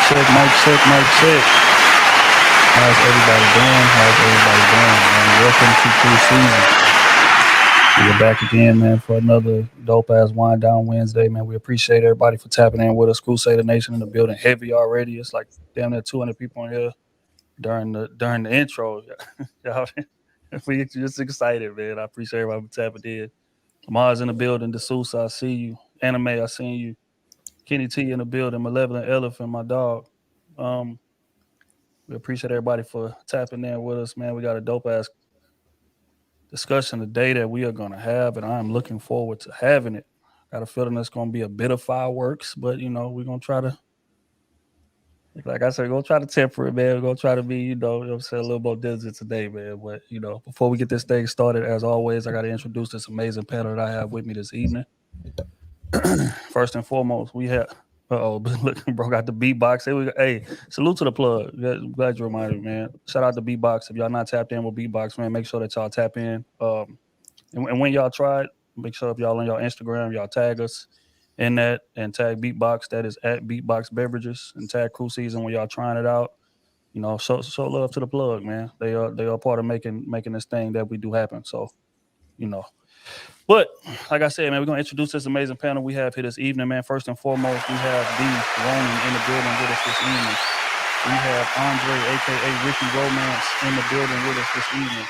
check, mic check, mic check. How's everybody doing? How's everybody doing, man? Welcome to True Season. We're back again, man, for another dope ass wind down Wednesday, man. We appreciate everybody for tapping in with us. Crusader Nation in the building, heavy already. It's like damn near 200 people in here during the intro. Y'all, we just excited, man. I appreciate everybody for tapping in. Mars in the building, D'Souza, I see you. Anime, I seen you. Kenny T in the building, Malevolent Elephant, my dog. Um, we appreciate everybody for tapping in with us, man. We got a dope ass discussion today that we are gonna have, and I'm looking forward to having it. Got a feeling it's gonna be a bit of fireworks, but we're gonna try to, like I said, we're gonna try to temper it, man. We're gonna try to be, I'm saying, a little more diligent today, man. But before we get this thing started, as always, I gotta introduce this amazing panel that I have with me this evening. First and foremost, we have. Look, bro, got the beatbox. Here we go. Hey, salute to the plug. I'm glad you reminded me, man. Shout out to beatbox. If y'all not tapped in with beatbox, man, make sure that y'all tap in. And when y'all try it, make sure if y'all on your Instagram, y'all tag us in that and tag beatbox. That is at beatbox beverages, and tag Crew Season when y'all trying it out. Show love to the plug, man. They are part of making this thing that we do happen. So you know. But like I said, man, we're gonna introduce this amazing panel we have here this evening, man. First and foremost, we have D. Ronan in the building with us this evening. We have Andre, aka Ricky Romance, in the building with us this evening.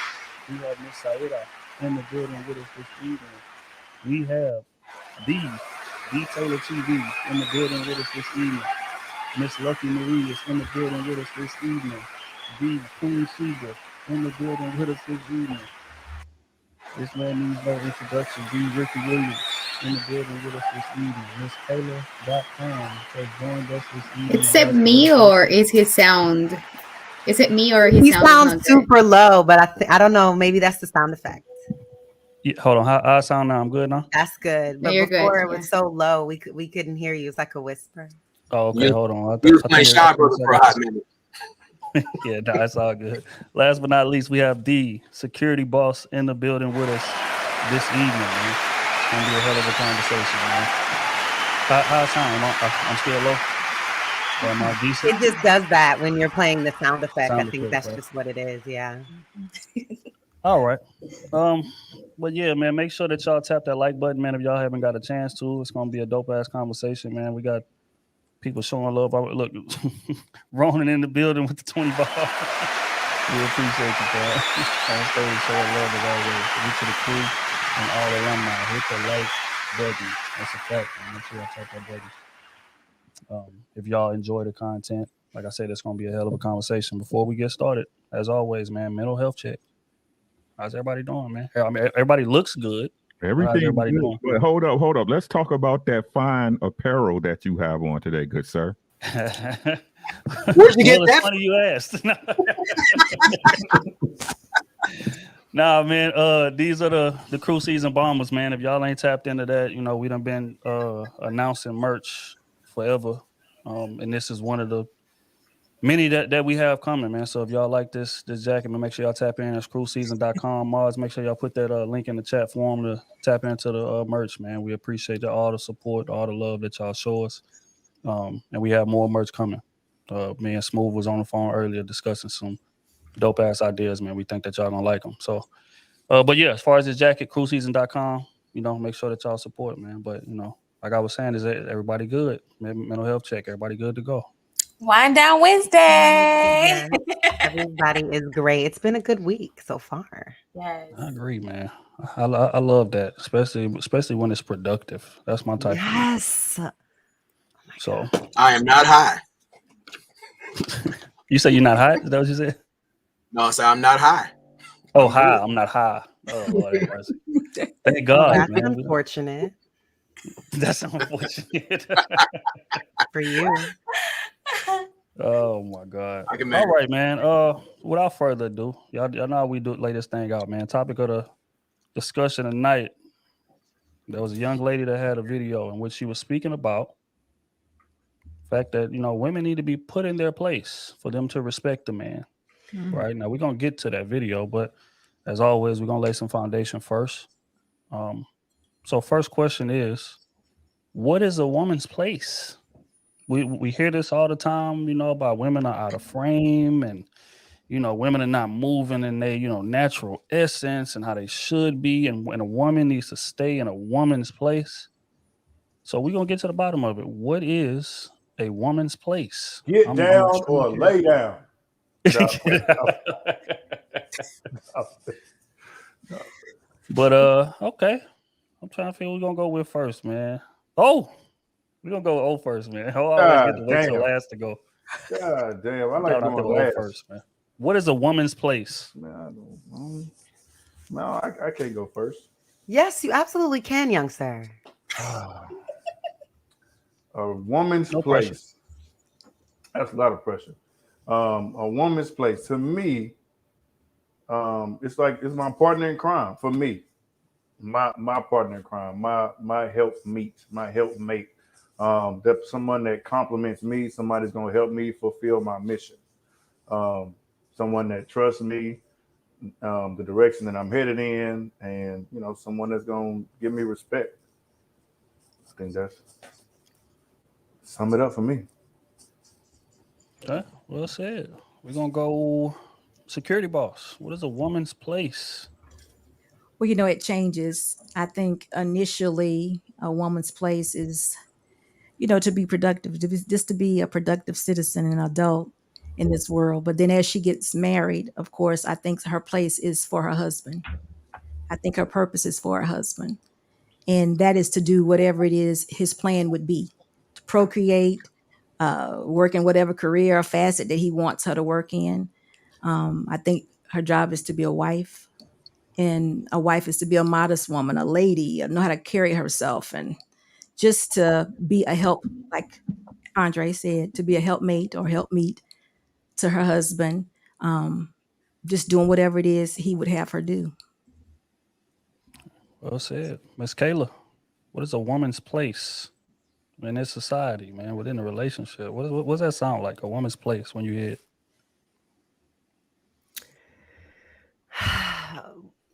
We have Miss Saida in the building with us this evening. We have D Taylor TV in the building with us this evening. Miss Lucky Marie is in the building with us this evening. D Queen Sheba in the building with us this evening. This man needs no introduction. D. Ricky Williams in the building with us this evening. Miss Taylor.com has joined us this evening. Is it me or is his sound? Is it me or his he sound? sounds super low, but I don't know. Maybe that's the sound effect. Yeah, hold on. How I sound now? I'm good now? That's good. But You're before good, it was so low, we couldn't hear you. It's like a whisper. Oh, okay. Hold on. You were playing Shy Brother for a hot minute. Yeah, no, that's all good. Last but not least, we have D, security boss, in the building with us this evening, man. It's gonna be a hell of a conversation, man. How I sound? I'm still low. Or am I decent? It just does that when you're playing the sound effect. Sound I think effect, that's right? just what it is. Yeah. All right. But yeah, man, make sure that y'all tap that like button, man. If y'all haven't got a chance to, it's gonna be a dope ass conversation, man. We got people showing love. Look, Ronan in the building with the 20 ball. We appreciate you, bro. On stage showing love as always. Salute to the crew and all alumni. Hit the like button. That's a fact, man. Make sure y'all tap that button. If y'all enjoy the content, like I said, it's gonna be a hell of a conversation. Before we get started, as always, man, mental health check. How's everybody doing, man? I mean, everybody looks good. Everything everybody good. doing? But hold up. Let's talk about that fine apparel that you have on today, good sir. Where'd you get It's that? funny you asked. Nah, man. These are the Crew Season bombers, man. If y'all ain't tapped into that, we done been announcing merch forever. And this is one of the many that we have coming, man. So if y'all like this jacket, man, make sure y'all tap in. It's crewseason.com. Mars, make sure y'all put that link in the chat for them to tap into the merch, man. We appreciate all the support, all the love that y'all show us. And we have more merch coming. Me and Smooth was on the phone earlier discussing some dope ass ideas, man. We think that y'all gonna like them. So, but yeah, as far as this jacket, crewseason.com, make sure that y'all support, man. But like I was saying, is that everybody good? Mental health check, everybody good to go. Wind down Wednesday. Yes, everybody is great. It's been a good week so far. Yes. I agree, man. I love that, especially when it's productive. That's my type. Yes. So I am not high. you say you're not high? Is that what you said? No, I said I'm not high. Oh, high. I'm not high. Oh, Lord have mercy. Thank God, That's man. unfortunate That's unfortunate. for you. Oh my God. I can All make right, man. Without further ado, y'all know how we do lay this thing out, man. Topic of the discussion tonight. There was a young lady that had a video in which she was speaking about the fact that women need to be put in their place for them to respect the man. Right now, we're gonna get to that video, but as always, we're gonna lay some foundation first. So first question is, what is a woman's place we hear this all the time, about women are out of frame and women are not moving in their, natural essence and how they should be, and when a woman needs to stay in a woman's place. So we're gonna get to the bottom of it. What is a woman's place? Get I'm down extremely or curious. lay down. But okay. I'm trying to figure we're gonna go with first, man. Oh, we're gonna go O first, man. I always get to wait till damn. last to go. God damn, I I'm like trying to going go last. first, man. What is a woman's place? Man, no, I can't go first. Yes, you absolutely can, young sir. A woman's No place. pressure. That's a lot of pressure. A woman's place to me, it's my partner in crime. For me, my partner in crime, my helpmate. That's someone that compliments me. Somebody's gonna help me fulfill my mission. Someone that trusts me, the direction that I'm headed in, and someone that's gonna give me respect. I think that's sum it up for me. Okay, well said. We're gonna go security boss. What is a woman's place? Well, it changes. I think initially a woman's place is, to be productive, just to be a productive citizen and adult in this world. But then as she gets married, of course, I think her place is for her husband. I think her purpose is for her husband. And that is to do whatever it is his plan would be, to procreate, work in whatever career or facet that he wants her to work in. I think her job is to be a wife. And a wife is to be a modest woman, a lady, know how to carry herself, and just to be a help, like Andre said, to be a helpmate or helpmeet to her husband, just doing whatever it is he would have her do. Well said. Miss Kayla, what is a woman's place in this society, man, within a relationship? What does that sound like, a woman's place, when you hear it?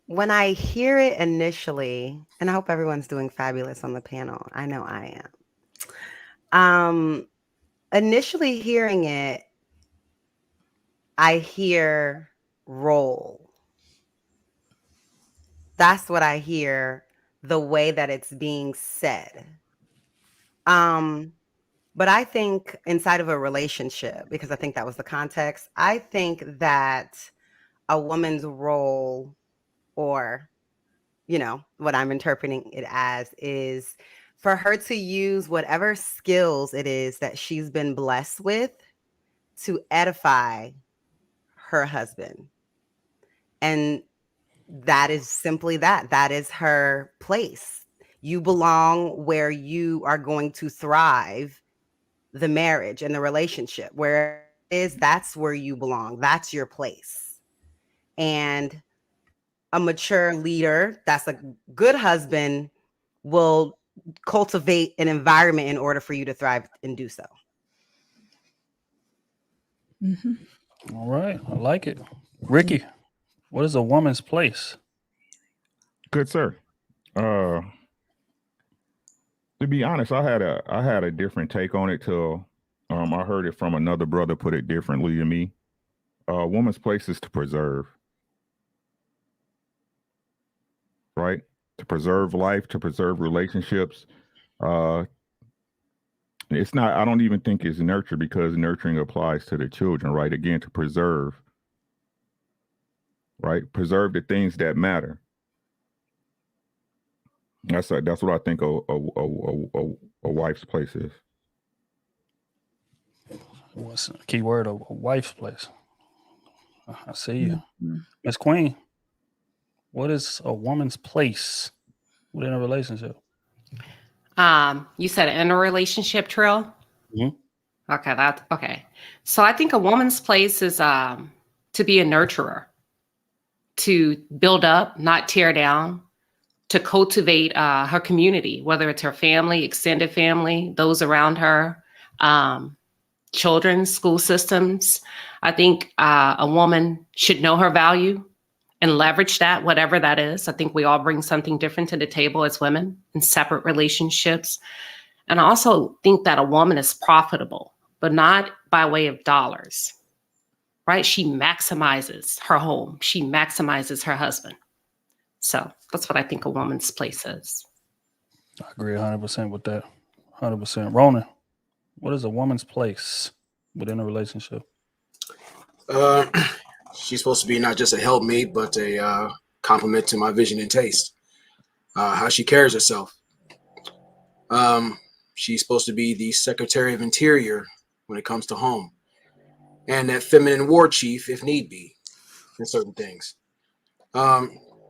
When I hear it initially, and I hope everyone's doing fabulous on the panel. I know I am. Initially hearing it, I hear role. That's what I hear, the way that it's being said. But I think inside of a relationship, because I think that was the context, I think that a woman's role, or, what I'm interpreting it as, is for her to use whatever skills it is that she's been blessed with to edify her husband. And that is simply that. That is her place. You belong where you are going to thrive the marriage and the relationship. Where it is, that's where you belong. That's your place. And a mature leader, that's a good husband, will cultivate an environment in order for you to thrive and do so. Mm-hmm. All right, I like it. Ricky, what is a woman's place? Good sir. To be honest, I had a different take on it till I heard it from another brother put it differently to me. A woman's place is to preserve. Right? To preserve life, to preserve relationships. It's not, I don't even think it's nurture, because nurturing applies to the children, right? Again, to preserve, right? Preserve the things that matter. That's what I think a wife's place is. What's the key word? A wife's place. I see you. Mm-hmm. Miss Queen, what is a woman's place within a relationship? You said in a relationship, Trill? Mm-hmm. Okay, that's okay. So I think a woman's place is to be a nurturer, to build up, not tear down, to cultivate her community, whether it's her family, extended family, those around her, children, school systems. I think a woman should know her value and leverage that, whatever that is. I think we all bring something different to the table as women in separate relationships. And I also think that a woman is profitable, but not by way of dollars, right? She maximizes her home. She maximizes her husband. So that's what I think a woman's place is. I agree 100% with that. 100%. Ronan, what is a woman's place within a relationship? She's supposed to be not just a helpmate, but a compliment to my vision and taste. How she carries herself. She's supposed to be the Secretary of Interior when it comes to home, and that feminine war chief if need be in certain things.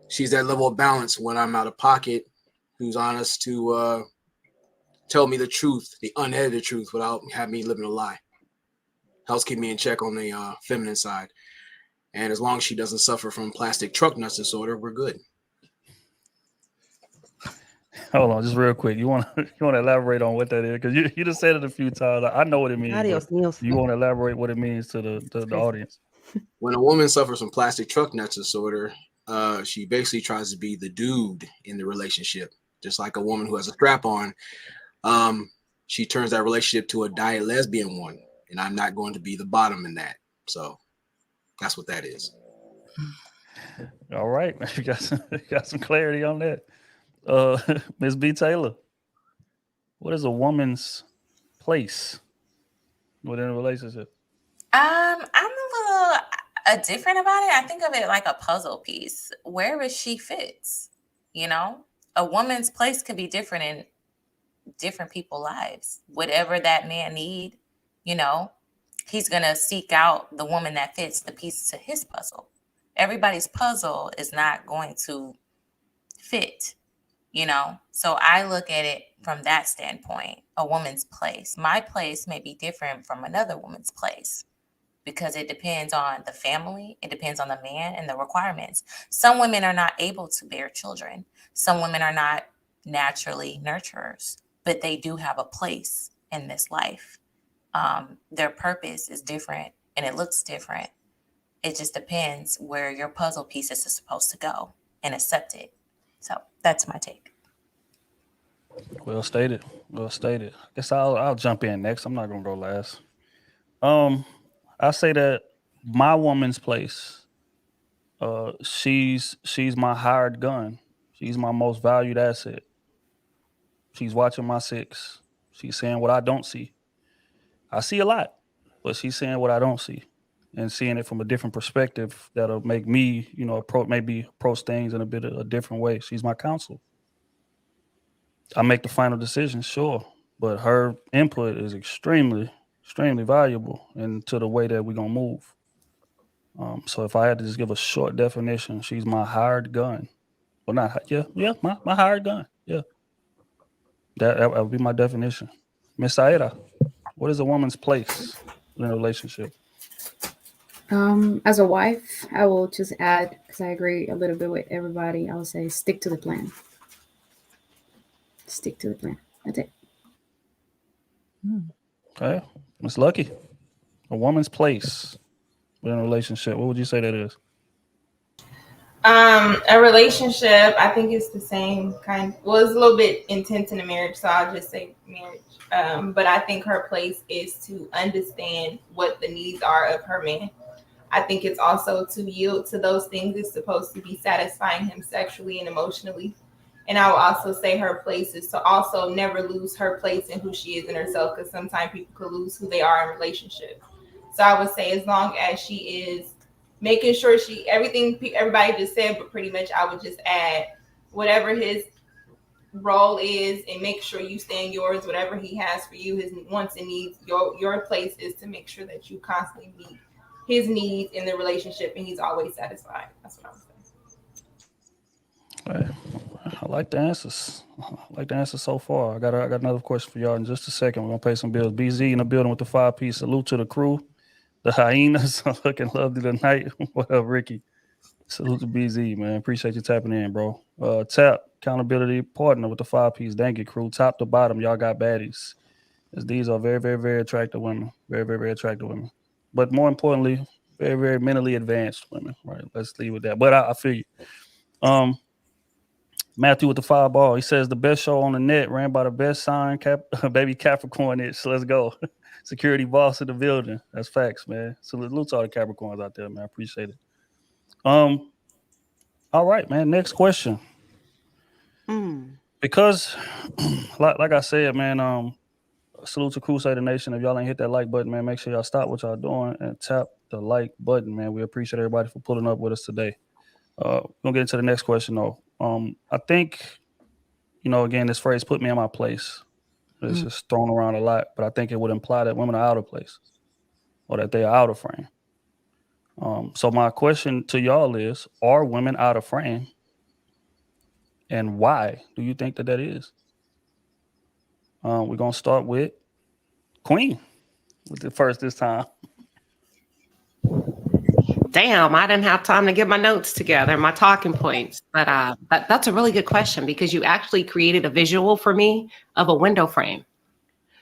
She's that level of balance when I'm out of pocket, who's honest to tell me the truth, the unedited truth, without having me living a lie. Helps keep me in check on the feminine side. And as long as she doesn't suffer from plastic truck nuts disorder, we're good. Hold on, just real quick. You want to elaborate on what that is? Because you just said it a few times. I know what it means. Adios, Niels. You want to elaborate what it means to the audience? When a woman suffers from plastic truck nuts disorder, she basically tries to be the dude in the relationship. Just like a woman who has a strap on, she turns that relationship to a diet lesbian one. And I'm not going to be the bottom in that. So that's what that is. All right. You got some clarity on that. Ms. B. Taylor, what is a woman's place within a relationship? I'm a little different about it. I think of it like a puzzle piece. Wherever she fits, a woman's place could be different in different people's lives. Whatever that man need, he's going to seek out the woman that fits the piece to his puzzle. Everybody's puzzle is not going to fit, So I look at it from that standpoint, a woman's place. My place may be different from another woman's place because it depends on the family. It depends on the man and the requirements. Some women are not able to bear children. Some women are not naturally nurturers, but they do have a place in this life. Their purpose is different and it looks different. It just depends where your puzzle pieces are supposed to go and accept it. So that's my take. Well stated. Well stated. I guess I'll jump in next. I'm not gonna go last. I say that my woman's place, she's my hired gun. She's my most valued asset. She's watching my six. She's saying what I don't see. I see a lot, but she's saying what I don't see and seeing it from a different perspective that'll make me, approach things in a different way. She's my counsel. I make the final decision, sure, but her input is extremely, extremely valuable into the way that we're going to move. So if I had to just give a short definition, she's my hired gun. Well, my hired gun. Yeah. That would be my definition. Miss Aida, what is a woman's place in a relationship? As a wife, I will just add, because I agree a little bit with everybody, I would say stick to the plan. Stick to the plan. That's it. Okay. Miss Lucky, a woman's place in a relationship. What would you say that is? A relationship, I think it's the same kind. Well, it's a little bit intense in a marriage, so I'll just say marriage. But I think her place is to understand what the needs are of her man. I think it's also to yield to those things. It's supposed to be satisfying him sexually and emotionally. And I will also say her place is to also never lose her place in who she is in herself, because sometimes people could lose who they are in relationship. So I would say as long as she is making sure everybody just said, but pretty much I would just add whatever his role is and make sure you stay in yours, whatever he has for you, his wants and needs. Your place is to make sure that you constantly meet his needs in the relationship and he's always satisfied. That's what I would say. Right. I like the answers. I like the answers so far. I got another question for y'all in just a second. We're gonna pay some bills. BZ in the building with the 5-piece. Salute to the crew. The hyenas. I fucking love you tonight. What up, Ricky? Salute to BZ, man. Appreciate you tapping in, bro. Tap, accountability partner with the 5-piece. Thank you, crew. Top to bottom, y'all got baddies. As these are very, very, very attractive women. Very, very, very attractive women. But more importantly, very, very mentally advanced women. Right. Let's leave with that. But I feel you. Matthew with the 5 ball. He says the best show on the net, ran by the best sign, baby Capricorn itch. Let's go. Security boss in the building. That's facts, man. Salute to all the Capricorns out there, man. I appreciate it. All right, man. Next question. Because, like I said, man, salute to Crusader Nation. If y'all ain't hit that like button, man, make sure y'all stop what y'all doing and tap the like button, man. We appreciate everybody for pulling up with us today. We're gonna get into the next question, though. I think, again, this phrase "put me in my place" is just thrown around a lot, but I think it would imply that women are out of place or that they are out of frame. So my question to y'all is: are women out of frame, and why do you think that is? We're gonna start with Queen with the first this time. Damn, I didn't have time to get my notes together, my talking points. But that's a really good question because you actually created a visual for me of a window frame.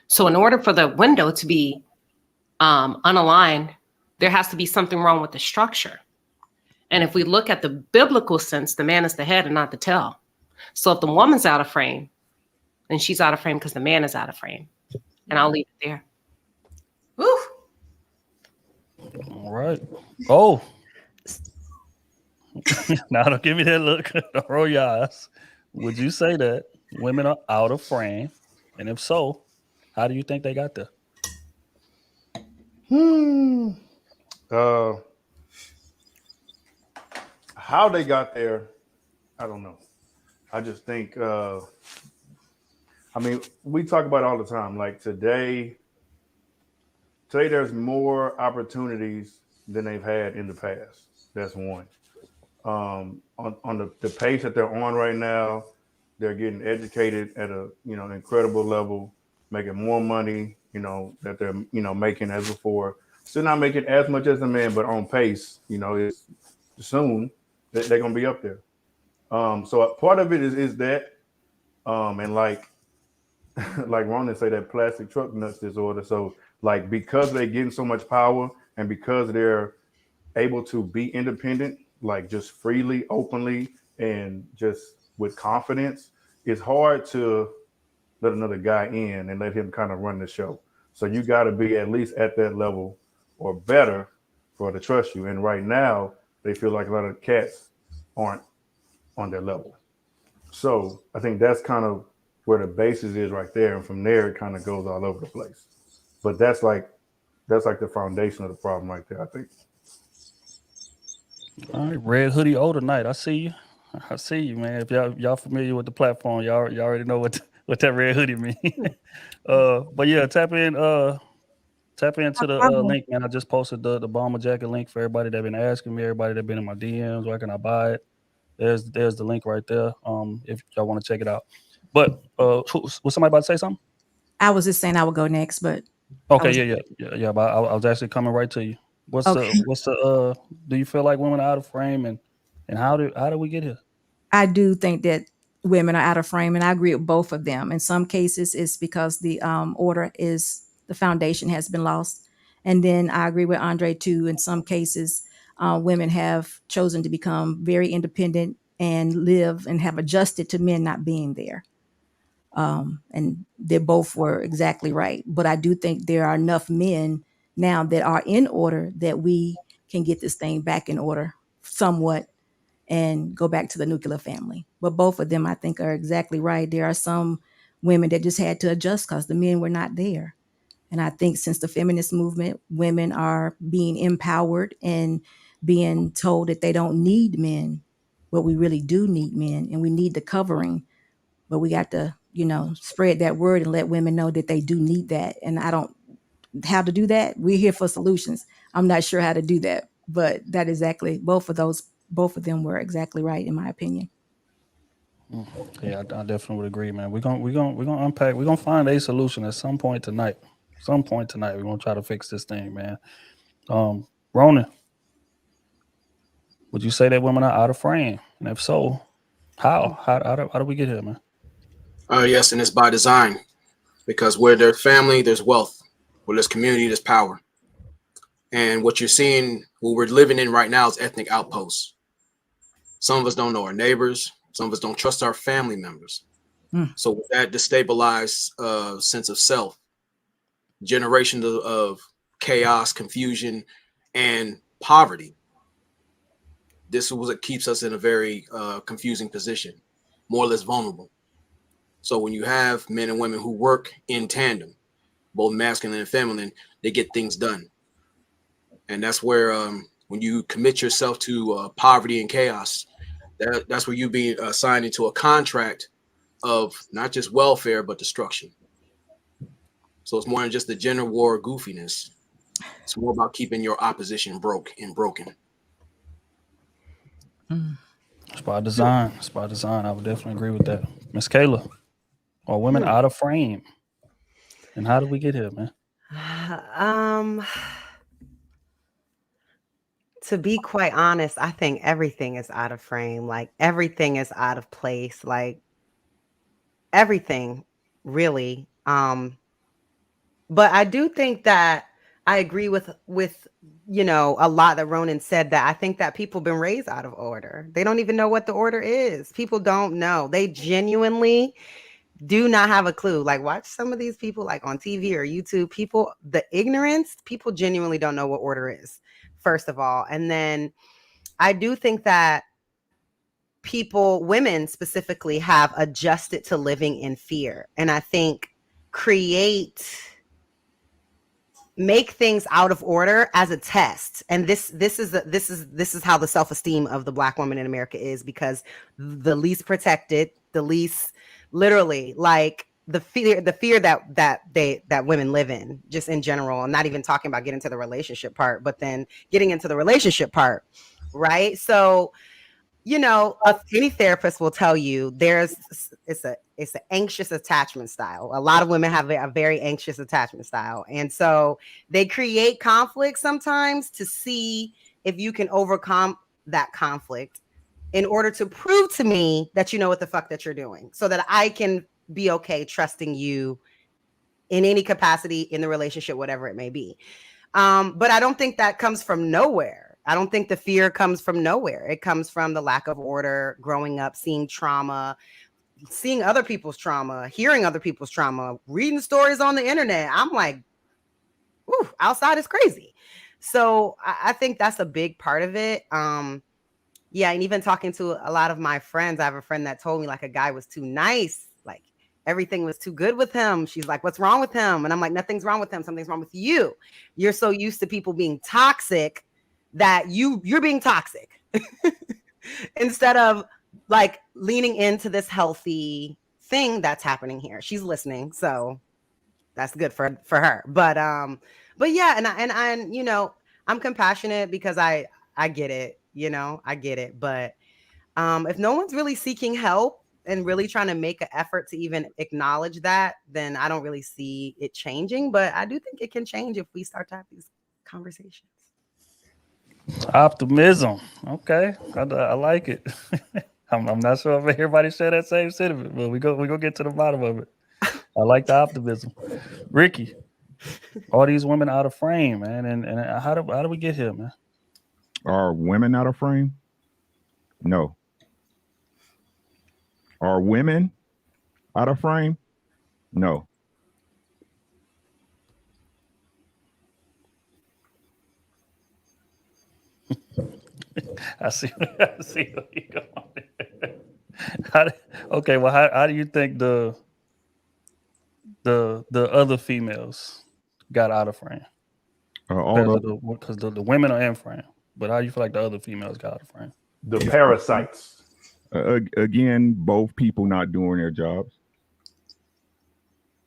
So in order for the window to be unaligned, there has to be something wrong with the structure. And if we look at the biblical sense, the man is the head and not the tail. So if the woman's out of frame, then she's out of frame because the man is out of frame. And I'll leave it there. Woo! All right. Oh. Now don't give me that look. Don't roll your eyes. Would you say that women are out of frame? And if so, how do you think they got there? How they got there, I don't know. I just think, we talk about it all the time. Like today there's more opportunities than they've had in the past. That's one. On the pace that they're on right now, they're getting educated at a incredible level, making more money, that they're making as before. Still not making as much as the man, but on pace, it's soon that they're gonna be up there. So part of it is that, and like Ronan say, that plastic truck nuts disorder. So like, because they're getting so much power and because they're able to be independent, like just freely, openly, and just with confidence, it's hard to let another guy in and let him kind of run the show. So you got to be at least at that level or better for her to trust you. And right now, they feel like a lot of cats aren't on their level. So I think that's kind of where the basis is right there. And from there, it kind of goes all over the place. But that's like the foundation of the problem right there, I think. All right, Red Hoodie O tonight. I see you, man. If y'all familiar with the platform, y'all already know what that red hoodie mean. But yeah, tap into the link, man. I just posted the bomber jacket link for everybody that been asking me, everybody that been in my DMs. Where can I buy it? There's the link right there. If y'all want to check it out. But was somebody about to say something? I was just saying I would go next, but okay, yeah. But I was actually coming right to you. What's the do you feel like women are out of frame, and how do we get here? I do think that women are out of frame, and I agree with both of them. In some cases, it's because the foundation has been lost, and then I agree with Andre too. In some cases, women have chosen to become very independent and live and have adjusted to men not being there. And they both were exactly right. But I do think there are enough men now that are in order that we can get this thing back in order somewhat and go back to the nuclear family. But both of them, I think, are exactly right. There are some women that just had to adjust because the men were not there. And I think since the feminist movement, women are being empowered and being told that they don't need men, but we really do need men, and we need the covering. But we got to, spread that word and let women know that they do need that. And I don't how to do that. We're here for solutions. I'm not sure how to do that, but that exactly both of them were exactly right in my opinion. Yeah, I definitely would agree, man. We're gonna unpack. We're gonna find a solution at some point tonight. We're gonna try to fix this thing, man. Ronan, would you say that women are out of frame? And if so, how? How do we get here, man? Yes, and it's by design, because where there's family, there's wealth. Where there's community, there's power. And what you're seeing, what we're living in right now, is ethnic outposts. Some of us don't know our neighbors. Some of us don't trust our family members. Mm. So with that destabilized sense of self, generations of chaos, confusion, and poverty, this is what keeps us in a very confusing position, more or less vulnerable. So when you have men and women who work in tandem, both masculine and feminine, they get things done. And that's where when you commit yourself to poverty and chaos, that's where you be signed into a contract of not just welfare, but destruction. So it's more than just the gender war goofiness. It's more about keeping your opposition broken. It's by design. It's by design. I would definitely agree with that. Miss Kayla, are women out of frame? And how did we get here, man? To be quite honest, I think everything is out of frame. Like everything is out of place. Like everything, really. But I do think that I agree with a lot that Ronan said, that I think that people have been raised out of order. They don't even know what the order is. People don't know. They genuinely do not have a clue. Like, watch some of these people like on TV or YouTube. People, the ignorance, people genuinely don't know what order is, first of all. And then I do think that people, women specifically, have adjusted to living in fear. And I think make things out of order as a test. And this is how the self-esteem of the Black woman in America is, because the least protected, the least, literally, like the fear that women live in, just in general. I'm not even talking about getting to the relationship part, but then getting into the relationship part, right? So, any therapist will tell you it's an anxious attachment style. A lot of women have a very anxious attachment style. And so they create conflict sometimes to see if you can overcome that conflict in order to prove to me that you know what the fuck that you're doing, so that I can be okay trusting you in any capacity in the relationship, whatever it may be. But I don't think that comes from nowhere. I don't think the fear comes from nowhere. It comes from the lack of order, growing up, seeing trauma, seeing other people's trauma, hearing other people's trauma, reading stories on the internet. I'm like, ooh, outside is crazy. So I think that's a big part of it. Yeah, and even talking to a lot of my friends, I have a friend that told me like a guy was too nice, like everything was too good with him. She's like, what's wrong with him? And I'm like, nothing's wrong with him. Something's wrong with you. You're so used to people being toxic that you're being toxic instead of like leaning into this healthy thing that's happening here. She's listening, so that's good for her. But yeah, and I'm compassionate because I get it, I get it. But if no one's really seeking help and really trying to make an effort to even acknowledge that, then I don't really see it changing. But I do think it can change if we start to have these conversations. Optimism. Okay. I like it. I'm not sure if everybody share that same sentiment, but we go get to the bottom of it. I like the optimism. Ricky, all these women out of frame, man. And how do we get here, man? Are women out of frame? No. Are women out of frame? No. I see where you're going. Okay, well, how do you think the other females got out of frame? Because the women are in frame, but how do you feel like the other females got out of frame? The parasites. Again, both people not doing their jobs,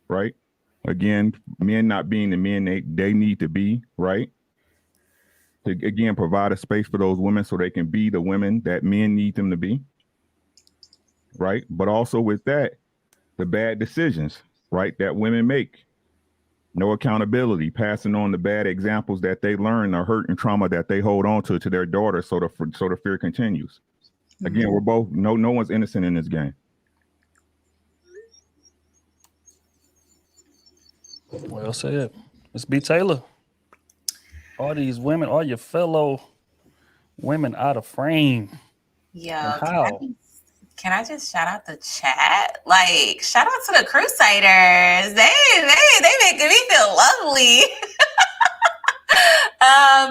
right? Again, men not being the men they need to be, right? To again provide a space for those women so they can be the women that men need them to be, right? But also with that, the bad decisions, right, that women make. No accountability, passing on the bad examples that they learn, the hurt and trauma that they hold on to their daughters, so the fear continues. Again, we're both no one's innocent in this game. Well said. Ms. B. Taylor. All these women, all your fellow women out of frame. Yeah. And how? Can I just shout out the chat? Like, shout out to the Crusaders. They making me feel lovely.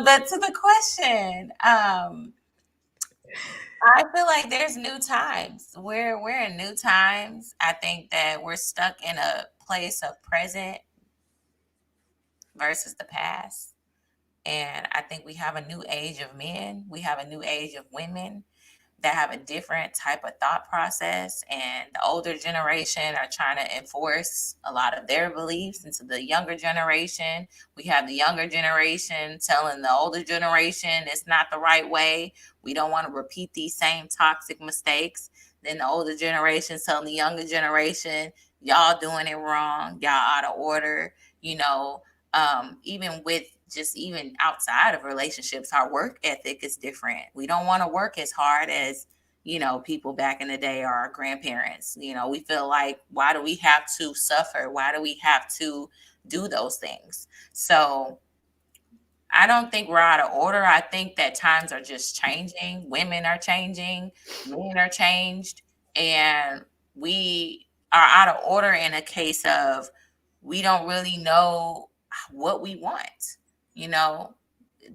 But to the question, I feel like there's new times. We're in new times. I think that we're stuck in a place of present versus the past. And I think we have a new age of men. We have a new age of women that have a different type of thought process, and the older generation are trying to enforce a lot of their beliefs into the younger generation. We have the younger generation telling the older generation it's not the right way. We don't want to repeat these same toxic mistakes. Then the older generation telling the younger generation, y'all doing it wrong, y'all out of order. Even with just even outside of relationships, our work ethic is different. We don't want to work as hard as, people back in the day or our grandparents. We feel like, why do we have to suffer? Why do we have to do those things? So I don't think we're out of order. I think that times are just changing. Women are changing, men are changed, and we are out of order in a case of we don't really know what we want.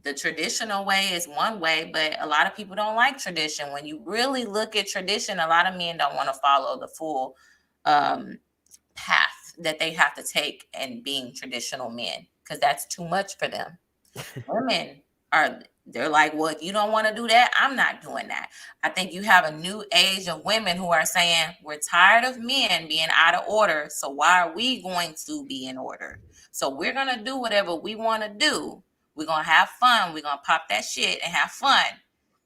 The traditional way is one way, but a lot of people don't like tradition. When you really look at tradition, a lot of men don't want to follow the full path that they have to take in being traditional men, because that's too much for them. Women they're like, well, if you don't want to do that, I'm not doing that. I think you have a new age of women who are saying, we're tired of men being out of order, so why are we going to be in order? So we're going to do whatever we want to do. We're going to have fun. We're going to pop that shit and have fun,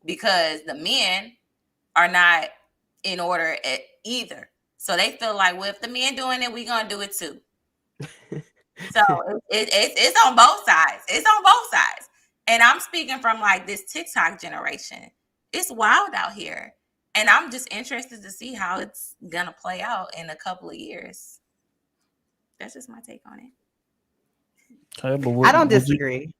because the men are not in order either. So they feel like, well, if the men doing it, we're going to do it too. So it's on both sides. It's on both sides. And I'm speaking from like this TikTok generation. It's wild out here. And I'm just interested to see how it's going to play out in a couple of years. That's just my take on it. Okay, but I don't disagree.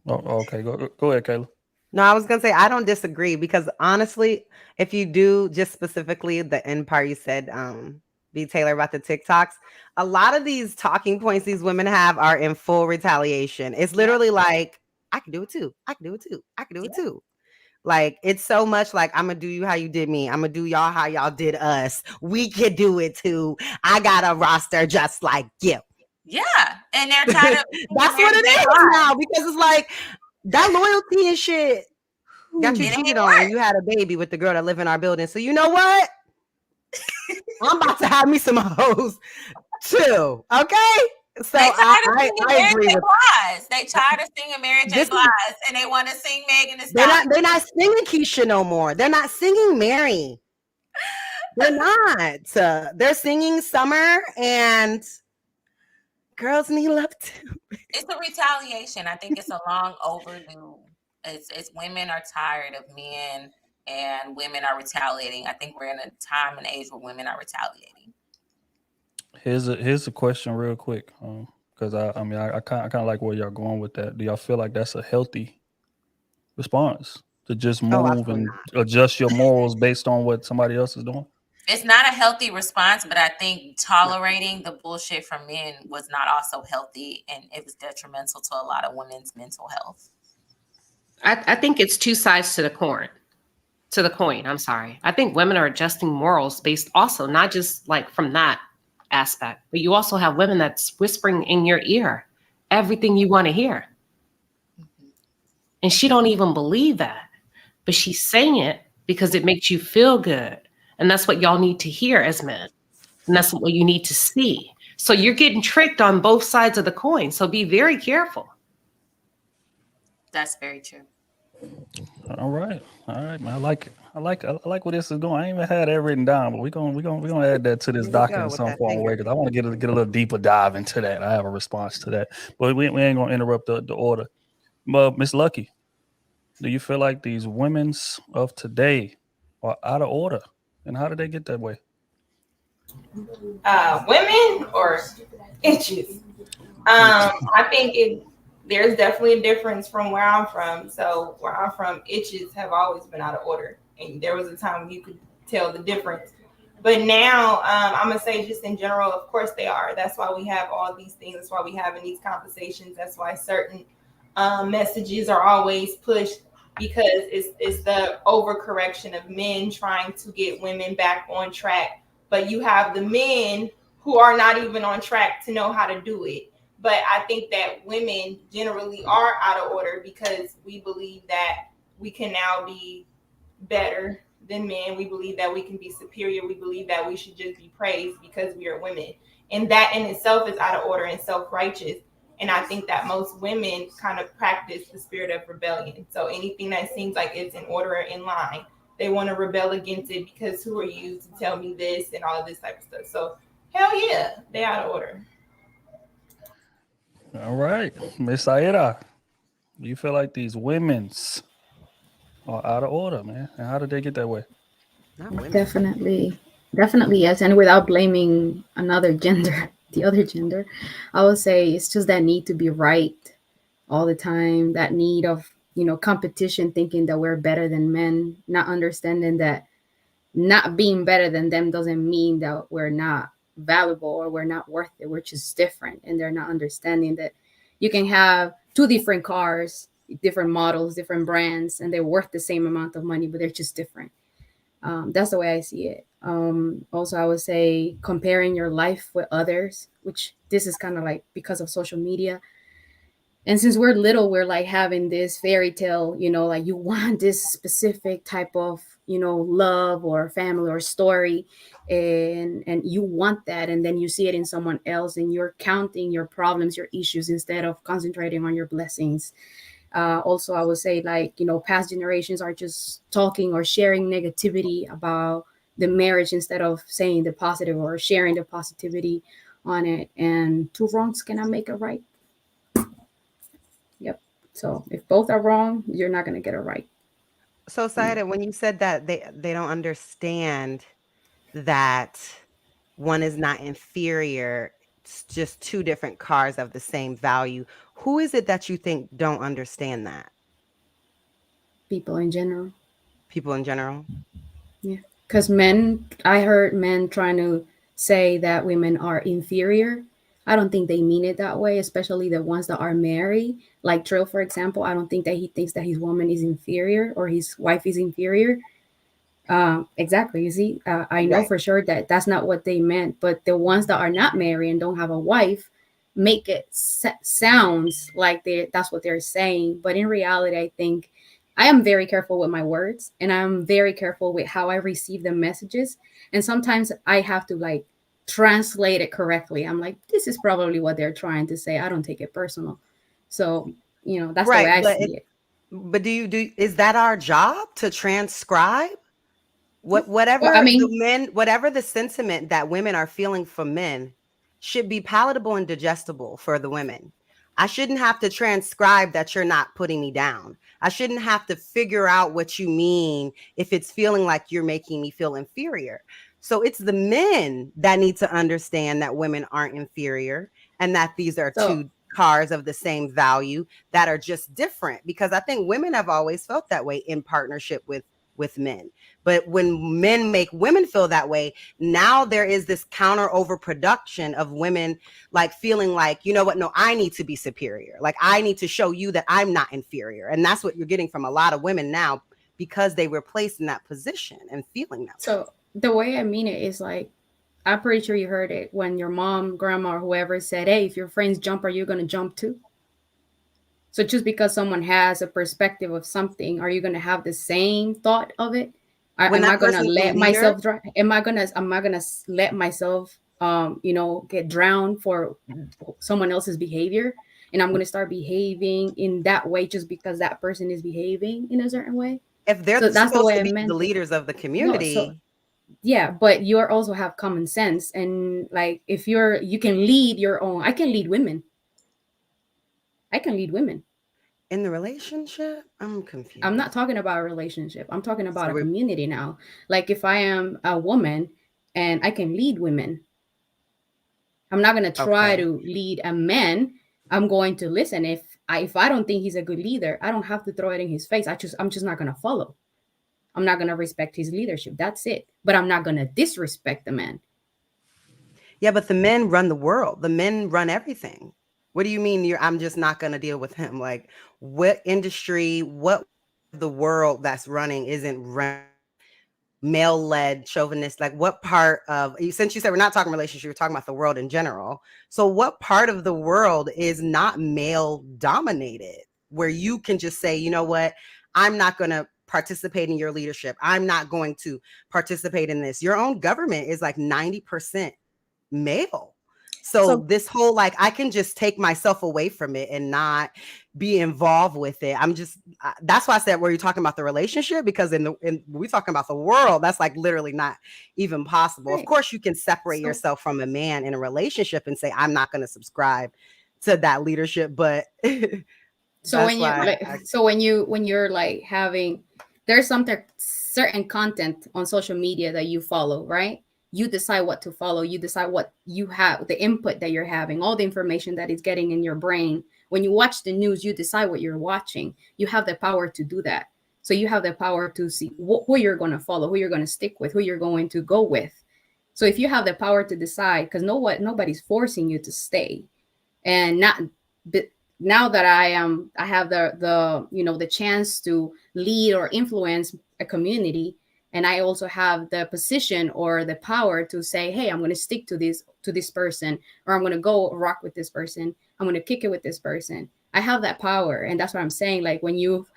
Okay, go ahead, Kayla. No, I was going to say, I don't disagree, because honestly, if you do just specifically the end part you said, B. Taylor, about the TikToks, a lot of these talking points these women have are in full retaliation. It's literally like, I can do it too. I can do it too. I can do it too. Like, it's so much like, I'm going to do you how you did me. I'm going to do y'all how y'all did us. We can do it too. I got a roster just like you. Yeah. And they're tired of that's what it is now, because it's like that loyalty and shit got you cheated on, and you had a baby with the girl that live in our building. So you know what? I'm about to have me some hoes too. Okay. So I agree with Lies. They tired of singing Mary J. Blige, and they want to sing Megan Thee Stallion. They're not singing Keisha no more. They're not singing Mary. They're not. They're singing Summer and Girls Need Love Too. It's a retaliation. I think it's a long overdue. It's women are tired of men, and women are retaliating. I think we're in a time and age where women are retaliating. Here's a question real quick, because I kind of like where y'all going with that. Do y'all feel like that's a healthy response to just move and adjust your morals based on what somebody else is doing? It's not a healthy response, but I think tolerating the bullshit from men was not also healthy, and it was detrimental to a lot of women's mental health. I think it's two sides to the coin. I'm sorry. I think women are adjusting morals based also not just like from that aspect, but you also have women that's whispering in your ear everything you want to hear. And she don't even believe that, but she's saying it because it makes you feel good. And that's what y'all need to hear as men. And that's what you need to see. So you're getting tricked on both sides of the coin. So be very careful. That's very true. All right, man. I like it. I like where this is going. I ain't even had that written down, but we're gonna add that to this document in some form way, because I want to get a little deeper dive into that. I have a response to that, but we ain't gonna interrupt the order. But Miss Lucky, do you feel like these women's of today are out of order, and how did they get that way? Women or itches? I think there's definitely a difference from where I'm from. So where I'm from, itches have always been out of order. And there was a time when you could tell the difference. But now, I'm gonna say just in general, of course they are. That's why we have all these things. That's why we having these conversations. That's why certain messages are always pushed, because it's the overcorrection of men trying to get women back on track. But you have the men who are not even on track to know how to do it. But I think that women generally are out of order because we believe that we can now be better than men. We believe that we can be superior. We believe that we should just be praised because we are women. And that in itself is out of order and self-righteous. And I think that most women kind of practice the spirit of rebellion. So anything that seems like it's in order or in line, they want to rebel against it because who are you to tell me this and all of this type of stuff. So hell yeah, they out of order. All right, Miss Aida, do you feel like these women's are out of order, man? And how did they get that way? Not women. Definitely yes. And without blaming another gender, the other gender, I would say it's just that need to be right all the time, that need of, competition, thinking that we're better than men, not understanding that not being better than them doesn't mean that we're not valuable or we're not worth it. We're just different. And they're not understanding that you can have two different cars, different models, different brands, and they're worth the same amount of money, but they're just different. That's the way I see it. Also, I would say comparing your life with others, which this is kind of like because of social media. And since we're little, we're like having this fairy tale, like you want this specific type of, love or family or story, and you want that. And then you see it in someone else and you're counting your problems, your issues, instead of concentrating on your blessings. Also, I would say past generations are just talking or sharing negativity about the marriage instead of saying the positive or sharing the positivity on it. And two wrongs cannot make a right. Yep. So if both are wrong, you're not going to get it right. So, Saida, when you said that they don't understand that one is not inferior, it's just two different cars of the same value, who is it that you think don't understand that? People in general. People in general? Yeah. Because I heard men trying to say that women are inferior. I don't think they mean it that way, especially the ones that are married. Like Trill, for example, I don't think that he thinks that his woman is inferior or his wife is inferior. Exactly. You see, I know for sure that that's not what they meant. But the ones that are not married and don't have a wife make it sounds like that's what they're saying. But in reality, I think I am very careful with my words, and I'm very careful with how I receive the messages. And sometimes I have to translate it correctly. I'm like, this is probably what they're trying to say. I don't take it personal. So, that's the way I see it. But is that our job to transcribe whatever whatever the sentiment that women are feeling for men should be palatable and digestible for the women. I shouldn't have to transcribe that you're not putting me down. I shouldn't have to figure out what you mean if it's feeling like you're making me feel inferior. So it's the men that need to understand that women aren't inferior and that these are two cars of the same value that are just different, because I think women have always felt that way in partnership with men. But when men make women feel that way, now there is this counter overproduction of women feeling like, you know what, no, I need to be superior. Like I need to show you that I'm not inferior. And that's what you're getting from a lot of women now because they were placed in that position and feeling that. So the way I mean it is I'm pretty sure you heard it when your mom, grandma, or whoever said, hey, if your friends jump, are you going to jump too? So just because someone has a perspective of something, are you going to have the same thought of it? Am I going to let myself drown? Am I going to let myself, get drowned for someone else's behavior? And I'm going to start behaving in that way just because that person is behaving in a certain way? If they're supposed to be the leaders of the community. Yeah, but you also have common sense. And if you can lead your own, I can lead women. In the relationship? I'm confused. I'm not talking about a relationship. I'm talking about a community now. If I am a woman and I can lead women, I'm not going to try to lead a man. I'm going to listen. If I don't think he's a good leader, I don't have to throw it in his face. I'm just not going to follow. I'm not going to respect his leadership. That's it. But I'm not going to disrespect the man. Yeah, but the men run the world. The men run everything. What do you mean I'm just not going to deal with him? Like, what industry, what the world that's running isn't run male-led, chauvinist? Like, what part of, since you said we're not talking relationship, you're talking about the world in general. So what part of the world is not male dominated, where you can just say, you know what, I'm not going to participate in your leadership. I'm not going to participate in this. Your own government is like 90% male. So this whole, like, I can just take myself away from it and not be involved with it. I'm just, that's why I said, were you talking about the relationship? Because when we're talking about the world, that's like literally not even possible. Right. Of course, you can separate yourself from a man in a relationship and say, I'm not going to subscribe to that leadership. But so when you're like having, there's certain content on social media that you follow, right? You decide what to follow. You decide what you have, the input that you're having, all the information that is getting in your brain. When you watch the news, you decide what you're watching. You have the power to do that. So you have the power to see who you're going to follow, who you're going to stick with, who you're going to go with. So if you have the power to decide, because nobody's forcing you to stay. And now that I have the chance to lead or influence a community, and I also have the position or the power to say, hey, I'm going to stick to this person, or I'm going to go rock with this person. I'm going to kick it with this person. I have that power. And that's what I'm saying. Like, when you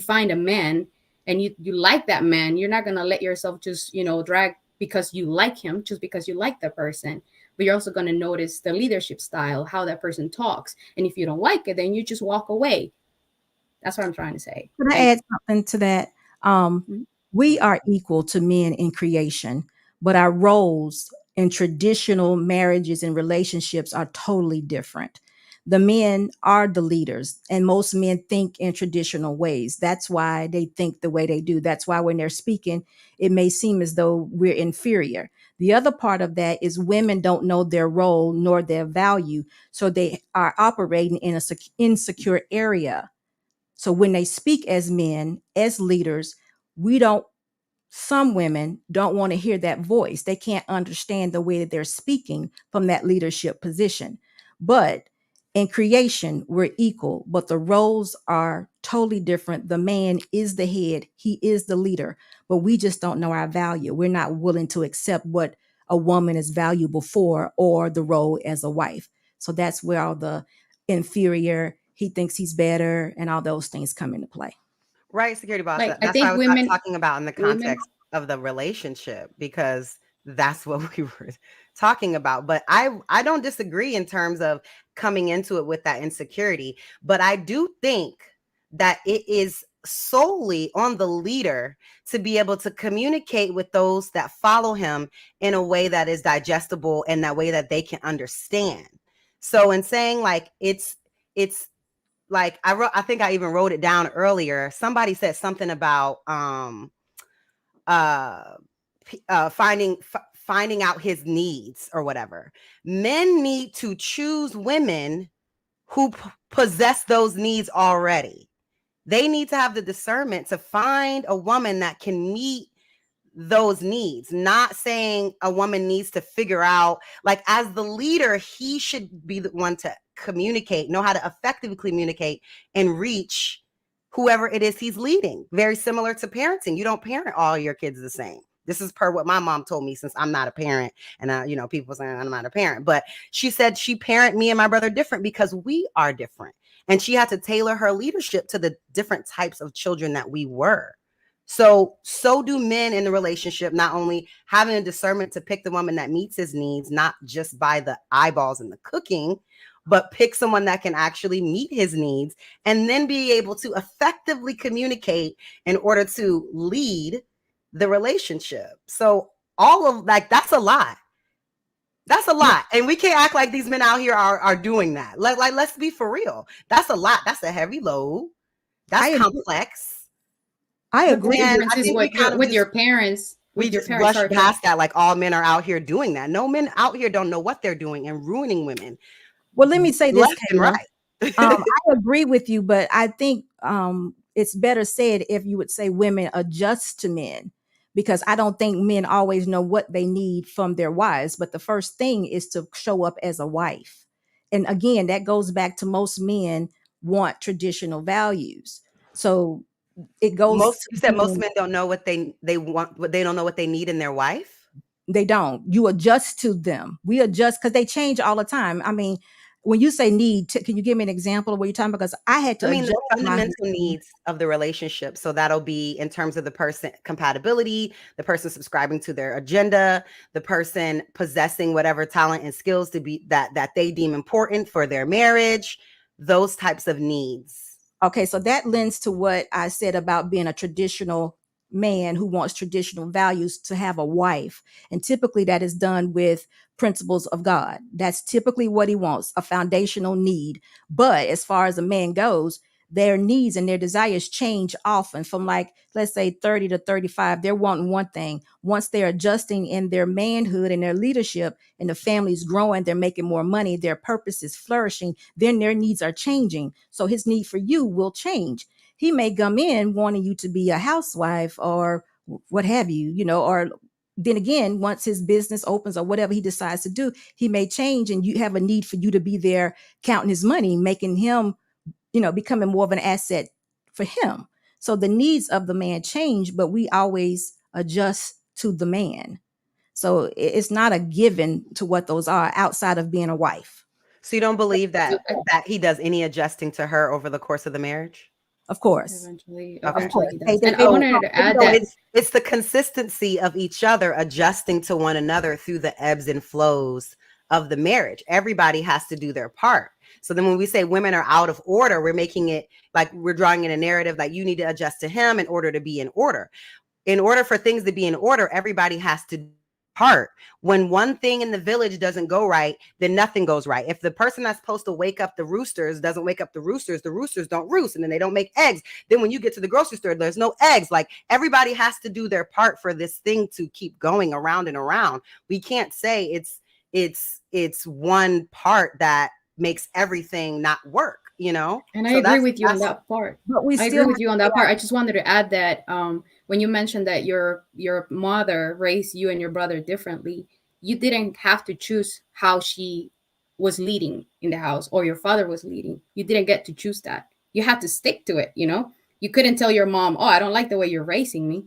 find a man and you like that man, you're not going to let yourself just, drag because you like him, just because you like the person. But you're also going to notice the leadership style, how that person talks. And if you don't like it, then you just walk away. That's what I'm trying to say. Can I add something to that? We are equal to men in creation, but our roles in traditional marriages and relationships are totally different. The men are the leaders, and most men think in traditional ways. That's why they think the way they do. That's why when they're speaking, it may seem as though we're inferior. The other part of that is women don't know their role nor their value, so they are operating in an insecure area. So when they speak as men, as leaders, some women don't want to hear that voice. They can't understand the way that they're speaking from that leadership position. But in creation, we're equal, but the roles are totally different. The man is the head. He is the leader, but we just don't know our value. We're not willing to accept what a woman is valuable for, or the role as a wife. So that's where all the inferior, he thinks he's better, and all those things come into play. Right, security boss. Like, that's what I was talking about in the context of the relationship, because that's what we were talking about. But I don't disagree in terms of coming into it with that insecurity. But I do think that it is solely on the leader to be able to communicate with those that follow him in a way that is digestible and that way that they can understand. So in saying like it's like I think I even wrote it down earlier. Somebody said something about finding out his needs or whatever. Men need to choose women who possess those needs already. They need to have the discernment to find a woman that can meet those needs. Not saying a woman needs to figure out, like, as the leader, he should be the one to communicate, know how to effectively communicate and reach whoever it is he's leading. Very similar to parenting. You don't parent all your kids the same. This is per what my mom told me, since I'm not a parent, and people saying I'm not a parent, but she said she parent me and my brother different because we are different. And she had to tailor her leadership to the different types of children that we were. So do men in the relationship, not only having a discernment to pick the woman that meets his needs, not just by the eyeballs and the cooking, but pick someone that can actually meet his needs, and then be able to effectively communicate in order to lead the relationship. So all of like, that's a lot. That's a lot. And we can't act like these men out here are doing that. Like, let's be for real. That's a lot. That's a heavy load. That's complex. I agree. With your parents. We just rush past that like all men are out here doing that. No, men out here don't know what they're doing and ruining women. Well, let me say this, right. I agree with you, but I think it's better said if you would say women adjust to men, because I don't think men always know what they need from their wives. But the first thing is to show up as a wife. And again, that goes back to most men want traditional values. So it goes You said most being- men don't know what they want, what they don't know what they need in their wife. they don't. You adjust to them. We adjust because they change all the time. I mean, when you say need, can you give me an example of what you're talking about? Because I had to I mean, adjust the my fundamental needs of the relationship. So that'll be in terms of the person compatibility, the person subscribing to their agenda, the person possessing whatever talent and skills to be that they deem important for their marriage, those types of needs. Okay, so that lends to what I said about being a traditional man who wants traditional values to have a wife. And typically that is done with principles of God. That's typically what he wants, a foundational need. But as far as a man goes, their needs and their desires change often from, like, let's say 30 to 35. They're wanting one thing. Once they're adjusting in their manhood and their leadership and the family's growing, they're making more money, their purpose is flourishing, then their needs are changing. So his need for you will change. He may come in wanting you to be a housewife or what have you, or then again, once his business opens or whatever he decides to do, he may change and you have a need for you to be there counting his money, making him, becoming more of an asset for him. So the needs of the man change, but we always adjust to the man. So it's not a given to what those are outside of being a wife. So you don't believe that he does any adjusting to her over the course of the marriage? Of course. Eventually he Hey, does. And I wanted to add that it's the consistency of each other adjusting to one another through the ebbs and flows of the marriage. Everybody has to do their part. So then when we say women are out of order, we're making it like we're drawing in a narrative that you need to adjust to him in order to be in order. In order for things to be in order, everybody has to part. When one thing in the village doesn't go right, then nothing goes right. If the person that's supposed to wake up the roosters doesn't wake up the roosters don't roost, and then they don't make eggs. Then when you get to the grocery store, there's no eggs. Like, everybody has to do their part for this thing to keep going around and around. We can't say it's one part that makes everything not work, And I agree with you on that part. But I agree with you on that part. I just wanted to add that when you mentioned that your mother raised you and your brother differently, you didn't have to choose how she was leading in the house or your father was leading. You didn't get to choose that. You had to stick to it, You couldn't tell your mom, "Oh, I don't like the way you're raising me."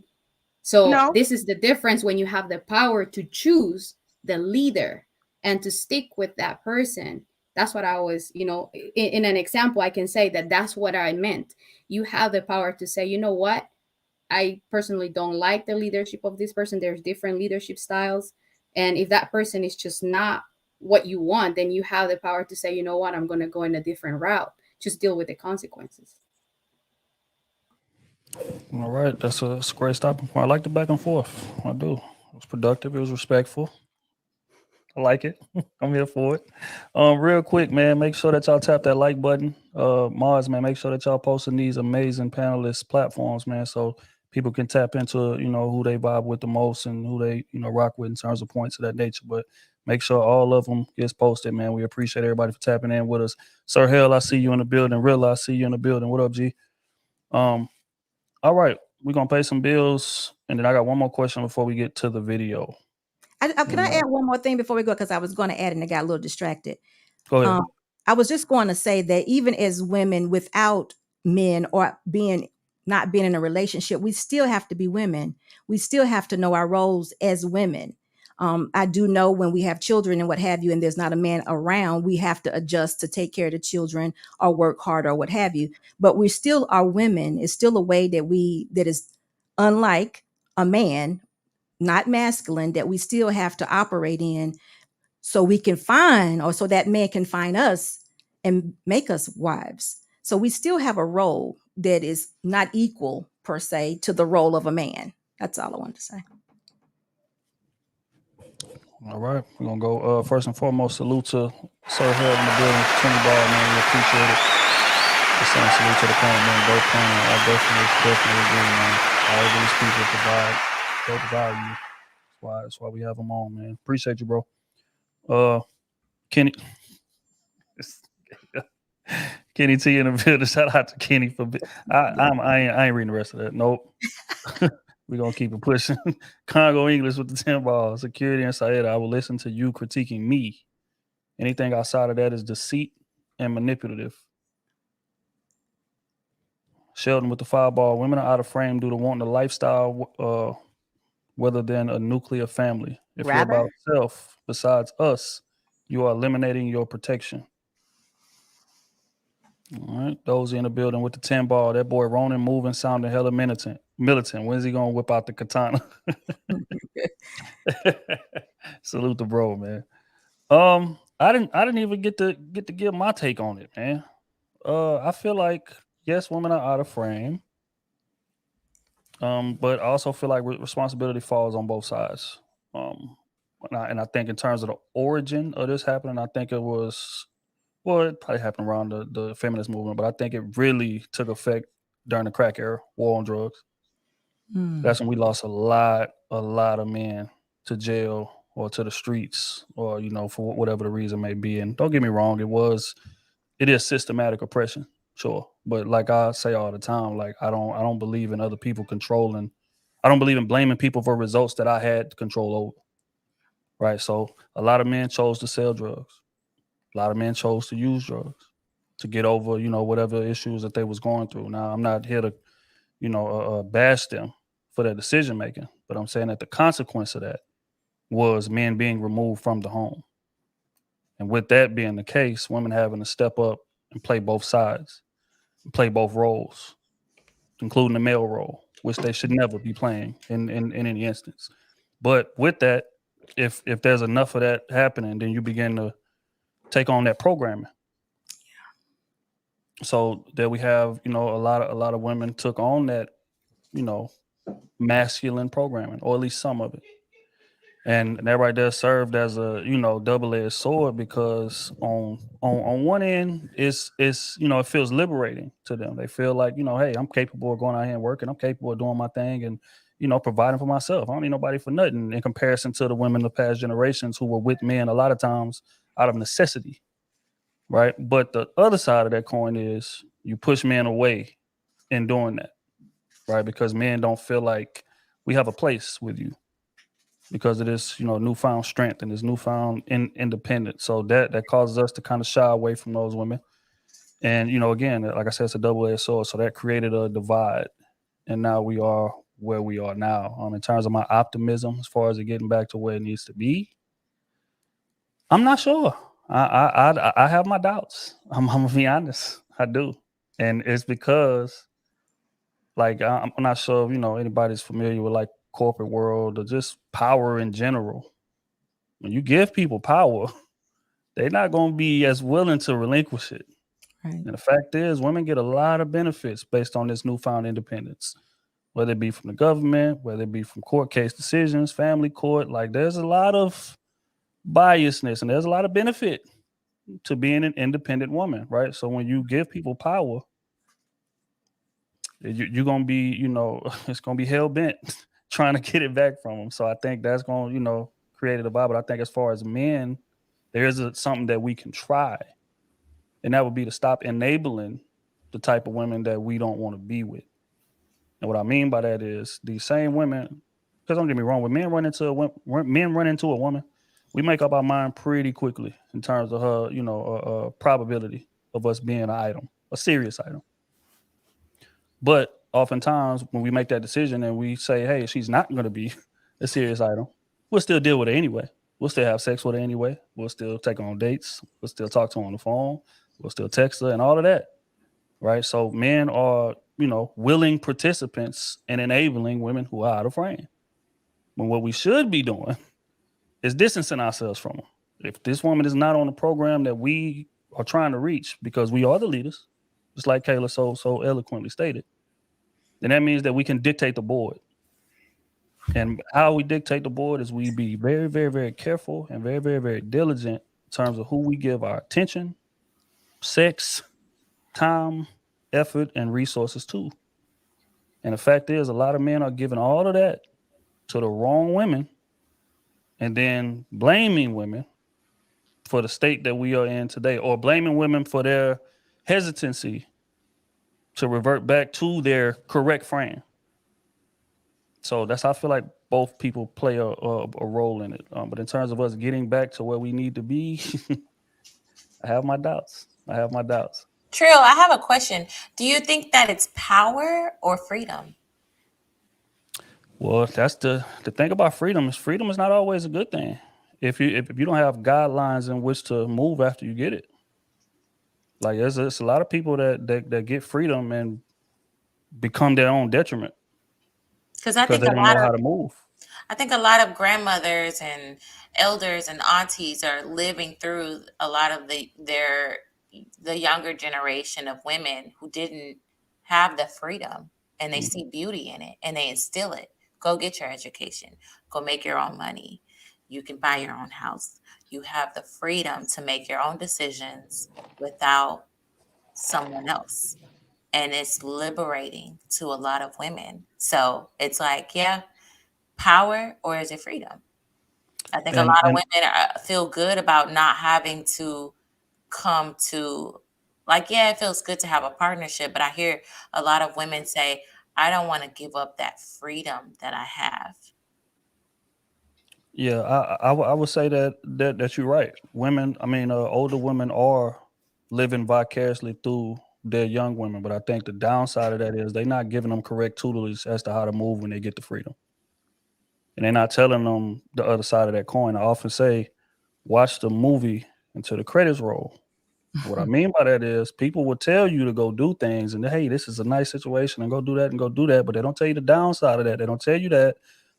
So This is the difference when you have the power to choose the leader and to stick with that person. That's what I was, in an example, I can say that that's what I meant. You have the power to say, you know what? I personally don't like the leadership of this person. There's different leadership styles. And if that person is just not what you want, then you have the power to say, you know what? I'm going to go in a different route. Just deal with the consequences. All right. That's a great stopping point. I like the back and forth. I do. It was productive. It was respectful. I like it. I'm here for it. Real quick, man, make sure that y'all tap that like button. Mars, man, make sure that y'all posting these amazing panelist platforms, man, so people can tap into, who they vibe with the most and who they, rock with in terms of points of that nature. But make sure all of them gets posted, man. We appreciate everybody for tapping in with us. Sir Hell, I see you in the building. Real, I see you in the building. What up, G? All right. We're going to pay some bills. And then I got one more question before we get to the video. Can I add one more thing before we go? Because I was going to add and I got a little distracted. Go ahead. I was just going to say that even as women without men or not being in a relationship, we still have to be women. We still have to know our roles as women. I do know when we have children and what have you, and there's not a man around, we have to adjust to take care of the children or work hard or what have you. But we still are women. It's still a way that is unlike a man, not masculine, that we still have to operate in so we can find, or so that man can find us and make us wives. So we still have a role that is not equal per se to the role of a man. That's all I wanted to say. All right. We're going to go first and foremost, salute to Sir Harold in the building, Tony Ball, man. We appreciate it. The same salute to the panel, man. Both panel. I definitely agree, man. All of these people provide dope value. That's why we have them on, man. Appreciate you, bro. Kenny Kenny T in the building. Shout out to Kenny for. I ain't reading the rest of that. Nope. We're gonna keep it pushing. Congo English with the 10 ball. Security and Saeda, I will listen to you critiquing me. Anything outside of that is deceit and manipulative. Sheldon with the 5 ball. Women are out of frame due to wanting a lifestyle rather than a nuclear family. If you're about self, besides us, you are eliminating your protection. All right. Those in the building with the 10 ball. That boy Ronan moving, sounding hella militant. When's he gonna whip out the katana? Salute the bro, man. I didn't even get to give my take on it, man. I feel like yes, women are out of frame. But I also feel like responsibility falls on both sides. And I think in terms of the origin of this happening, I think it was, well, it probably happened around the feminist movement, but I think it really took effect during the crack era, war on drugs. That's when we lost a lot of men to jail or to the streets, or for whatever the reason may be. And don't get me wrong, it is systematic oppression, sure. But like I say all the time, like I don't believe in other people controlling. I don't believe in blaming people for results that I had control over. Right. So a lot of men chose to sell drugs. A lot of men chose to use drugs to get over, whatever issues that they was going through. Now, I'm not here to, bash them for their decision making, but I'm saying that the consequence of that was men being removed from the home. And with that being the case, women having to step up and play both sides, and play both roles, including the male role, which they should never be playing in any instance. But with that, if there's enough of that happening, then you begin to take on that programming. So there we have, a lot of women took on that, masculine programming, or at least some of it. And that right there served as a, double-edged sword, because on one end, it's it feels liberating to them. They feel like, hey, I'm capable of going out here and working. I'm capable of doing my thing and, providing for myself. I don't need nobody for nothing, in comparison to the women of past generations who were with men a lot of times out of necessity. Right. But the other side of that coin is you push men away in doing that. Right. Because men don't feel like we have a place with you, because of this, newfound strength and this newfound independence. So that causes us to kind of shy away from those women. And, again, like I said, it's a double-edged sword. So that created a divide. And now we are where we are now. In terms of my optimism, as far as it getting back to where it needs to be, I'm not sure. I have my doubts. I'm gonna be honest. I do. And it's because, like, I'm not sure if, anybody's familiar with, like, corporate world or just power in general. When you give people power, they're not going to be as willing to relinquish it. Right. And the fact is, women get a lot of benefits based on this newfound independence, whether it be from the government, whether it be from court case decisions, family court. Like, there's a lot of biasness and there's a lot of benefit to being an independent woman, right? So when you give people power, you're going to be, it's going to be hell-bent trying to get it back from them. So I think that's going to, create a divide. But I think as far as men, there's something that we can try. And that would be to stop enabling the type of women that we don't want to be with. And what I mean by that is these same women, because don't get me wrong, when men run into a woman, we make up our mind pretty quickly in terms of her, probability of us being an item, a serious item. But oftentimes when we make that decision and we say, hey, she's not going to be a serious item, we'll still deal with her anyway. We'll still have sex with her anyway. We'll still take her on dates. We'll still talk to her on the phone. We'll still text her and all of that. Right. So men are, willing participants in enabling women who are out of frame. When what we should be doing is distancing ourselves from them. If this woman is not on the program that we are trying to reach, because we are the leaders, just like Kayla so eloquently stated, then that means that we can dictate the board. And how we dictate the board is we be very, very, very careful and very, very, very diligent in terms of who we give our attention, sex, time, effort, and resources to. And the fact is, a lot of men are giving all of that to the wrong women and then blaming women for the state that we are in today, or blaming women for their hesitancy to revert back to their correct frame. So that's how I feel like both people play a role in it. But in terms of us getting back to where we need to be, I have my doubts. Trill, I have a question. Do you think that it's power or freedom? Well, that's the thing about freedom is not always a good thing. If you don't have guidelines in which to move after you get it. Like there's a lot of people that get freedom and become their own detriment Because I because think they a don't lot know how of to move. I think a lot of grandmothers and elders and aunties are living through a lot of the younger generation of women who didn't have the freedom, and they see beauty in it and they instill it. Go get your education. Go make your own money. You can buy your own house. You have the freedom to make your own decisions without someone else. And it's liberating to a lot of women. So it's like, yeah, power or is it freedom? I think a lot of women feel good about not having to come to, like, yeah, it feels good to have a partnership, but I hear a lot of women say, I don't want to give up that freedom that I have. Yeah, I would say that you're right. Women, older women are living vicariously through their young women, but I think the downside of that is they're not giving them correct tutelage as to how to move when they get the freedom, and they're not telling them the other side of that coin. I often say, watch the movie until the credits roll. What I mean by that is people will tell you to go do things and hey, this is a nice situation and go do that, but they don't tell you the downside of that. They don't tell you that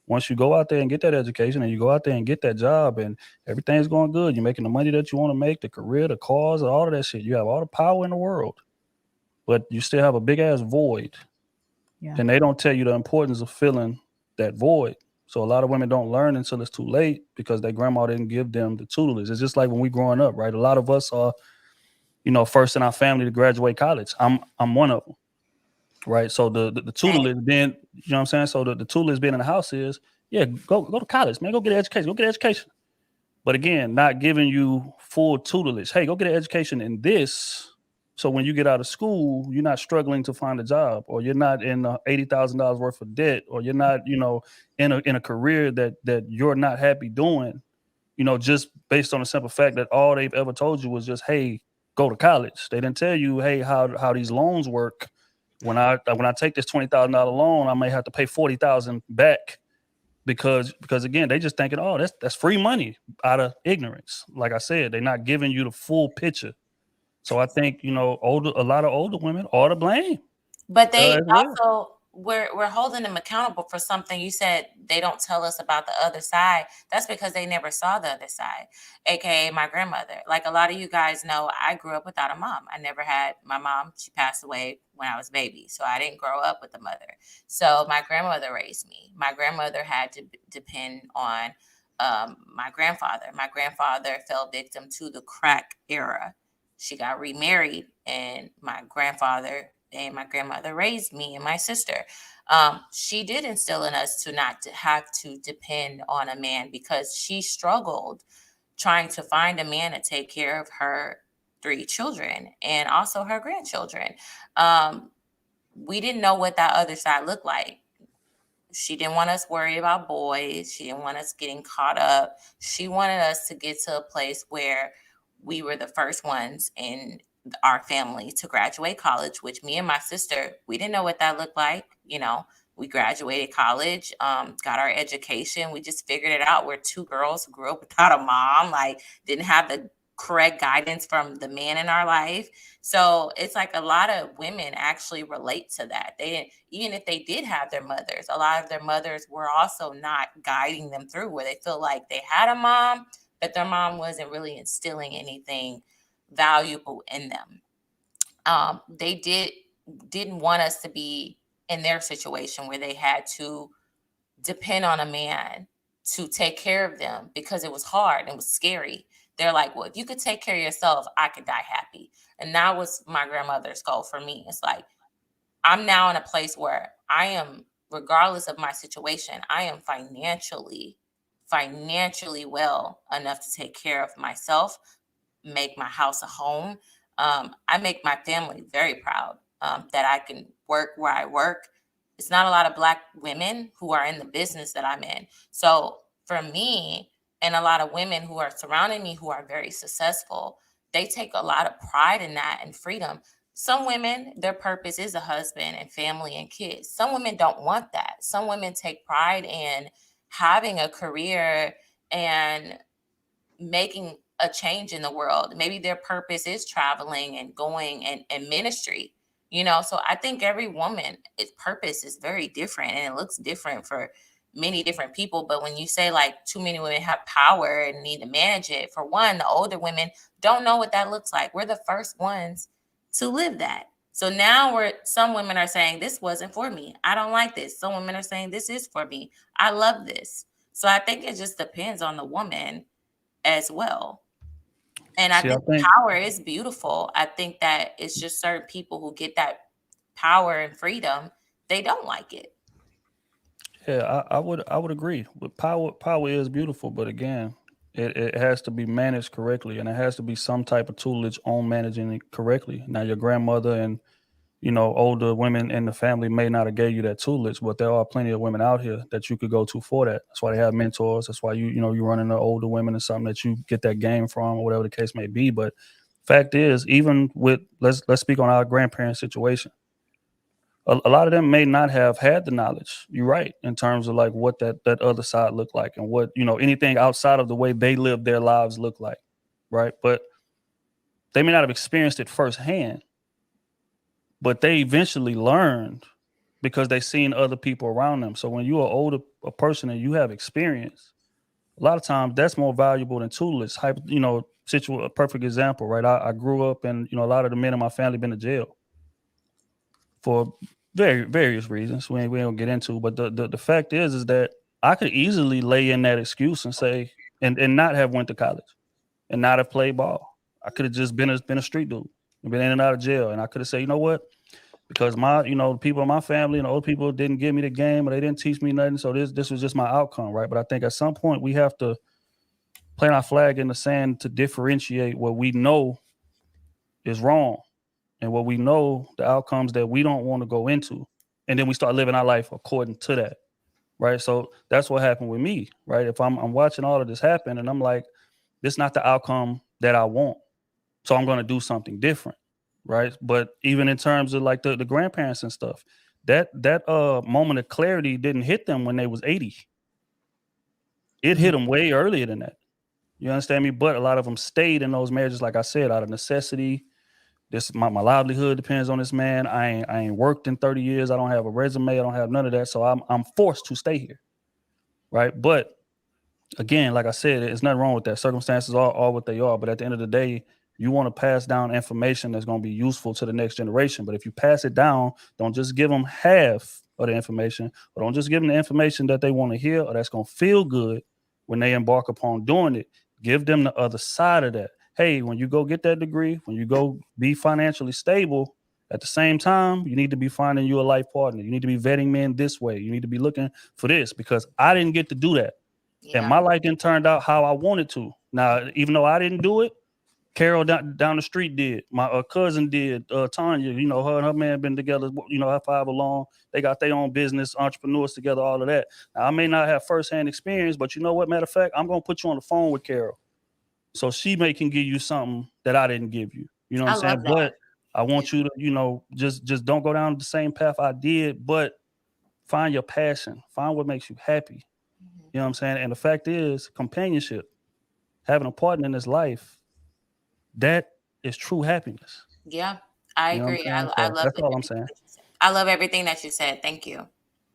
once you go out there and get that education and you go out there and get that job and everything's going good, you're making the money that you want to make, the career, the cause, all of that shit. You have all the power in the world, but you still have a big ass void. Yeah. And they don't tell you the importance of filling that void. So a lot of women don't learn until it's too late because their grandma didn't give them the tutelage. It's just like when we growing up, right? A lot of us are first in our family to graduate college. I'm one of them, right? So the tutelage being, you know what I'm saying? So the tutelage being in the house is, yeah, go to college, man. Go get an education. But again, not giving you full tutelage. Hey, go get an education in this. So when you get out of school, you're not struggling to find a job, or you're not in $80,000 worth of debt, or you're not, in a career that you're not happy doing, just based on the simple fact that all they've ever told you was just, hey, go to college. They didn't tell you, hey, how these loans work. When I take this $20,000 loan, I may have to pay $40,000 back because again, they just thinking, oh, that's free money out of ignorance. Like I said, they're not giving you the full picture. So I think a lot of older women are to blame. But they as well. also we're holding them accountable for something. You said they don't tell us about the other side. That's because they never saw the other side, aka my grandmother. Like a lot of you guys know, I grew up without a mom. I never had my mom. She passed away when I was a baby, so I didn't grow up with a mother. So my grandmother raised me. My grandmother had to depend on my grandfather. My grandfather fell victim to the crack era. She got remarried, and my grandfather and my grandmother raised me and my sister. She did instill in us to not to have to depend on a man because she struggled trying to find a man to take care of her 3 children and also her grandchildren. We didn't know what that other side looked like. She didn't want us worried about boys. She didn't want us getting caught up. She wanted us to get to a place where we were the first ones in our family to graduate college, which me and my sister, we didn't know what that looked like. We graduated college, got our education. We just figured it out. We're 2 girls who grew up without a mom, like didn't have the correct guidance from the man in our life. So it's like a lot of women actually relate to that. They didn't, even if they did have their mothers, a lot of their mothers were also not guiding them through where they feel like they had a mom, but their mom wasn't really instilling anything valuable in them. They didn't want us to be in their situation where they had to depend on a man to take care of them because it was hard and it was scary. They're like, well, if you could take care of yourself, I could die happy. And that was my grandmother's goal for me. It's like, I'm now in a place where I am, regardless of my situation, I am financially well enough to take care of myself, make my house a home, I make my family very proud that I can work where I work. It's not a lot of Black women who are in the business that I'm in. So for me, and a lot of women who are surrounding me who are very successful, they take a lot of pride in that and freedom. Some women, their purpose is a husband and family and kids. Some women don't want that. Some women take pride in having a career and making a change in the world. Maybe their purpose is traveling and going and ministry, you know? So I think every woman, its purpose is very different and it looks different for many different people. But when you say like too many women have power and need to manage it, for one, the older women don't know what that looks like. We're the first ones to live that. So now some women are saying this wasn't for me. I don't like this. Some women are saying this is for me. I love this. So I think it just depends on the woman as well. And I See, I think think power is beautiful. I think that it's just certain people who get that power and freedom, they don't like it. yeah, I would agree. But power is beautiful, but again, it has to be managed correctly, and it has to be some type of tutelage on managing it correctly. Now, your grandmother and older women in the family may not have gave you that tutelage, but there are plenty of women out here that you could go to for that. That's why they have mentors. That's why you run into older women or something that you get that game from, or whatever the case may be. But fact is, even with let's speak on our grandparents' situation. A lot of them may not have had the knowledge. You're right, in terms of like what that other side looked like, and what anything outside of the way they lived their lives look like, right? But they may not have experienced it firsthand, but they eventually learned because they seen other people around them. So when you're a person and you have experience, a lot of times that's more valuable than tutelage. A perfect example, right? I grew up and a lot of the men in my family been to jail for various reasons we don't get into. But the fact is that I could easily lay in that excuse and say and not have went to college and not have played ball. I could have just been a street dude and been in and out of jail, and I could have said, you know what? Because my, people in my family and old people didn't give me the game, or they didn't teach me nothing. So this was just my outcome, right? But I think at some point we have to plant our flag in the sand to differentiate what we know is wrong and what we know the outcomes that we don't want to go into, and then we start living our life according to that, right? So that's what happened with me, right? If I'm watching all of this happen and I'm like, this is not the outcome that I want, so I'm going to do something different. Right. But even in terms of like the grandparents and stuff, that moment of clarity didn't hit them when they was 80. It hit them way earlier than that. You understand me? But a lot of them stayed in those marriages, like I said, out of necessity. This my livelihood depends on this man. I ain't worked in 30 years. I don't have a resume. I don't have none of that. So I'm forced to stay here. Right. But again, like I said, there's nothing wrong with that. Circumstances are what they are. But at the end of the day, you want to pass down information that's going to be useful to the next generation. But if you pass it down, don't just give them half of the information, or don't just give them the information that they want to hear or that's going to feel good when they embark upon doing it. Give them the other side of that. Hey, when you go get that degree, when you go be financially stable, at the same time, you need to be finding you a life partner. You need to be vetting men this way. You need to be looking for this, because I didn't get to do that. Yeah. And my life didn't turn out how I wanted to. Now, even though I didn't do it, Carol down the street did. My cousin did. Tanya, her and her man been together, however long. They got their own business, entrepreneurs together, all of that. Now, I may not have firsthand experience, but you know what? Matter of fact, I'm going to put you on the phone with Carol, so she can give you something that I didn't give you. You know what I'm saying? That. But I want you to, just don't go down the same path I did, but find your passion. Find what makes you happy. Mm-hmm. You know what I'm saying? And the fact is, companionship, having a partner in this life, that is true happiness. Yeah, I agree. I love that's all I'm saying. I love everything that you said. Thank you.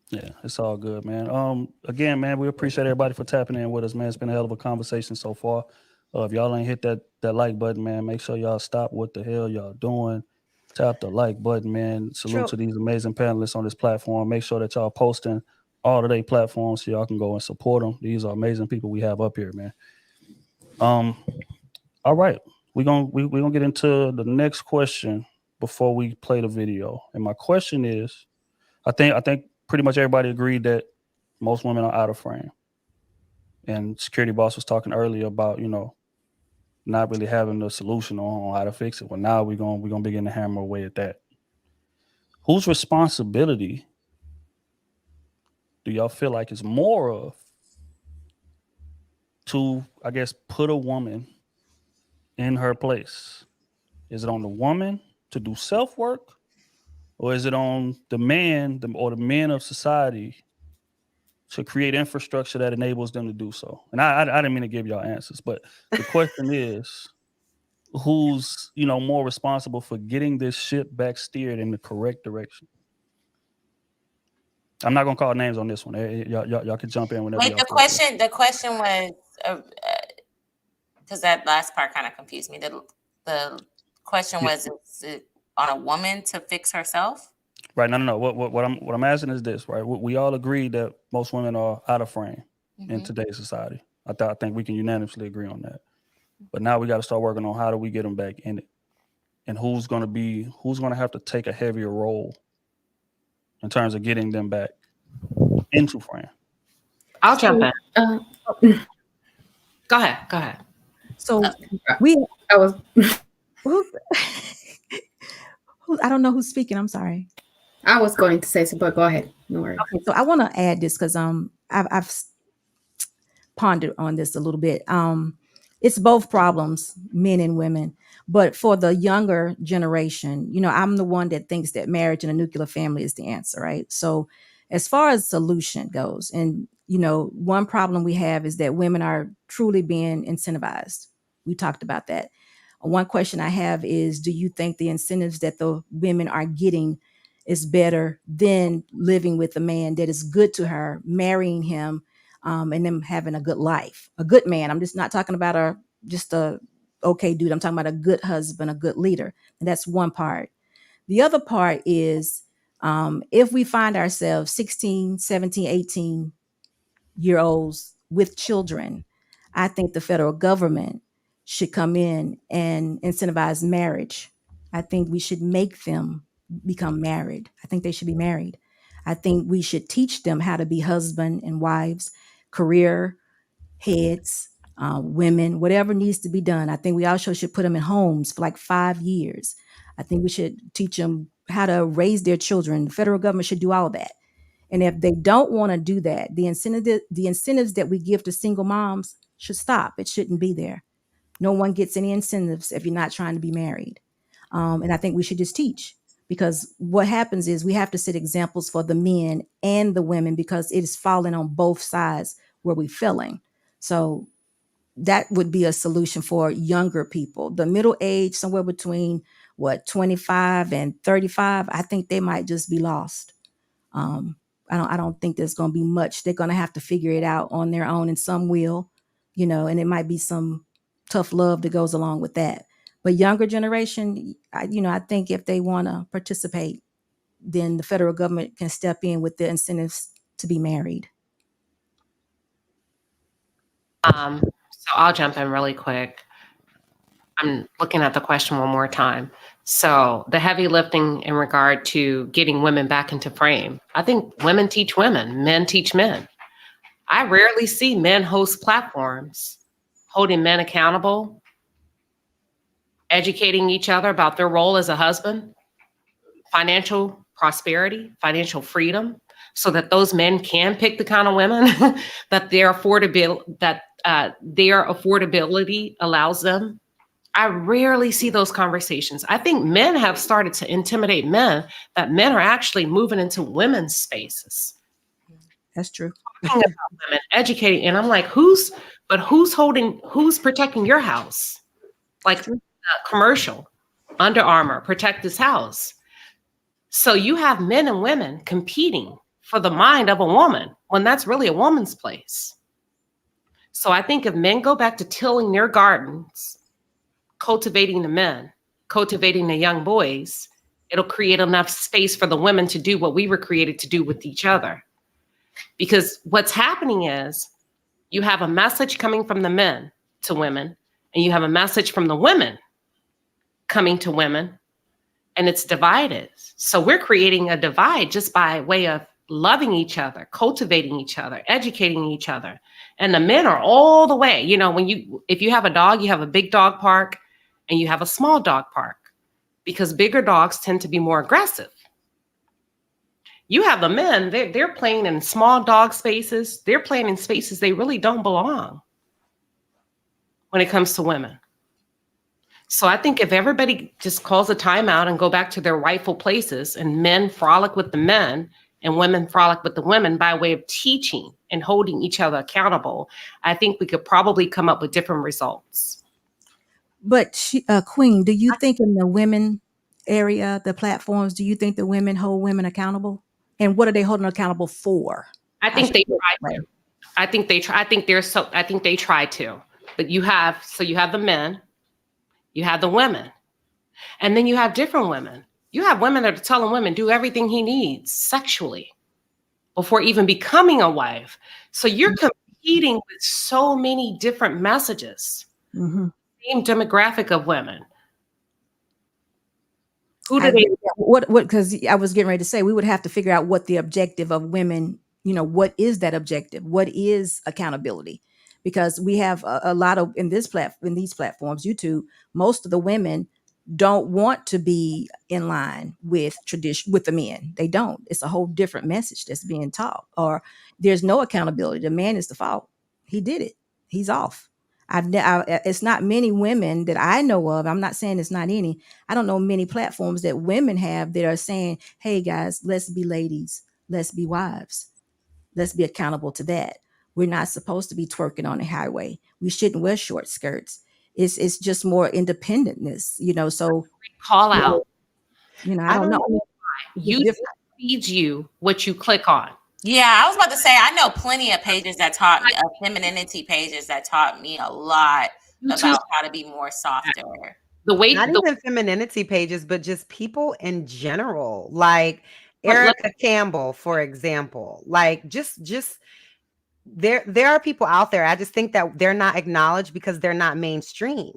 Yeah, it's all good, man. Again, man, we appreciate everybody for tapping in with us, man. It's been a hell of a conversation so far. If y'all ain't hit that like button, man, make sure y'all stop what the hell y'all doing. Tap the like button, man. Salute to these amazing panelists on this platform. Make sure that y'all posting all of their platforms so y'all can go and support them. These are amazing people we have up here, man. All right. We're gonna get into the next question before we play the video. And my question is, I think pretty much everybody agreed that most women are out of frame. And Security Boss was talking earlier about, not really having the solution on how to fix it. Well, now we're gonna begin to hammer away at that. Whose responsibility do y'all feel like it's more of to, I guess, put a woman in her place? Is it on the woman to do self-work, or is it on the man or the men of society to create infrastructure that enables them to do so? And I didn't mean to give y'all answers, but the question is, who's more responsible for getting this ship back steered in the correct direction? I'm not gonna call names on this one. Y'all can jump in whenever. Wait, the question was, because that last part kind of confused me. The question was, is it on a woman to fix herself? Right. No. What I'm asking is this, right? We all agree that most women are out of frame in today's society. I think we can unanimously agree on that. But now we got to start working on how do we get them back in it, and who's gonna have to take a heavier role in terms of getting them back into frame. I'll jump in. Go ahead. So I don't know who's speaking. I'm sorry. I was going to say so, but go ahead. No worries. Okay, so I want to add this because I've pondered on this a little bit. It's both problems, men and women. But for the younger generation, I'm the one that thinks that marriage and a nuclear family is the answer, right? So as far as solution goes, and, one problem we have is that women are truly being incentivized. We talked about that. One question I have is, do you think the incentives that the women are getting is better than living with a man that is good to her, marrying him, and them having a good life, a good man? I'm just not talking about just a okay dude. I'm talking about a good husband, a good leader. And that's one part. The other part is if we find ourselves 16, 17, 18-year-olds with children, I think the federal government should come in and incentivize marriage. I think we should make them become married. I think they should be married. I think we should teach them how to be husband and wives, career heads, women, whatever needs to be done. I think we also should put them in homes for like 5 years. I think we should teach them how to raise their children. The federal government should do all that. And if they don't want to do that, the incentives that we give to single moms should stop. It shouldn't be there. No one gets any incentives if you're not trying to be married. And I think we should just teach, because what happens is we have to set examples for the men and the women, because it is falling on both sides where we're failing. So that would be a solution for younger people. The middle age, somewhere between 25 and 35, I think they might just be lost. I don't think there's going to be much. They're going to have to figure it out on their own, and some will, and it might be some tough love that goes along with that. But younger generation, I think if they want to participate, then the federal government can step in with the incentives to be married. So I'll jump in really quick. I'm looking at the question one more time. So the heavy lifting in regard to getting women back into frame, I think women teach women, men teach men. I rarely see men host platforms holding men accountable, educating each other about their role as a husband, financial prosperity, financial freedom, so that those men can pick the kind of women that their affordability allows them. I rarely see those conversations. I think men have started to intimidate men, that men are actually moving into women's spaces. That's true. Talking about women, educating, and I'm like, who's protecting your house? Like commercial, Under Armour, protect this house. So you have men and women competing for the mind of a woman when that's really a woman's place. So I think if men go back to tilling their gardens, cultivating the men, cultivating the young boys, it'll create enough space for the women to do what we were created to do with each other. Because what's happening is you have a message coming from the men to women, and you have a message from the women coming to women, and it's divided. So we're creating a divide just by way of loving each other, cultivating each other, educating each other. And the men are all the way, you know, if you have a dog, you have a big dog park and you have a small dog park, because bigger dogs tend to be more aggressive. You have the men, they're playing in small dog spaces. They're playing in spaces they really don't belong when it comes to women. So I think if everybody just calls a timeout and go back to their rightful places, and men frolic with the men and women frolic with the women by way of teaching and holding each other accountable, I think we could probably come up with different results. But Queen, do you think in the women area, the platforms, do you think the women hold women accountable? And what are they holding accountable for? I think they try to. I think they try to. But you have the men, you have the women, and then you have different women. You have women that are telling women do everything he needs sexually before even becoming a wife. So you're competing with so many different messages. Mm-hmm. Same demographic of women. Who do they? What? Because I was getting ready to say we would have to figure out what the objective of women. You know, what is that objective? What is accountability? Because we have a lot of in these platforms, YouTube. Most of the women don't want to be in line with tradition with the men. They don't. It's a whole different message that's being taught. Or there's no accountability. The man is the fault. He did it. He's off. It's not many women that I know of. I'm not saying it's not any. I don't know many platforms that women have that are saying, hey guys, let's be ladies. Let's be wives. Let's be accountable to that. We're not supposed to be twerking on the highway. We shouldn't wear short skirts. It's just more independentness, you know. So call out. You know, I don't know. YouTube feeds you what you click on. Yeah, I was about to say, I know plenty of pages that taught me, femininity pages that taught me a lot about how to be more softer. Not even femininity pages, but just people in general, like Erica Campbell, for example. Like just there are people out there. I just think that they're not acknowledged because they're not mainstream.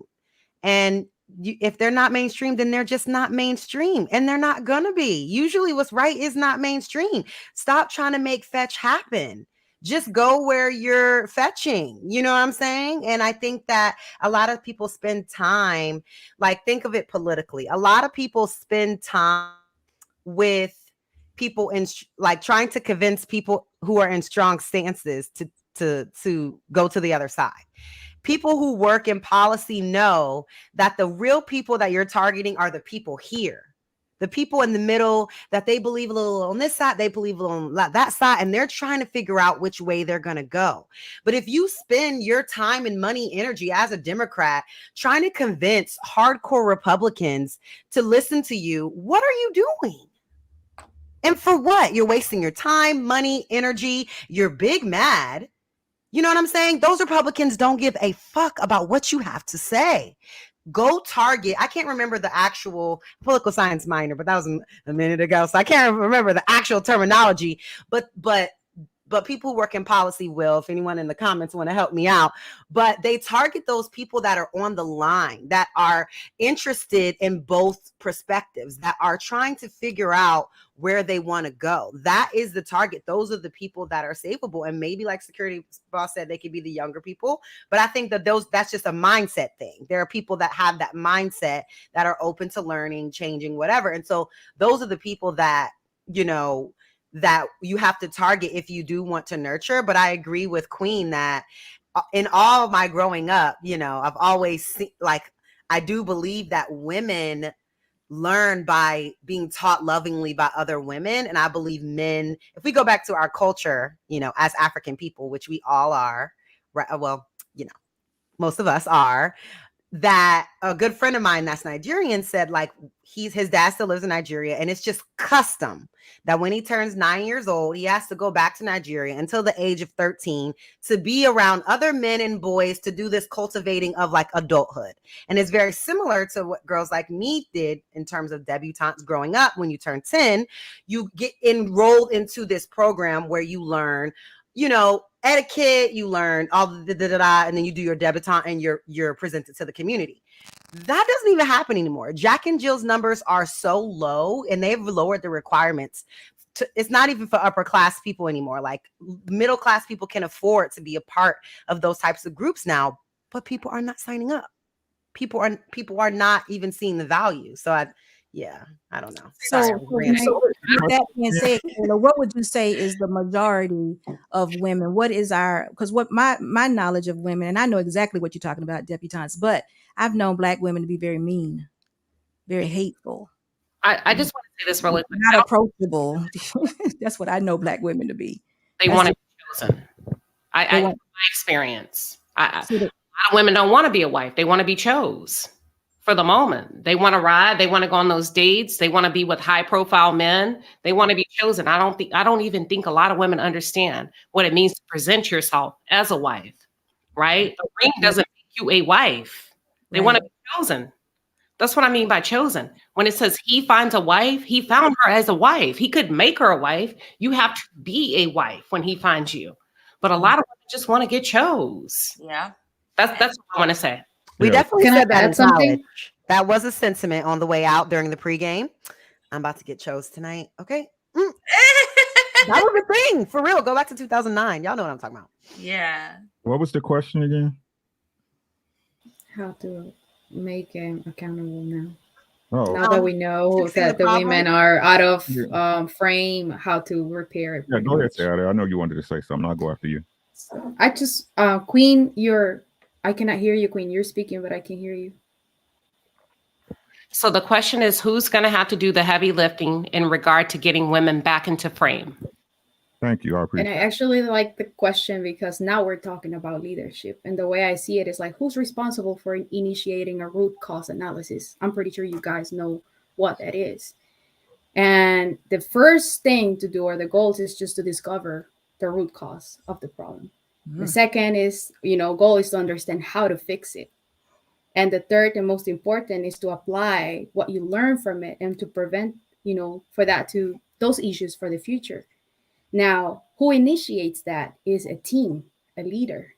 And if they're not mainstream, then they're just not mainstream, and they're not gonna be. Usually what's right is not mainstream. Stop trying to make fetch happen. Just go where you're fetching. You know what I'm saying? And I think that a lot of people spend time, like, think of it politically. A lot of people spend time with people in like trying to convince people who are in strong stances to go to the other side. People who work in policy know that the real people that you're targeting are the people here, the people in the middle, that they believe a little on this side, they believe a little on that side, and they're trying to figure out which way they're going to go. But if you spend your time and money, energy as a Democrat trying to convince hardcore Republicans to listen to you, what are you doing? And for what? You're wasting your time, money, energy. You're big mad. You know what I'm saying? Those Republicans don't give a fuck about what you have to say. Go target. I can't remember the actual political science minor, but that was a minute ago. So I can't remember the actual terminology, but people who work in policy will, if anyone in the comments want to help me out, but they target those people that are on the line, that are interested in both perspectives, that are trying to figure out where they want to go. That is the target. Those are the people that are savable. And maybe, like Security Boss said, they could be the younger people, but I think that that's just a mindset thing. There are people that have that mindset that are open to learning, changing, whatever. And so those are the people that, you know, that you have to target if you do want to nurture. But I agree with Queen that in all of my growing up, you know, I've always seen, like, I do believe that women learn by being taught lovingly by other women. And I believe men, if we go back to our culture, you know, as African people, which we all are, right? Well, you know, most of us are, that a good friend of mine that's Nigerian said, like, his dad still lives in Nigeria, and it's just custom that when he turns 9 years old, he has to go back to Nigeria until the age of 13 to be around other men and boys to do this cultivating of like adulthood. And it's very similar to what girls like me did in terms of debutantes growing up. When you turn 10, you get enrolled into this program where you learn, you know, etiquette, you learn all the and then you do your debutante and you're presented to the community. That doesn't even happen anymore. Jack and Jill's numbers are so low, and they've lowered the requirements it's not even for upper class people anymore. Like middle class people can afford to be a part of those types of groups now, but people are not signing up. People are not even seeing the value. So I don't know. So with that being said, what would you say is the majority of women? What is because what my knowledge of women, and I know exactly what you're talking about, debutantes, but I've known Black women to be very mean, very hateful. I just want to say this really quick. Not approachable. That's what I know Black women to be. They want to be chosen. My experience. A lot of women don't want to be a wife. They want to be chose for the moment. They want to ride. They want to go on those dates. They want to be with high profile men. They want to be chosen. I don't even think a lot of women understand what it means to present yourself as a wife, right? The ring doesn't make you a wife. They want to be chosen. That's what I mean by chosen. When it says he finds a wife, he found her as a wife. He could make her a wife. You have to be a wife when he finds you. But a lot of women just want to get chose. Yeah. That's what I want to say. We definitely said that in college. That was a sentiment on the way out during the pregame. I'm about to get chose tonight. Okay. That was a thing. For real. Go back to 2009. Y'all know what I'm talking about. Yeah. What was the question again? How to make him accountable now. Oh. Now that we know that the women are out of frame, how to repair it. Yeah, go ahead, Sarah. I know you wanted to say something. I'll go after you. I just, Queen, I cannot hear you, Queen. You're speaking, but I can hear you. So the question is, who's going to have to do the heavy lifting in regard to getting women back into frame? Thank you. I appreciate it. And I actually like the question because now we're talking about leadership. And the way I see it is like, who's responsible for initiating a root cause analysis? I'm pretty sure you guys know what that is. And the first thing to do, or the goals, is just to discover the root cause of the problem. The second is, goal is to understand how to fix it. And the third and most important is to apply what you learn from it and to prevent, those issues for the future. Now, who initiates that is a team, a leader.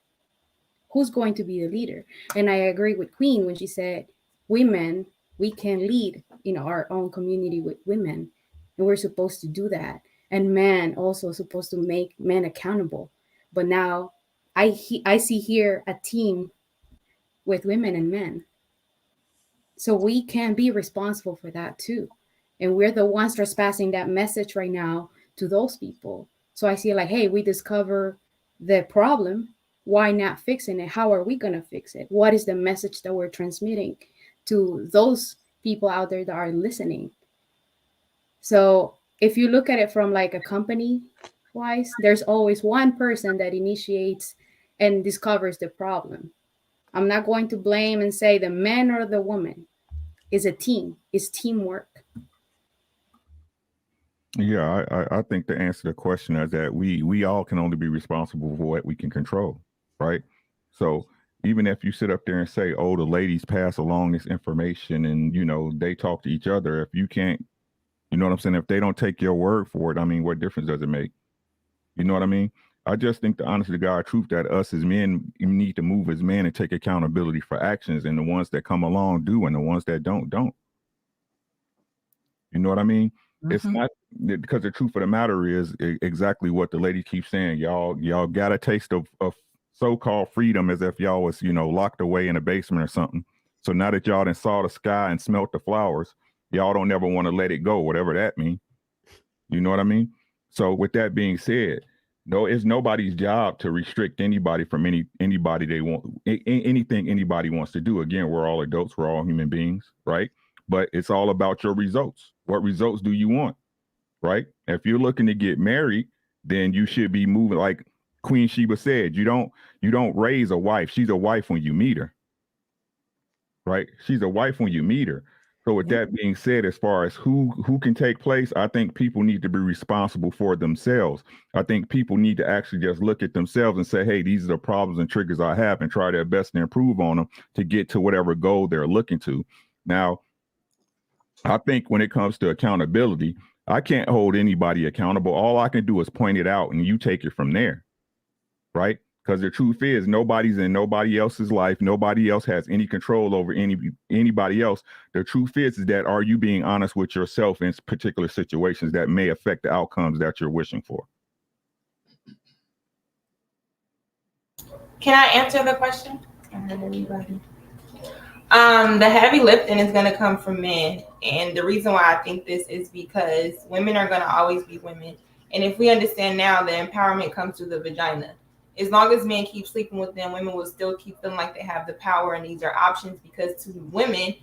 Who's going to be the leader? And I agree with Queen when she said, women, we can lead in our own community with women, and we're supposed to do that. And men also supposed to make men accountable. But now I see here a team with women and men. So we can be responsible for that too. And we're the ones trespassing that message right now to those people. So I see like, hey, we discover the problem. Why not fixing it? How are we going to fix it? What is the message that we're transmitting to those people out there that are listening? So if you look at it from like a company wise, there's always one person that initiates and discovers the problem. I'm not going to blame and say the man or the woman. Is a team. It's teamwork. Yeah, I think the answer to the question is that we all can only be responsible for what we can control, right? So even if you sit up there and say, oh, the ladies pass along this information and, they talk to each other, if you can't, you know what I'm saying? If they don't take your word for it, I mean, what difference does it make? You know what I mean? I just think the honest to God truth that us as men, you need to move as men and take accountability for actions, and the ones that come along do, and the ones that don't. You know what I mean? Mm-hmm. It's not because the truth of the matter is exactly what the lady keeps saying. Y'all got a taste of so-called freedom as if y'all was, locked away in a basement or something. So now that y'all done saw the sky and smelt the flowers, y'all don't ever want to let it go, whatever that means. You know what I mean? So with that being said, no, it's nobody's job to restrict anybody from anybody they want, anything anybody wants to do. Again, we're all adults, we're all human beings, right? But it's all about your results. What results do you want, right? If you're looking to get married, then you should be moving like Queen Sheba said. You don't raise a wife. She's a wife when you meet her, right? She's a wife when you meet her. So with that being said, as far as who can take place, I think people need to be responsible for themselves. I think people need to actually just look at themselves and say, hey, these are the problems and triggers I have, and try their best to improve on them to get to whatever goal they're looking to. Now, I think when it comes to accountability, I can't hold anybody accountable. All I can do is point it out and you take it from there, right? Because the truth is, nobody's in nobody else's life. Nobody else has any control over anybody else. The truth is that, are you being honest with yourself in particular situations that may affect the outcomes that you're wishing for? Can I answer the question? The heavy lifting is going to come from men. And the reason why I think this is because women are going to always be women. And if we understand now that empowerment comes through the vagina, as long as men keep sleeping with them, women will still keep feeling like they have the power and these are options, because to women,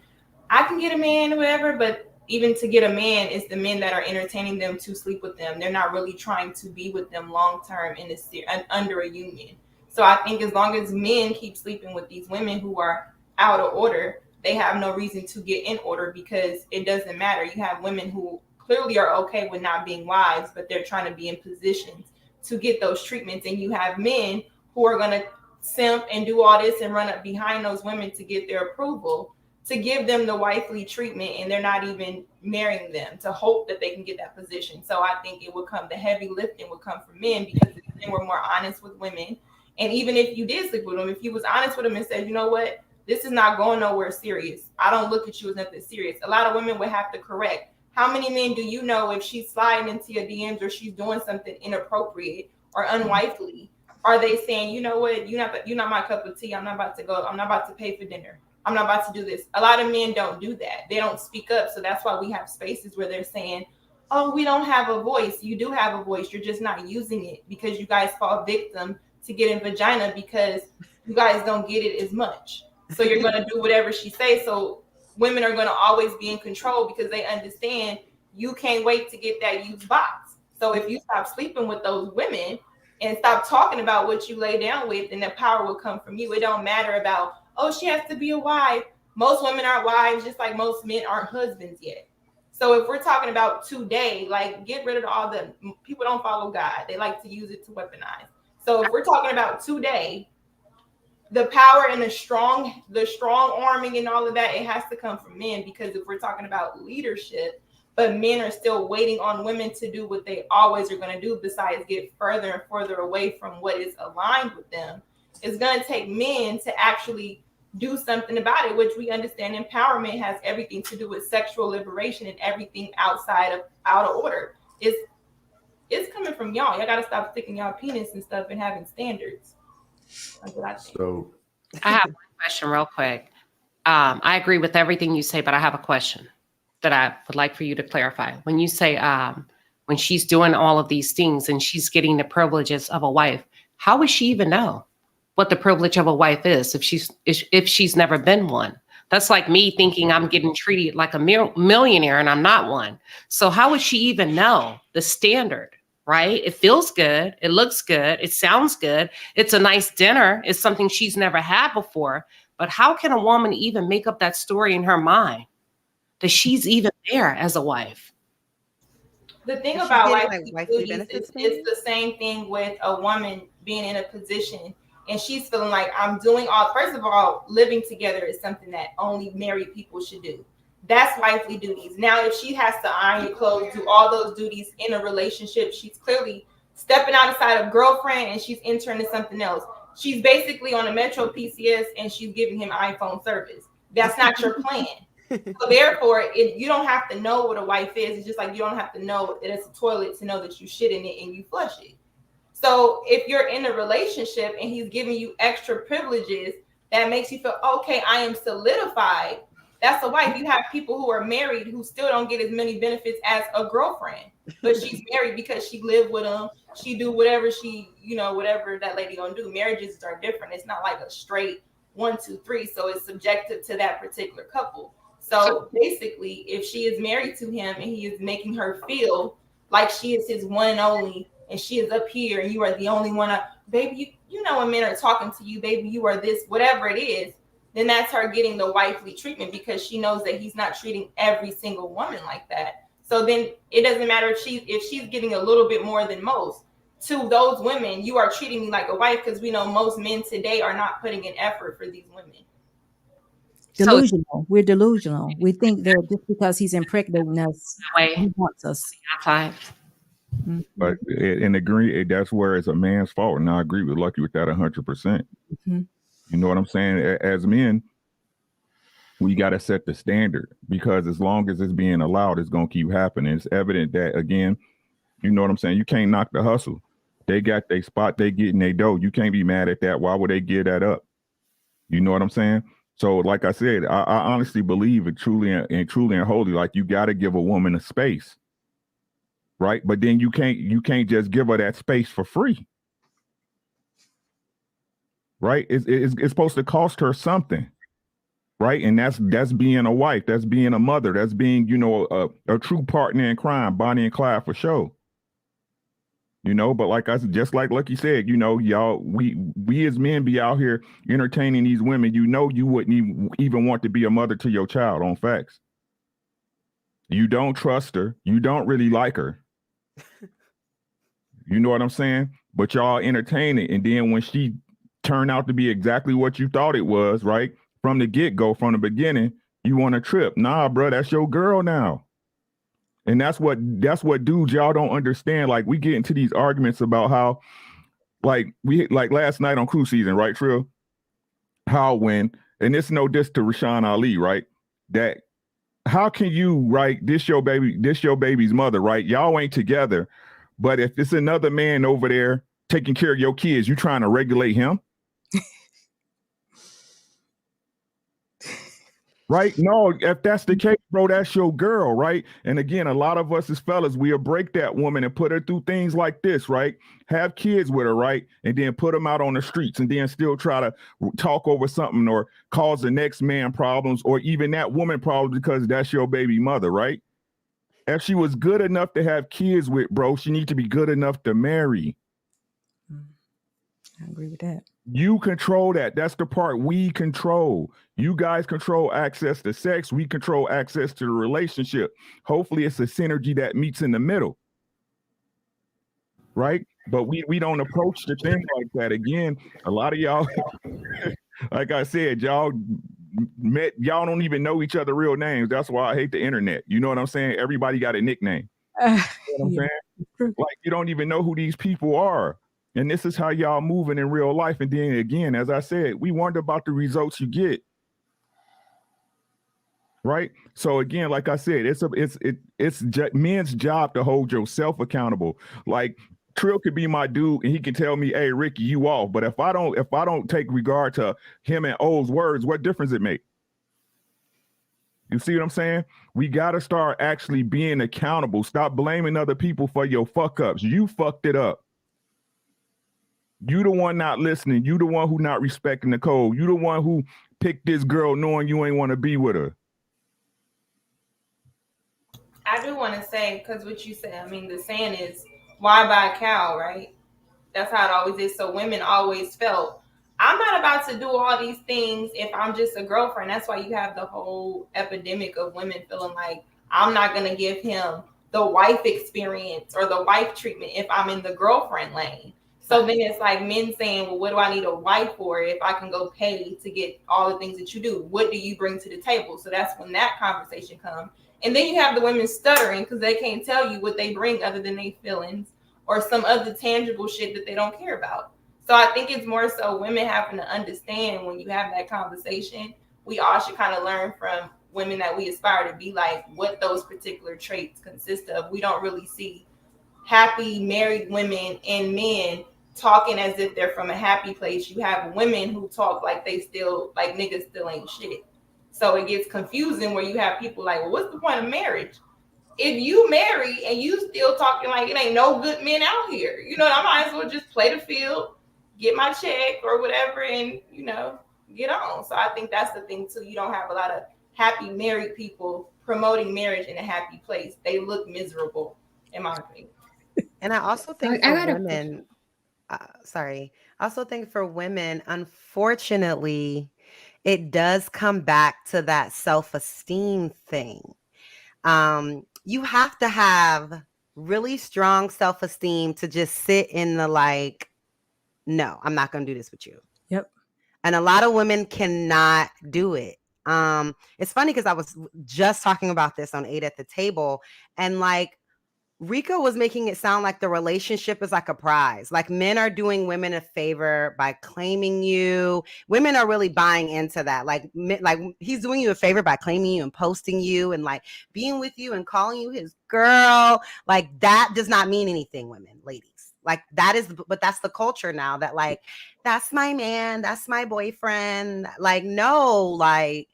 I can get a man, whatever, but even to get a man, it's the men that are entertaining them to sleep with them. They're not really trying to be with them long term under a union. So I think as long as men keep sleeping with these women who are out of order, they have no reason to get in order, because it doesn't matter. You have women who clearly are okay with not being wives, but they're trying to be in positions to get those treatments. And you have men who are going to simp and do all this and run up behind those women to get their approval, to give them the wifely treatment, and they're not even marrying them to hope that they can get that position. So I think the heavy lifting would come from men, because men were more honest with women. And even if you did sleep with them, if you was honest with them and said, you know what, this is not going nowhere serious, I don't look at you as nothing serious, a lot of women would have to correct. How many men do you know, if she's sliding into your DMs or she's doing something inappropriate or unwifely, are they saying, you know what, you're not my cup of tea, I'm not about to go, I'm not about to pay for dinner, I'm not about to do this. A lot of men don't do that. They don't speak up. So that's why we have spaces where they're saying, oh, we don't have a voice. You do have a voice. You're just not using it, because you guys fall victim to getting vagina because you guys don't get it as much. So you're going to do whatever she says. So women are going to always be in control, because they understand you can't wait to get that used box. So if you stop sleeping with those women and stop talking about what you lay down with, then the power will come from you. It don't matter about, oh, she has to be a wife. Most women aren't wives, just like most men aren't husbands yet. So if we're talking about today, like, get rid of all the people don't follow God. They like to use it to weaponize. So if we're talking about today, the power and the strong arming and all of that, it has to come from men, because if we're talking about leadership, but men are still waiting on women to do what they always are going to do, besides get further and further away from what is aligned with them, it's going to take men to actually do something about it, which we understand empowerment has everything to do with sexual liberation, and everything out of order. It's coming from y'all. Y'all got to stop sticking y'all penis and stuff and having standards. That's what I think. So I have one question real quick. I agree with everything you say, but I have a question that I would like for you to clarify. When you say when she's doing all of these things and she's getting the privileges of a wife, how would she even know what the privilege of a wife is if she's never been one? That's like me thinking I'm getting treated like a millionaire and I'm not one. So how would she even know the standard? Right? It feels good. It looks good. It sounds good. It's a nice dinner. It's something she's never had before. But how can a woman even make up that story in her mind that she's even there as a wife? The thing Is she about getting, wifely wifely duties benefits, is maybe? it's the same thing with a woman being in a position and she's feeling like, I'm doing all, first of all, living together is something that only married people should do. That's wifely duties. Now, if she has to iron your clothes, do all those duties in a relationship, she's clearly stepping outside of girlfriend and she's entering into something else. She's basically on a Metro PCS and she's giving him iPhone service. That's not your plan. So therefore, you don't have to know what a wife is. It's just like you don't have to know that it's a toilet to know that you shit in it and you flush it. So if you're in a relationship and he's giving you extra privileges, that makes you feel, okay, I am solidified. That's a wife. You have people who are married who still don't get as many benefits as a girlfriend, but she's married because she lived with them. She do whatever whatever that lady gonna do. Marriages are different. It's not like a straight 1, 2, 3. So it's subjective to that particular couple. So basically, if she is married to him and he is making her feel like she is his one and only, and she is up here and you are the only one, baby, you know when men are talking to you, baby, you are this, whatever it is, then that's her getting the wifely treatment because she knows that he's not treating every single woman like that. So then it doesn't matter if she's getting a little bit more than most. To those women, you are treating me like a wife because we know most men today are not putting in effort for these women. Delusional. We're delusional. We think that just because he's impregnating us, Way he wants us. outside. But in agree, that's where it's a man's fault. And I agree with Lucky with that 100%. Mm-hmm. You know what I'm saying? As men, we got to set the standard, because as long as it's being allowed, it's going to keep happening. It's evident that, again, you know what I'm saying? You can't knock the hustle. They got their spot, they getting their dough. You can't be mad at that. Why would they give that up? You know what I'm saying? So, like I said, I honestly believe it truly and wholly, like, you got to give a woman a space, right? But then you can't just give her that space for free, right? It's supposed to cost her something, right? And that's being a wife, that's being a mother, that's being, you know, a true partner in crime, Bonnie and Clyde for sure. You know, but like I said, just like Lucky said, you know, y'all, we as men be out here entertaining these women. You know, you wouldn't even want to be a mother to your child, on facts. You don't trust her. You don't really like her. You know what I'm saying? But y'all entertain it. And then when she turned out to be exactly what you thought it was, right? From the get-go, from the beginning, you want a trip. Nah, bro, that's your girl now. And that's what dudes, y'all don't understand. Like, we get into these arguments about how, like last night on Crew Season, right, Trill? How when, and it's no diss to Rashawn Ali, right? That how can you, right, this your baby's mother, right? Y'all ain't together. But if it's another man over there taking care of your kids, you trying to regulate him? Right? No, if that's the case, bro, that's your girl, right? And again, a lot of us as fellas, we'll break that woman and put her through things like this, right? Have kids with her, right? And then put them out on the streets and then still try to talk over something or cause the next man problems or even that woman problems because that's your baby mother, right? If she was good enough to have kids with, bro, she needs to be good enough to marry. I agree with that. You control that. That's the part we control. You guys control access to sex. We control access to the relationship. Hopefully it's a synergy that meets in the middle. Right? But we don't approach the thing like that. Again, a lot of y'all, like I said, y'all don't even know each other real names. That's why I hate the internet. You know what I'm saying? Everybody got a nickname. You know what I'm saying? Like, you don't even know who these people are. And this is how y'all moving in real life. And then again, as I said, we wonder about the results you get. Right? So again, like I said, it's men's job to hold yourself accountable. Like, Trill could be my dude and he can tell me, hey, Ricky, you off. But if I don't take regard to him and O's words, what difference it make? You see what I'm saying? We got to start actually being accountable. Stop blaming other people for your fuck ups. You fucked it up. You the one not listening. You the one who not respecting the code. You the one who picked this girl knowing you ain't want to be with her. I do want to say, because what you said, I mean, the saying is, why buy a cow, right? That's how it always is. So women always felt, I'm not about to do all these things if I'm just a girlfriend. That's why you have the whole epidemic of women feeling like, I'm not going to give him the wife experience or the wife treatment if I'm in the girlfriend lane. So then it's like men saying, well, what do I need a wife for if I can go pay to get all the things that you do? What do you bring to the table? So that's when that conversation comes. And then you have the women stuttering because they can't tell you what they bring other than their feelings or some other tangible shit that they don't care about. So I think it's more so women having to understand when you have that conversation, we all should kind of learn from women that we aspire to be like what those particular traits consist of. We don't really see happy married women and men talking as if they're from a happy place. You have women who talk like they still, like niggas still ain't shit. So it gets confusing where you have people like, well, what's the point of marriage? If you marry and you still talking like it ain't no good men out here, you know, I might as well just play the field, get my check or whatever, and, you know, get on. So I think that's the thing too. You don't have a lot of happy married people promoting marriage in a happy place. They look miserable, in my opinion. And I also think for women, I also think for women, unfortunately, it does come back to that self-esteem thing. You have to have really strong self-esteem to just sit in the like, no, I'm not going to do this with you. Yep. And a lot of women cannot do it. It's funny because I was just talking about this on 8 at the Table, and like Rika was making it sound like the relationship is like a prize. Like men are doing women a favor by claiming you. Women are really buying into that. Like he's doing you a favor by claiming you and posting you and like being with you and calling you his girl. Like that does not mean anything, women, ladies. Like but that's the culture now that like, that's my man, that's my boyfriend. Like, no, like,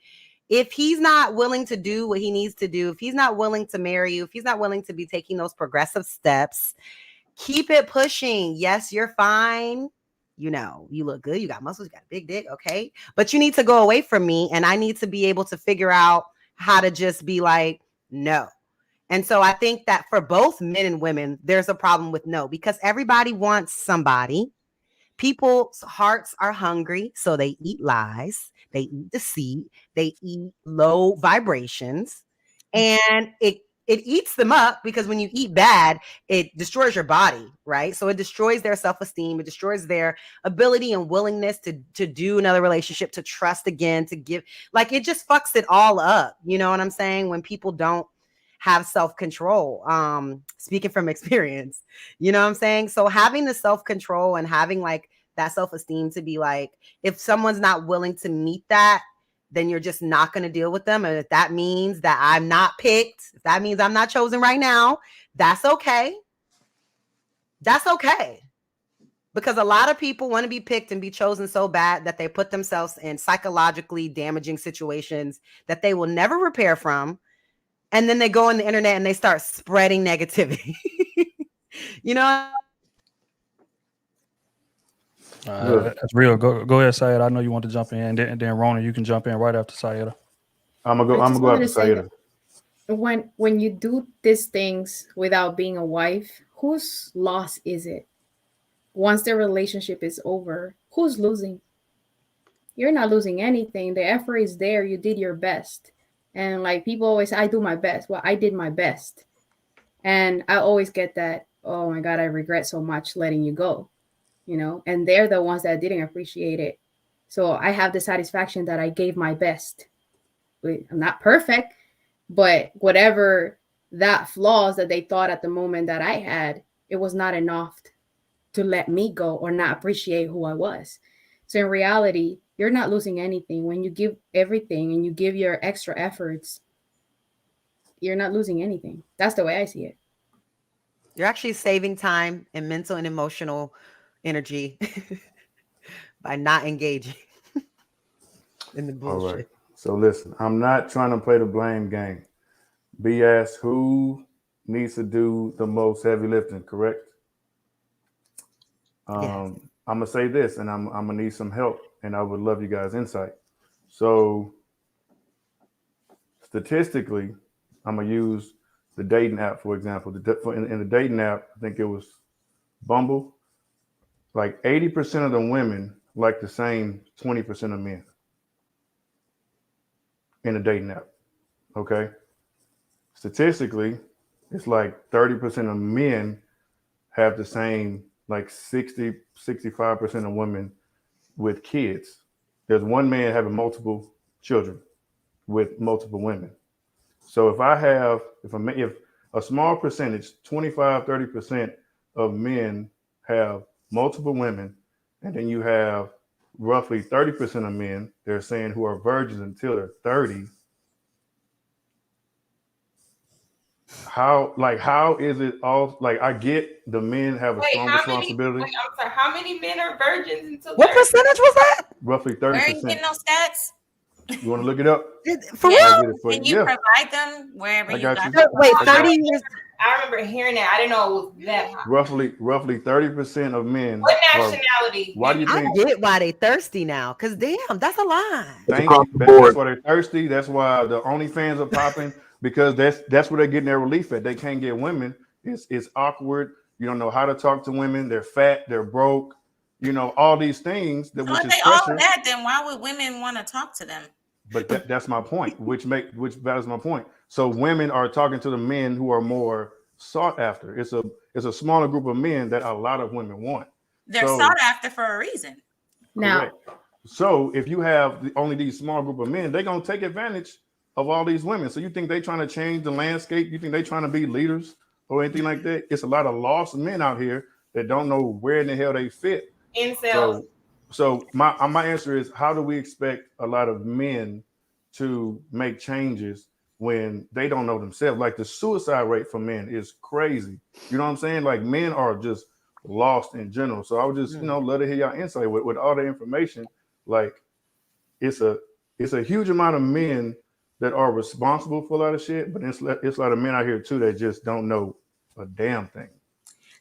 if he's not willing to do what he needs to do, if he's not willing to marry you, if he's not willing to be taking those progressive steps, keep it pushing. Yes, you're fine. You know, you look good. You got muscles. You got a big dick. Okay. But you need to go away from me. And I need to be able to figure out how to just be like, no. And so I think that for both men and women, there's a problem with no, because everybody wants somebody. People's hearts are hungry, so they eat lies, they eat deceit, they eat low vibrations, and it eats them up, because when you eat bad, it destroys your body, right? So it destroys their self-esteem, it destroys their ability and willingness to do another relationship, to trust again, to give, like it just fucks it all up. You know what I'm saying? When people don't have self-control, speaking from experience, you know what I'm saying? So having the self-control and having like that self-esteem to be like, if someone's not willing to meet that, then you're just not going to deal with them. And if that means that I'm not picked, if that means I'm not chosen right now, that's okay. That's okay. Because a lot of people want to be picked and be chosen so bad that they put themselves in psychologically damaging situations that they will never repair from. And then they go on the internet and they start spreading negativity. You know? That's real. Go ahead, Sayed. I know you want to jump in, and then Rona, you can jump in right after Sayed. I'm gonna go after Sayed. When you do these things without being a wife, whose loss is it? Once the relationship is over, who's losing? You're not losing anything. The effort is there. You did your best. And like people always say, I do my best. Well, I did my best. And I always get that, oh my God, I regret so much letting you go, you know, and they're the ones that didn't appreciate it. So I have the satisfaction that I gave my best. I'm not perfect, but whatever that flaws that they thought at the moment that I had, it was not enough to let me go or not appreciate who I was. So in reality, you're not losing anything. When you give everything and you give your extra efforts, you're not losing anything. That's the way I see it. You're actually saving time and mental and emotional energy by not engaging in the bullshit. All right. So listen, I'm not trying to play the blame game. B asked who needs to do the most heavy lifting, correct? Yes. I'm gonna say this, and I'm gonna need some help, and I would love you guys' insight. So statistically, I'm gonna use the dating app, for example. In the dating app, I think it was Bumble. Like 80% of the women like the same 20% of men in a dating app. Okay. Statistically, it's like 30% of men have the same, like 65% of women with kids. There's one man having multiple children with multiple women. So if a small percentage, 25, 30% of men have multiple women, and then you have roughly 30% of men, they're saying, who are virgins until they're 30. How is it all, like, I get the men have a strong responsibility. I'm sorry, how many men are virgins until What percentage was that? Roughly 30%. Where are you getting those stats? You want to look it up? For Yeah. real? Can you provide them wherever I you got got you. them? Wait, 30 years. I remember hearing that. I didn't know it was that high. Roughly 30% of men. What nationality? Why do you I think? get why they thirsty now, because damn, that's a lie. Thank across you. the board. That's why they're thirsty. That's why the OnlyFans are popping, because that's where they're getting their relief at. They can't get women. It's awkward. You don't know how to talk to women. They're fat. They're broke. You know, all these things that So which if is they all pressure. that, then why would women want to talk to them? But that's my point, which battles my point. So women are talking to the men who are more sought after. It's a smaller group of men that a lot of women want. They're So- sought after for a reason. Now, Correct. So if you have only these small group of men, they're gonna take advantage of all these women. So you think they're trying to change the landscape? You think they're trying to be leaders or anything like that. It's a lot of lost men out here that don't know where in the hell they fit. Incels. So my answer is, how do we expect a lot of men to make changes when they don't know themselves? Like the suicide rate for men is crazy. You know what I'm saying? Like men are just lost in general. So I would just, love to hear y'all insight with all the information. Like it's a huge amount of men that are responsible for a lot of shit, but it's a lot of men out here too that just don't know a damn thing.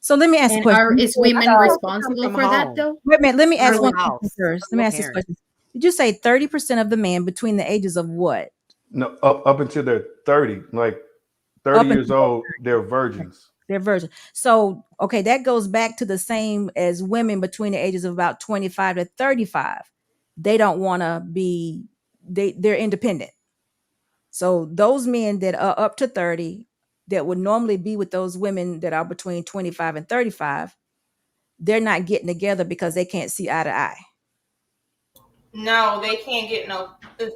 So let me ask a And question. is women responsible from for that home. though? Wait a minute. Let me ask Early one question house. first. Let me ask this Parents. question. Did you say 30% of the men between the ages of what? No, up until they're 30, like 30 years old, they're virgins. They're virgin. So, okay, that goes back to the same as women between the ages of about 25 to 35. They don't want to be, they're independent. So those men that are up to 30 that would normally be with those women that are between 25 and 35, they're not getting together because they can't see eye to eye. No, they can't get no pussy.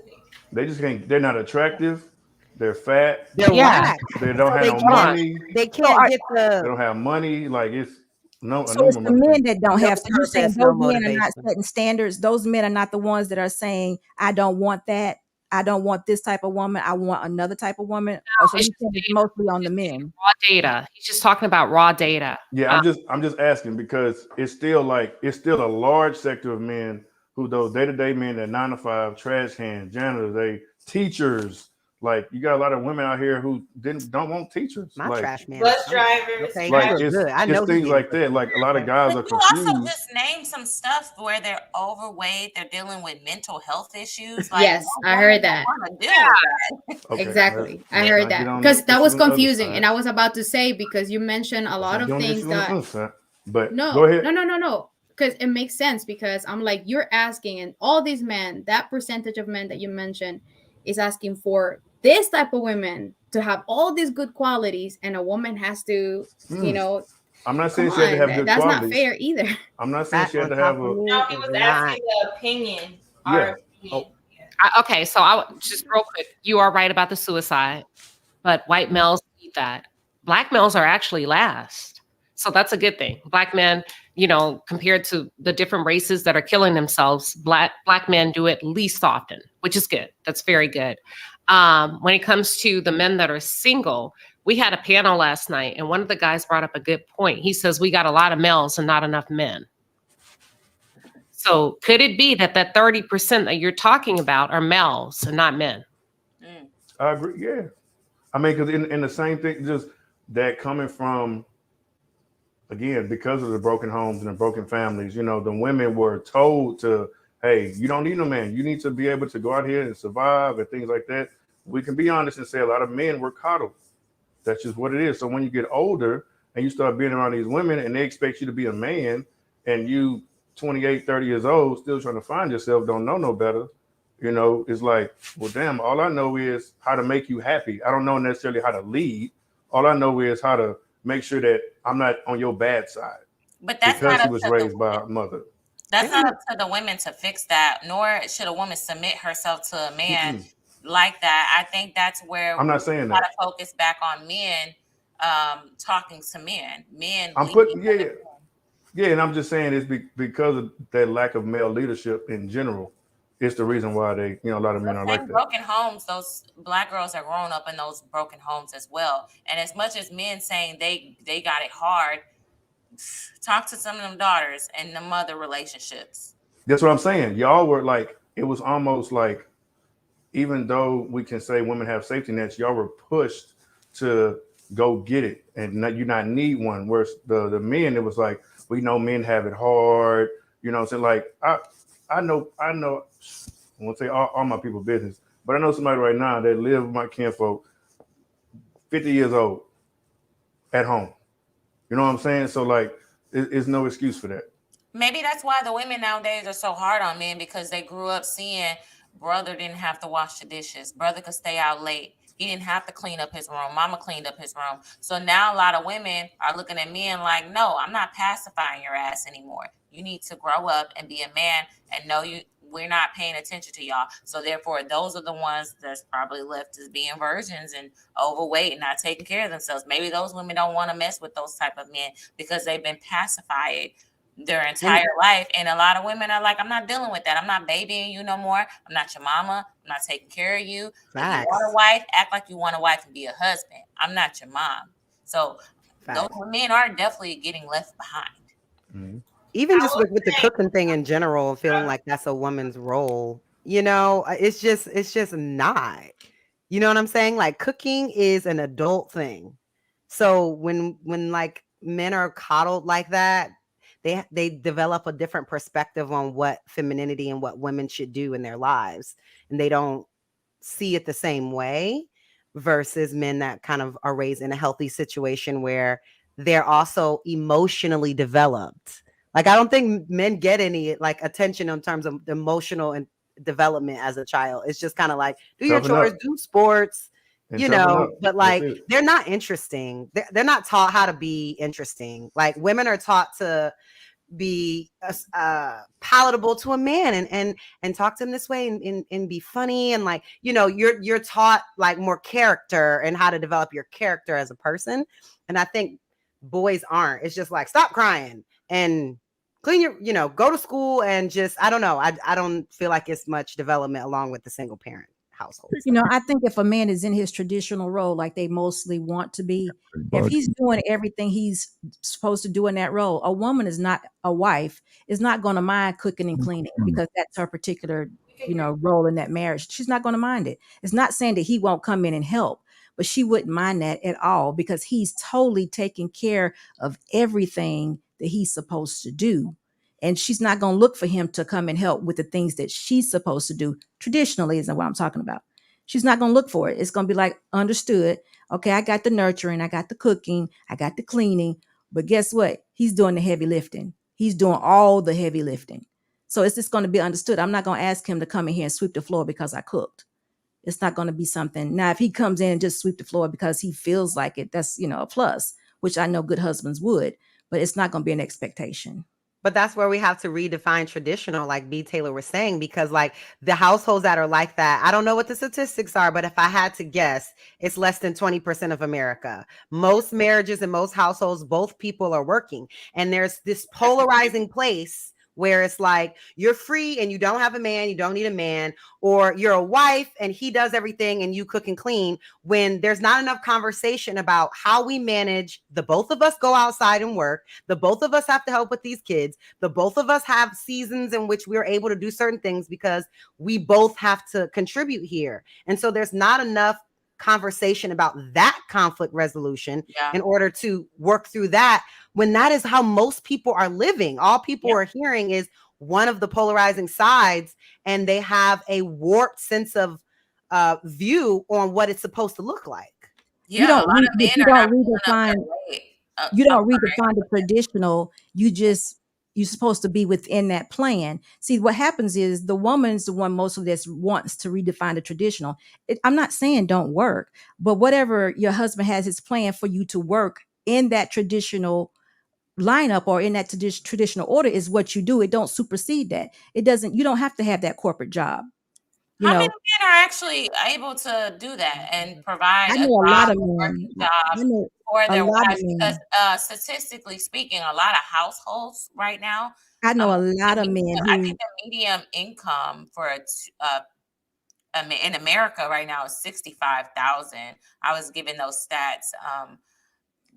They just can't. They're not attractive. They're fat. They're whack. They don't have They no can't- money. They can't get They the. don't have money. Like it's no. So it's the men that don't have. So you're saying purpose, no those men are not motivation. setting standards. Those men are not the ones that are saying, "I don't want that. I don't want this type of woman. I want another type of woman." No, So you think it's mostly on the men. Raw data. He's just talking about raw data. Yeah, I'm just asking because it's still a large sector of men who those day-to-day men that 9 to 5, trash cans, janitors, they teachers. Like you got a lot of women out here who don't want teachers. My like, trash man. Bus drivers. Okay, like you look it's, good. I know it's things like that. Like a lot of guys are But you also confused. just named some stuff where they're overweight, they're dealing with mental health issues. Yes, what I woman heard don't that. wanna deal with that? Okay, Exactly. I let's heard not that get on because that was issue on the other confusing. side. And I was about to say, because you mentioned a lot Let's of not get on things issue on the that other side. But no, go ahead. no. Because it makes sense, because I'm like, you're asking, and all these men, that percentage of men that you mentioned is asking for this type of women to have all these good qualities, and a woman has to, I'm not come saying she had to on, have good that's not qualities. fair either. I'm not saying Fat she had on to top have of a. me No, he was is asking the opinion. Yeah. Our opinion. Okay, so just real quick, you are right about the suicide, but white males need that. Black males are actually last. So that's a good thing. Black men, compared to the different races that are killing themselves, black men do it least often, which is good. That's very good. When it comes to the men that are single, we had a panel last night, and one of the guys brought up a good point. He says, we got a lot of males and not enough men. So could it be that 30% that you're talking about are males and not men? I agree. Yeah. I mean, because in the same thing, just that coming from, again, because of the broken homes and the broken families, the women were told to, hey, you don't need no man. You need to be able to go out here and survive and things like that. We can be honest and say a lot of men were coddled. That's just what it is. So when you get older and you start being around these women and they expect you to be a man, and you 28, 30 years old, still trying to find yourself, don't know no better, it's like, well, damn, all I know is how to make you happy. I don't know necessarily how to lead. All I know is how to make sure that I'm not on your bad side. But that's because not he up was to raised by a mother. That's not up to the women to fix that, nor should a woman submit herself to a man like that. I think that's where I'm not saying we got that. to focus back on men, talking to men. I'm putting, yeah, and I'm just saying it's because of that lack of male leadership in general. It's the reason why they, a lot of men are like that. Broken homes, those black girls are growing up in those broken homes as well. And as much as men saying they got it hard, talk to some of them daughters and the mother relationships. That's what I'm saying. Y'all were like, it was almost like, even though we can say women have safety nets, y'all were pushed to go get it and you not need one. Whereas the men, it was like, we know men have it hard. So like, I know, I won't say all my people business, but I know somebody right now that live with my kinfolk, 50 years old, at home. You know what I'm saying? So like, it's no excuse for that. Maybe that's why the women nowadays are so hard on men, because they grew up seeing brother didn't have to wash the dishes. Brother could stay out late. He didn't have to clean up his room. Mama cleaned up his room. So now a lot of women are looking at men like, no, I'm not pacifying your ass anymore. You need to grow up and be a man and know we're not paying attention to y'all. So therefore, those are the ones that's probably left as being virgins and overweight and not taking care of themselves. Maybe those women don't want to mess with those type of men because they've been pacified their entire life. And a lot of women are like, I'm not dealing with that. I'm not babying you no more. I'm not your mama. I'm not taking care of you. If you want a wife, act like you want a wife and be a husband. I'm not your mom. So those men are definitely getting left behind. Mm-hmm. Even just with the cooking thing in general, feeling like that's a woman's role, you know, it's just not. You know what I'm saying? Like cooking is an adult thing. So when like men are coddled like that, they develop a different perspective on what femininity and what women should do in their lives, and they don't see it the same way versus men that kind of are raised in a healthy situation where they're also emotionally developed. Like I don't think men get any like attention in terms of emotional and development as a child. It's just kind of like do your chores, do sports, you know, but like they're not interesting. They're not taught how to be interesting. Like women are taught to be palatable to a man and talk to him this way and be funny, and like, you know, you're taught like more character and how to develop your character as a person. And I think boys aren't. It's just like stop crying and clean your, you know, go to school, and just I don't know. I don't feel like it's much development along with the single parent household. You know, I think if a man is in his traditional role, like they mostly want to be, if he's doing everything he's supposed to do in that role, a woman is not, a wife is not going to mind cooking and cleaning because that's her particular, you know, role in that marriage. She's not going to mind it. It's not saying that he won't come in and help, but she wouldn't mind that at all because he's totally taking care of everything that he's supposed to do. And she's not going to look for him to come and help with the things that she's supposed to do. Traditionally isn't what I'm talking about. She's not going to look for it. It's going to be like, understood. Okay, I got the nurturing. I got the cooking. I got the cleaning. But guess what? He's doing the heavy lifting. He's doing all the heavy lifting. So it's just going to be understood. I'm not going to ask him to come in here and sweep the floor because I cooked. It's not going to be something. Now, if he comes in and just sweep the floor because he feels like it, that's, you know, a plus, which I know good husbands would. But it's not going to be an expectation. But that's where we have to redefine traditional, like B. Taylor was saying, because like the households that are like that, I don't know what the statistics are, but if I had to guess, it's less than 20% of America. Most marriages and most households, both people are working. And there's this polarizing place where it's like you're free and you don't have a man, you don't need a man, or you're a wife and he does everything and you cook and clean, when there's not enough conversation about how we manage. The both of us go outside and work. The both of us have to help with these kids. The both of us have seasons in which we're able to do certain things because we both have to contribute here. And so there's not enough conversation about that conflict resolution in order to work through that, when that is how most people are living. All people are hearing is one of the polarizing sides, and they have a warped sense of view on what it's supposed to look like. You don't redefine the traditional. You're supposed to be within that plan. See, what happens is the woman's the one mostly that wants to redefine the traditional. I'm not saying don't work, but whatever your husband has his plan for you to work in that traditional lineup or in that traditional order is what you do. It don't supersede that. It doesn't. You don't have to have that corporate job. How many men are actually able to do that and provide a job know for their wives? Because statistically speaking, a lot of households right now. I know a lot of men. I think the median income for in America right now is $65,000. I was given those stats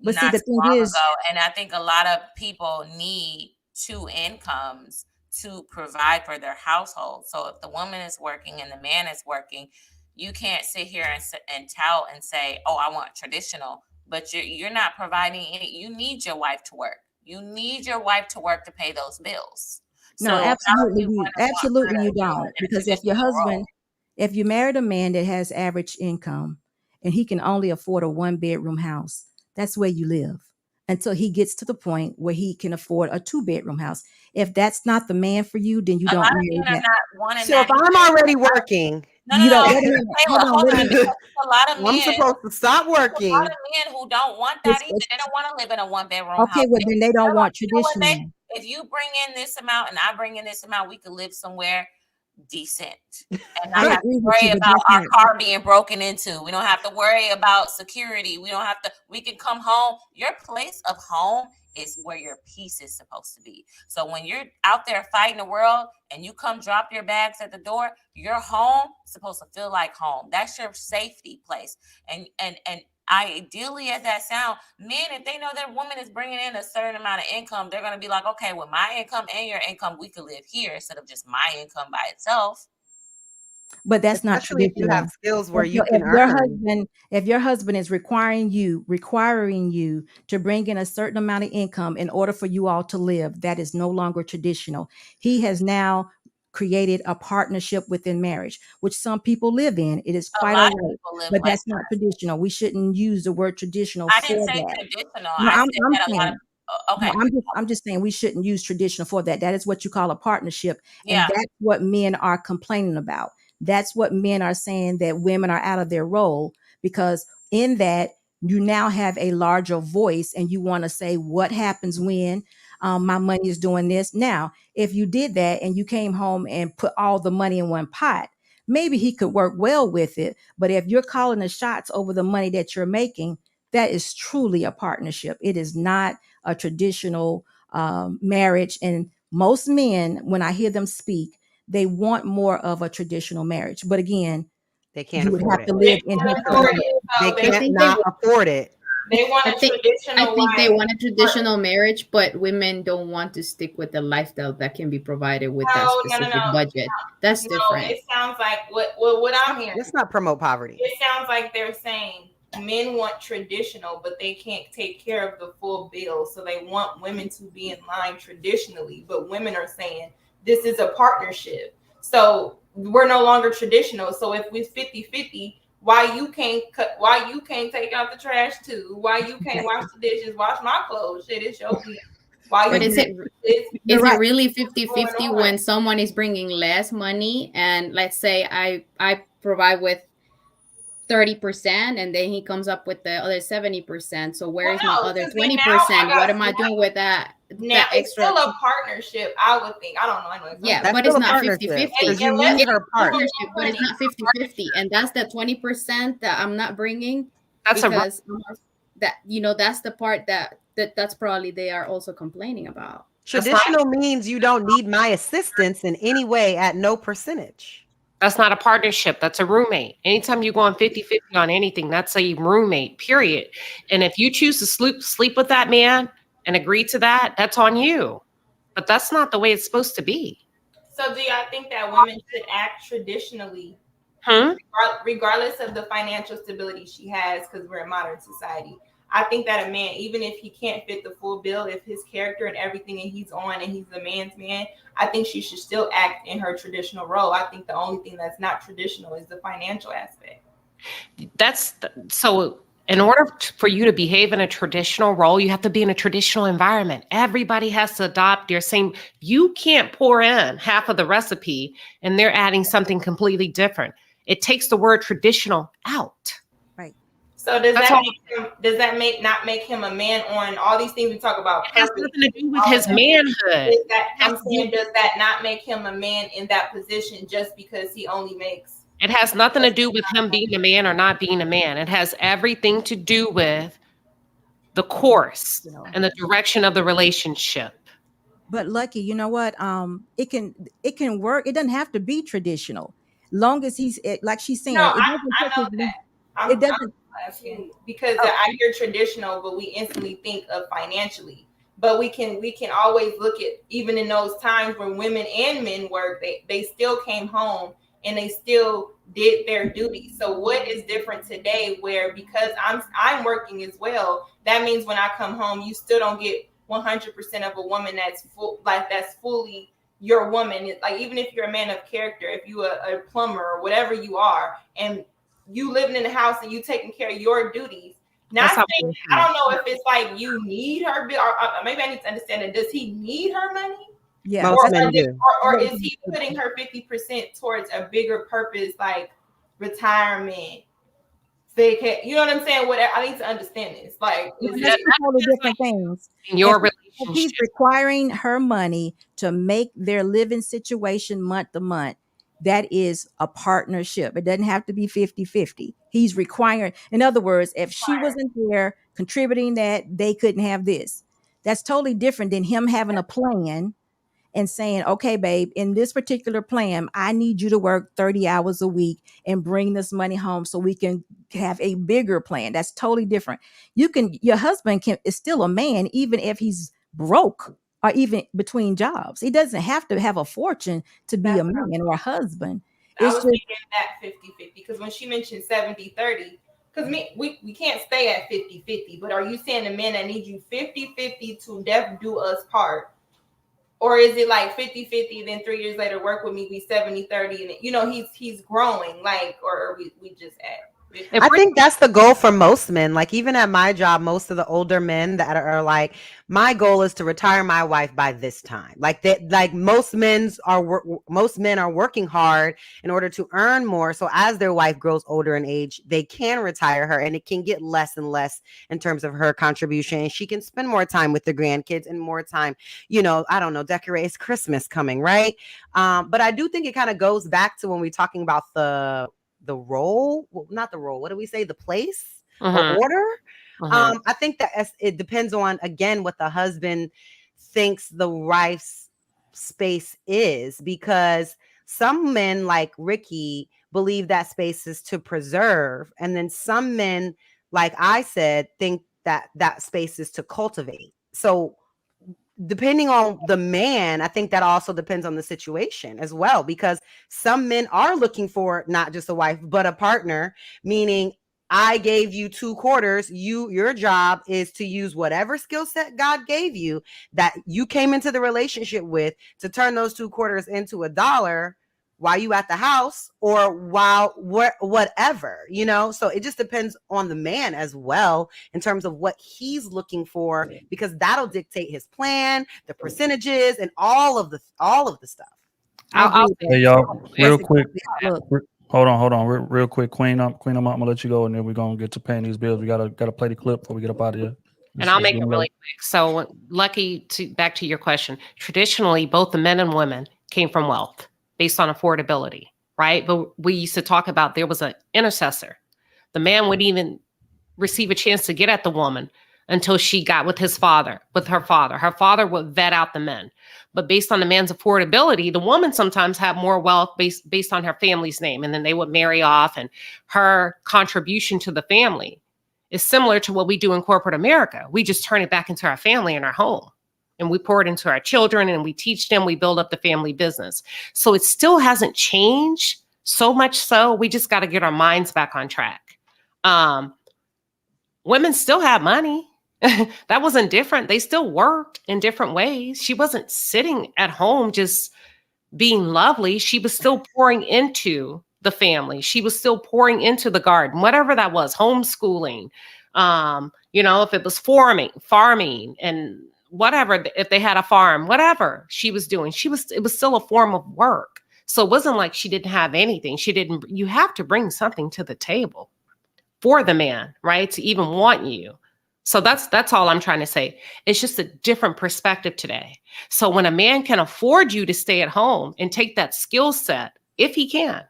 but see, not the too thing long is, ago, and I think a lot of people need two incomes to provide for their household. So if the woman is working and the man is working, you can't sit here and tout and say, "Oh, I want traditional," but you're not providing any. You need your wife to work. You need your wife to work to pay those bills. No, so absolutely, you don't. Because if your husband, if you married a man that has average income and he can only afford a 1-bedroom house, that's where you live until he gets to the point where he can afford a 2-bedroom house. If that's not the man for you, then you don't marry that. So if I'm already working No, You no, don't. no. Wait a minute. Taylor, Hold on. hold Wait a on. minute. Because a lot of I'm men, supposed to stop a lot working. of men who don't want that It's, either. it's They don't want to live in a one-bedroom okay. house. Well, then they don't want You know what, babe? traditional. If you bring in this amount and I bring in this amount, we could live somewhere decent and not I have to agree with worry you, but about that's our not. car being broken into. We don't have to worry about security. We can come home. Your place of home is where your peace is supposed to be. So when you're out there fighting the world and you come drop your bags at the door, your home is supposed to feel like home. That's your safety place. And ideally, as that sound, men, if they know their woman is bringing in a certain amount of income, they're going to be like, okay, with my income and your income, we could live here instead of just my income by itself. But that's not Especially if you traditional. have skills where If you your, can if your earn. husband is requiring you to bring in a certain amount of income in order for you all to live, that is no longer traditional. He has now created a partnership within marriage, which some people live in. It is A quite lot all of right, people live but like that's not traditional. We shouldn't use the word traditional I didn't for say that. traditional. No, I I'm said that a lot of saying. No, okay. I'm just saying we shouldn't use traditional for that. That is what you call a partnership. And Yeah. that's what men are complaining about. That's what men are saying, that women are out of their role, because in that you now have a larger voice and you want to say what happens when my money is doing this. Now, if you did that and you came home and put all the money in one pot, maybe he could work well with it. But if you're calling the shots over the money that you're making, that is truly a partnership. It is not a traditional marriage. And most men, when I hear them speak, they want more of a traditional marriage. But again, They can't you would afford have to it. live They in can't his afford community. it. So They they can't think not afford it. want I a think traditional they wife. want a traditional marriage, but women don't want to stick with the lifestyle that can be provided with that No, specific budget. That's No, different. it sounds like what I'm hearing. Let's not promote poverty. It sounds like they're saying men want traditional, but they can't take care of the full bill. So they want women to be in line traditionally, but women are saying this is a partnership. So we're no longer traditional. So if we're 50-50, why you can't take out the trash too? Why you can't wash the dishes, wash my clothes? Shit, it's your bill. Why But you is it You're is right. it really going 50-50 on? when someone is bringing less money, and let's say I provide with 30% and then he comes up with the other 70%, so where is my Well, no, other because then 20%? now I got What am I doing with that Now it's extra? still a partnership, I would think. I don't know. I know it's Yeah, That's but still it's a not partnership 50-50. because you Unless need It's her a part. partnership, but it's not 50-50, and that's the 20% that I'm not bringing, That's a because that that's the part that's probably they are also complaining about. Traditional means you don't need my assistance in any way at no percentage. That's not a partnership. That's a roommate. Anytime you go on 50-50 on anything, that's a roommate, period. And if you choose to sleep with that man and agree to that, that's on you. But that's not the way it's supposed to be. So do y'all think that women should act traditionally, regardless of the financial stability she has, because we're in modern society? I think that a man, even if he can't fit the full bill, if his character and everything and he's on and he's the man's man, I think she should still act in her traditional role. I think the only thing that's not traditional is the financial aspect. So in order for you to behave in a traditional role, you have to be in a traditional environment. Everybody has to adopt your same. You can't pour in half of the recipe and they're adding something completely different. It takes the word traditional out. Right. So does that make him a man on all these things we talk about? It has nothing to do with his manhood. Does that not make him a man in that position just because he only makes? It has nothing to do with him being a man or not being a man. It has everything to do with the course and the direction of the relationship. But Lucky, you know what? It can work. It doesn't have to be traditional, long as he's like she's saying. No, it doesn't I know that. It doesn't. I'm asking because I hear traditional, but we instantly think of financially. But we can always look at, even in those times when women and men work, they still came home and they still did their duties. So what is different today, where because I'm working as well, that means when I come home, you still don't get 100% of a woman that's fully your woman. Like, even if you're a man of character, if you a plumber or whatever you are, and you living in the house and you taking care of your duties. Not saying, I don't know if it's like you need her, or maybe I need to understand it. Does he need her money? Yeah, Most that's men do. Or is he putting her 50% towards a bigger purpose, like retirement, vacay? You know what I'm saying? Whatever. I need to understand this. Like, is that's it? two totally different things. In your If he's relationship. requiring her money to make their living situation month to month, that is a partnership. It doesn't have to be 50-50. He's requiring, in other words, if she wasn't there contributing that, they couldn't have this. That's totally different than him having a plan and saying, okay, babe, in this particular plan, I need you to work 30 hours a week and bring this money home so we can have a bigger plan. That's totally different. Your husband is still a man, even if he's broke or even between jobs. He doesn't have to have a fortune to be a man or a husband. I It's was just, thinking that 50-50 because when she mentioned 70-30, because we can't stay at 50-50, but are you saying the men that need you 50-50 to death do us part? Or is it like 50-50, then 3 years later, work with me, we 70-30, and he's growing, like, or we just at 50? I think that's the goal for most men. Like even at my job, most of the older men that are like, my goal is to retire my wife by this time. Like that, like most men are working hard in order to earn more. So as their wife grows older in age, they can retire her, and it can get less and less in terms of her contribution. And she can spend more time with the grandkids and more time, I don't know, decorate. It's Christmas coming, right? But I do think it kind of goes back to when we're talking about the role, well, not the role, what do we say, the place or order. I think that it depends on, again, what the husband thinks the wife's space is, because some men like Ricky believe that space is to preserve, and then some men, like I said, think that space is to cultivate. So depending on the man, I think that also depends on the situation as well, because some men are looking for not just a wife, but a partner, meaning I gave you 2 quarters. Your job is to use whatever skill set God gave you that you came into the relationship with to turn those 2 quarters into $1 while you at the house or while whatever, so it just depends on the man as well in terms of what he's looking for, because that'll dictate his plan, the percentages, and all of the stuff. Hey y'all, real quick. look, Hold on, real quick. Queen, I'm gonna let you go, and then we're gonna get to paying these bills. We gotta play the clip before we get up out of here. And I'll make it really quick. So, back to your question. Traditionally, both the men and women came from wealth based on affordability, right? But we used to talk about there was an intercessor. The man wouldn't even receive a chance to get at the woman until she got with her father. Her father would vet out the men. But based on the man's affordability, the woman sometimes had more wealth based on her family's name, and then they would marry off, and her contribution to the family is similar to what we do in corporate America. We just turn it back into our family and our home, and we pour it into our children, and we teach them, we build up the family business. So it still hasn't changed so much so. We just got to get our minds back on track. Women still have money. That wasn't different. They still worked in different ways. She wasn't sitting at home just being lovely. She was still pouring into the family. She was still pouring into the garden, whatever that was, homeschooling. If it was farming and whatever, if they had a farm, whatever she was doing, it was still a form of work. So it wasn't like she didn't have anything. You have to bring something to the table for the man, right? To even want you. So that's all I'm trying to say. It's just a different perspective today. So when a man can afford you to stay at home and take that skill set, if he can,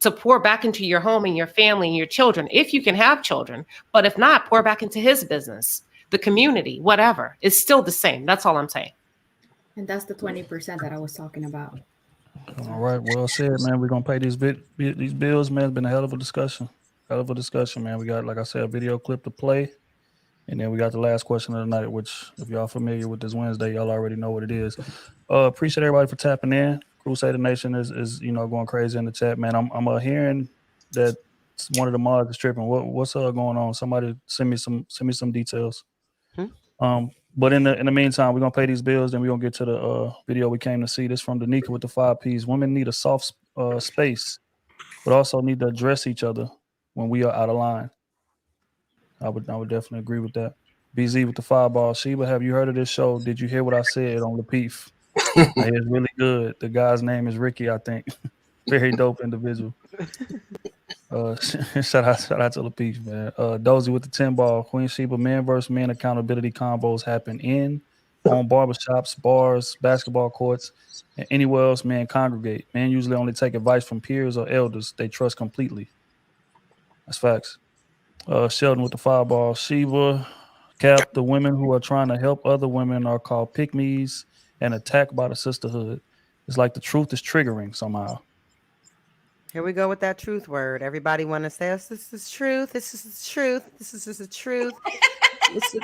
to pour back into your home and your family and your children, if you can have children, but if not, pour back into his business, the community, whatever, it's still the same. That's all I'm saying. And that's the 20% that I was talking about. All right, well said, man. We're gonna pay these bills, man. It's been a hell of a discussion, man. We got, like I said, a video clip to play. And then we got the last question of the night, which if y'all familiar with this Wednesday, y'all already know what it is. Appreciate everybody for tapping in. Crusader Nation is going crazy in the chat, man. I'm hearing that one of the mods is tripping. What's going on? Somebody send me some details. But in the meantime, we're gonna pay these bills, then we're gonna get to the video we came to see. This from Danica with the 5 Ps. Women need a soft space, but also need to address each other when we are out of line. I would definitely agree with that. BZ with the 5 ball. Sheba, have you heard of this show? Did you hear what I said on Lapeef? He is really good. The guy's name is Ricky, I think. Very dope individual. Shout out to the peace, man. Dozy with the 10 ball. Queen Sheba, men versus men accountability combos happen on barbershops, bars, basketball courts, and anywhere else men congregate. Men usually only take advice from peers or elders they trust completely. That's facts. Sheldon with the 5 ball. Sheba, Cap, the women who are trying to help other women are called pygmies and attacked by the sisterhood. It's like the truth is triggering somehow. Here we go with that truth word. Everybody want to say, this is truth. This is the truth. This is the truth.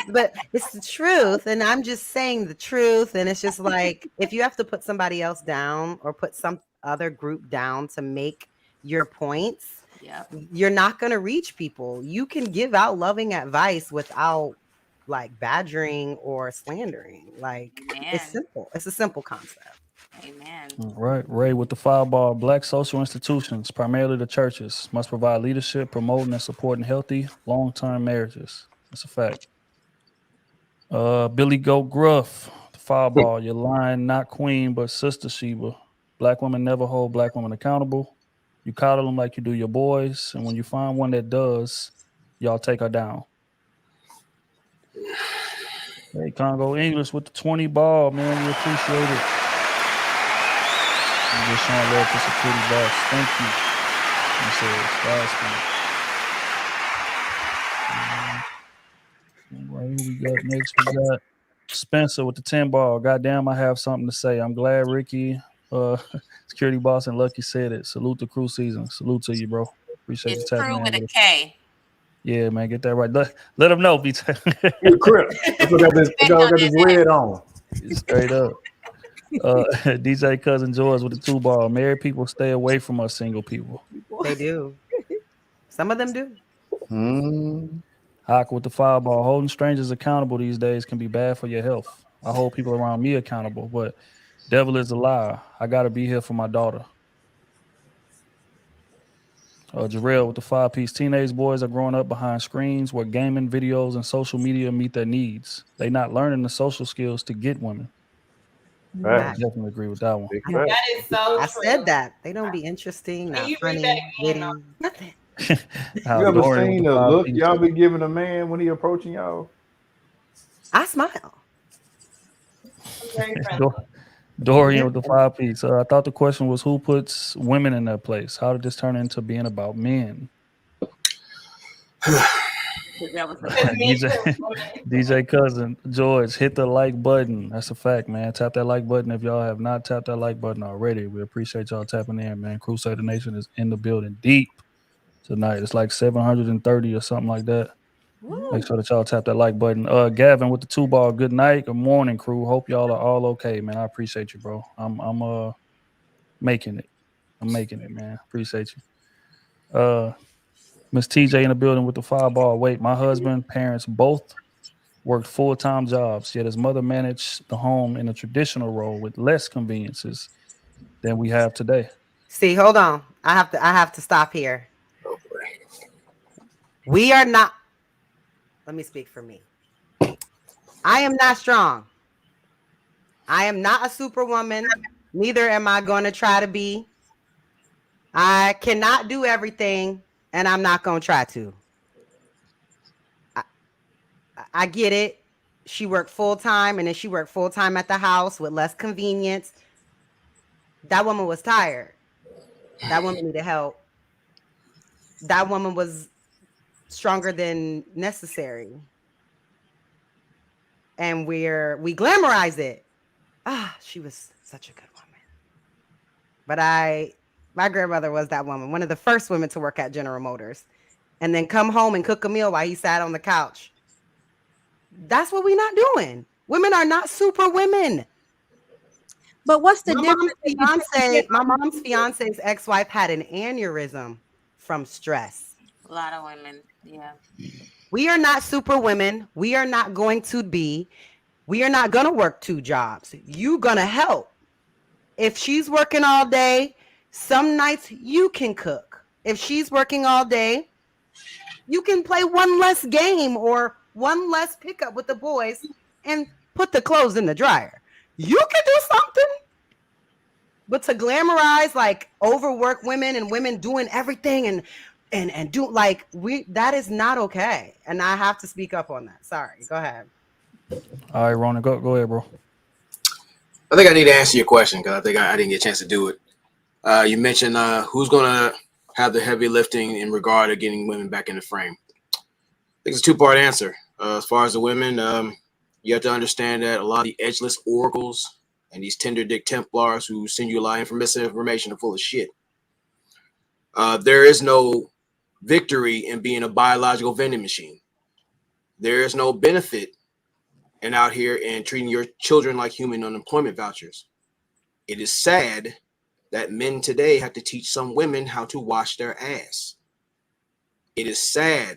But it's the truth. And I'm just saying the truth. And it's just like, if you have to put somebody else down or put some other group down to make your points, you're not going to reach people. You can give out loving advice without like badgering or slandering. Like, it's simple. It's a simple concept. Amen. All right. Ray with the 5 ball. Black social institutions, primarily the churches, must provide leadership, promoting and supporting healthy, long-term marriages. That's a fact. Billy Goat Gruff, the 5 ball. You're lying, not queen, but sister Sheba. Black women never hold black women accountable. You coddle them like you do your boys, and when you find one that does, y'all take her down. Hey, Congo English with the 20 ball, man. We appreciate it. I'm just showing love to Security Boss. Thank you. He says, all right, who we got next? We got Spencer with the 10 ball. Goddamn, I have something to say. I'm glad Ricky, Security Boss, and Lucky said it. Salute the crew season. Salute to you, bro. Appreciate It's you true tapping with in. a K. Yeah, man, get that right. Let them know, BT. Crip. I got this red on. Straight up. DJ Cousin George with the 2 ball. Married people stay away from us single people. They do. Some of them do. Hawk with the 5 ball. Holding strangers accountable these days can be bad for your health. I hold people around me accountable, but devil is a liar. I got to be here for my daughter. Jarrell with the 5-piece. Teenage boys are growing up behind screens where gaming, videos, and social media meet their needs. They not learning the social skills to get women. I definitely agree with that one. That is so I true. said that. They don't be interesting, not you read funny, that again, witty, nothing. You ever seen the look y'all be giving a man when he approaching y'all? I smile. Very friendly. Dorian with the 5-piece. I thought the question was who puts women in their place? How did this turn into being about men? DJ Cousin George, hit the like button. That's a fact, man. Tap that like button if y'all have not tapped that like button already. We appreciate y'all tapping in, man. Crusader Nation is in the building deep tonight. It's like 730 or something like that. Make sure that y'all tap that like button. Gavin with the 2 ball. Good night. Good morning, crew. Hope y'all are all okay, man. I appreciate you, bro. I'm making it. I'm making it, man. Appreciate you. Miss TJ in the building with the 5 ball. Wait, my husband, parents both worked full-time jobs, yet his mother managed the home in a traditional role with less conveniences than we have today. See, hold on. I have to stop here. We are not. Let me speak for me. I am not strong. I am not a superwoman. Neither am I going to try to be. I cannot do everything, and I'm not going to try to. I get it. She worked full-time, and then she worked full-time at the house with less convenience. That woman was tired. That woman needed help. That woman was stronger than necessary. And we glamorize it. She was such a good woman. But my grandmother was that woman, one of the first women to work at General Motors, and then come home and cook a meal while he sat on the couch. That's what we're not doing. Women are not super women. But what's the difference? My mom's fiance's ex-wife had an aneurysm from stress. A lot of women, yeah. We are not super women. We are not going to be. We are not going to work 2 jobs. You going to help. If she's working all day, some nights you can cook. If she's working all day, you can play one less game or one less pickup with the boys and put the clothes in the dryer. You can do something. But to glamorize like overwork women and women doing everything and do like that is not okay. And I have to speak up on that. Sorry. Go ahead. All right, Ronan, go ahead, bro. I think I need to answer your question because I think I didn't get a chance to do it. You mentioned who's going to have the heavy lifting in regard to getting women back in the frame. I think it's a two-part answer. As far as the women, you have to understand that a lot of the edgeless oracles and these tender dick Templars who send you a lot of misinformation are full of shit. There is no victory in being a biological vending machine. There is no benefit in out here and treating your children like human unemployment vouchers. It is sad that men today have to teach some women how to wash their ass. It is sad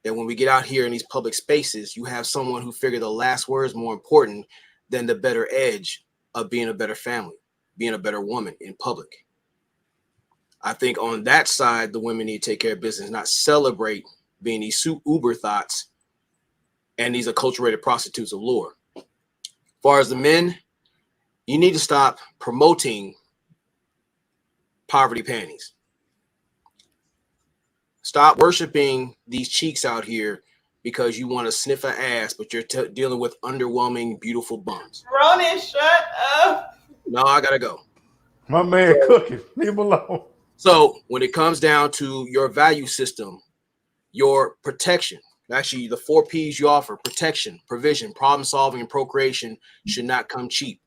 that when we get out here in these public spaces, you have someone who figured the last word is more important than the better edge of being a better family, being a better woman in public. I think on that side, the women need to take care of business, not celebrate being these uber thoughts and these acculturated prostitutes of lore. As far as the men, you need to stop promoting poverty panties. Stop worshiping these cheeks out here because you want to sniff an ass, but you're dealing with underwhelming, beautiful bums. Ronan, shut up. No, I gotta go. My man cooking. Leave him alone. So when it comes down to your value system, your protection, actually the 4 P's you offer, protection, provision, problem solving, and procreation should not come cheap.